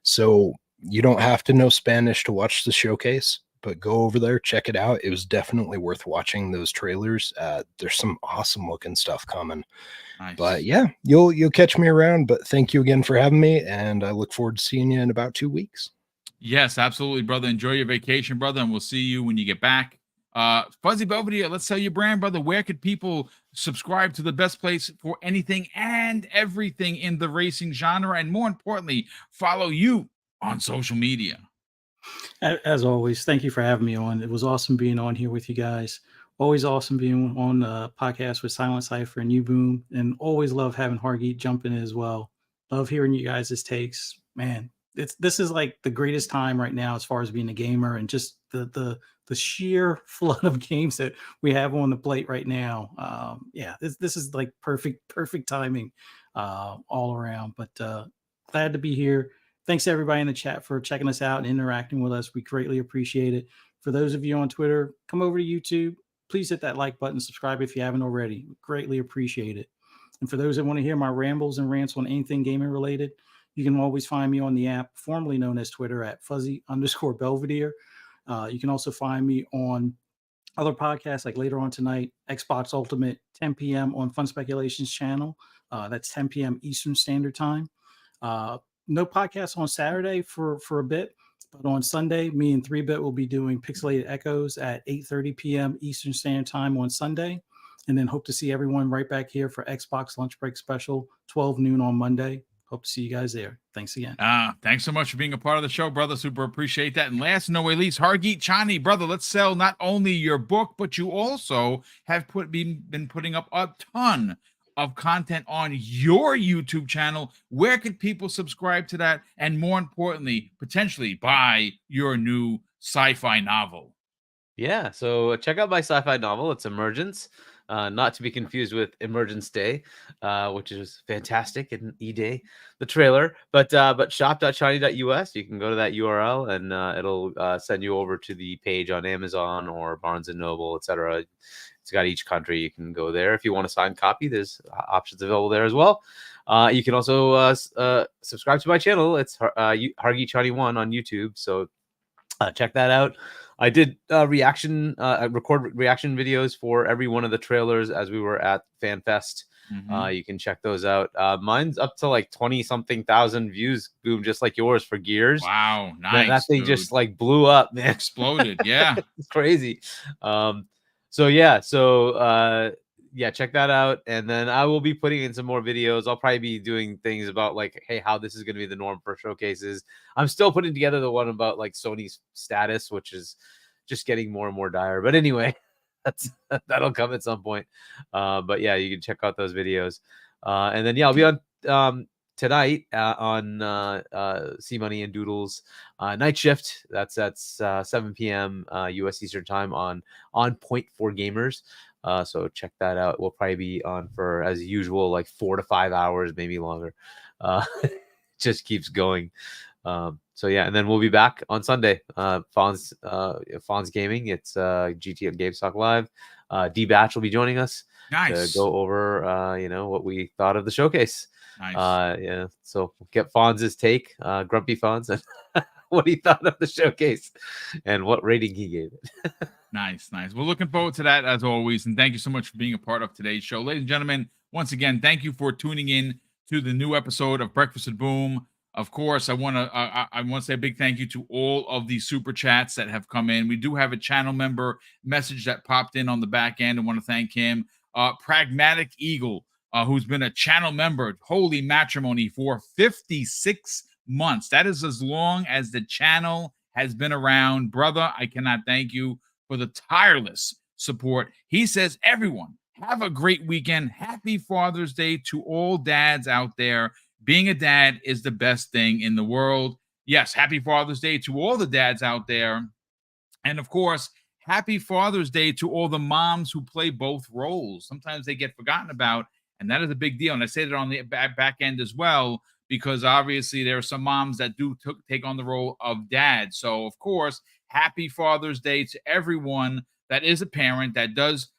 So you don't have to know Spanish to watch the showcase, but go over there, check it out. It was definitely worth watching those trailers. There's some awesome looking stuff coming. Nice. But yeah, you'll catch me around. But thank you again for having me, and I look forward to seeing you in about 2 weeks. Yes, absolutely, brother. Enjoy your vacation, brother, and we'll see you when you get back. Fuzzy Belvedere, let's sell your brand, brother. Where could people subscribe to the best place for anything and everything in the racing genre, and more importantly, follow you on social media? As always, thank you for having me on. It was awesome being on here with you guys. Always awesome being on the podcast with Silent Cypher and you, Boom, and always love having Hargeet jump in as well. Love hearing you guys' takes, man. This is like the greatest time right now as far as being a gamer and just the sheer flood of games that we have on the plate right now. Yeah, this is like perfect timing all around. But glad to be here. Thanks to everybody in the chat for checking us out and interacting with us. We greatly appreciate it. For those of you on Twitter, come over to YouTube. Please hit that like button, subscribe if you haven't already. Greatly appreciate it. And for those that want to hear my rambles and rants on anything gaming related, you can always find me on the app formerly known as Twitter at fuzzy_Belvedere. You can also find me on other podcasts like later on tonight, Xbox Ultimate, 10 p.m. on Fun Speculations channel. That's 10 p.m. Eastern Standard Time. No podcast on Saturday for a bit. But on Sunday, me and 3-Bit will be doing Pixelated Echoes at 8:30 p.m. Eastern Standard Time on Sunday. And then hope to see everyone right back here for Xbox Lunch Break Special, 12 noon on Monday. Hope to see you guys there. Thanks again. Thanks so much for being a part of the show, brother. Super appreciate that. And last no way least, Hargeet Chani, brother, let's sell not only your book, but you also have been putting up a ton of content on your YouTube channel. Where could people subscribe to that? And more importantly, potentially buy your new sci-fi novel? Yeah, so check out my sci-fi novel. It's Emergence, not to be confused with Emergence Day, which is fantastic in E-Day, the trailer. But shop.shiny.us, you can go to that URL and it'll send you over to the page on Amazon or Barnes & Noble, etc. It's got each country. You can go there. If you want a signed copy, there's options available there as well. You can also subscribe to my channel. It's Hargeet Chani 1 on YouTube. So check that out. I did record reaction videos for every one of the trailers as we were at FanFest. You can check those out. Mine's up to like 20-something thousand views, Boom, just like yours for Gears. Wow, nice. Man, that thing just like blew up, man. Exploded, yeah. It's crazy. Yeah, check that out. And then I will be putting in some more videos. I'll probably be doing things about like, hey, how this is going to be the norm for showcases. I'm still putting together the one about like Sony's status, which is just getting more and more dire. But anyway, that'll come at some point. But yeah, you can check out those videos. And then, yeah, I'll be on tonight on C Money and Doodles night shift. That's at 7 p.m. US Eastern Time on Point for Gamers. So check that out. We'll probably be on for, as usual, like 4 to 5 hours, maybe longer. Just keeps going. So yeah, and then we'll be back on Sunday. Fonz Gaming. It's GT and GameStop Live. D-Batch will be joining us to go over what we thought of the showcase. Nice. Yeah. So we'll get Fonz's take, Grumpy Fonz, and what he thought of the showcase and what rating he gave it. Nice. We're looking forward to that as always. And thank you so much for being a part of today's show. Ladies and gentlemen, once again, thank you for tuning in to the new episode of Breakfast with Boom. Of course, I want to say a big thank you to all of the super chats that have come in. We do have a channel member message that popped in on the back end. I want to thank him. Pragmatic Eagle, who's been a channel member, holy matrimony, for 56 months. That is as long as the channel has been around. Brother, I cannot thank you for the tireless support. He says, everyone, have a great weekend. Happy Father's Day to all dads out there. Being a dad is the best thing in the world. Yes, happy Father's Day to all the dads out there. And of course, happy Father's Day to all the moms who play both roles. Sometimes they get forgotten about, and that is a big deal. And I say that on the back end as well, because obviously there are some moms that do take on the role of dad. So, of course, happy Father's Day to everyone that is a parent that does,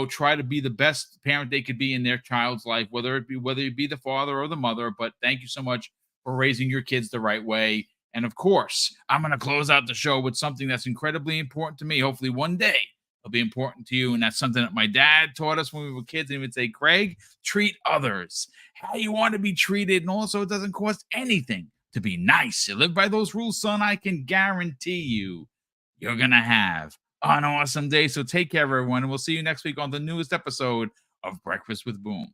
try to be the best parent they could be in their child's life, whether it be the father or the mother. But thank you so much for raising your kids the right way. And of course, I'm going to close out the show with something that's incredibly important to me. Hopefully one day it'll be important to you. And that's something that my dad taught us when we were kids. And he would say, Craig, treat others how you want to be treated. And also, it doesn't cost anything to be nice. You live by those rules, son. I can guarantee you're going to have an awesome day. So take care, everyone. And we'll see you next week on the newest episode of Breakfast with Boom.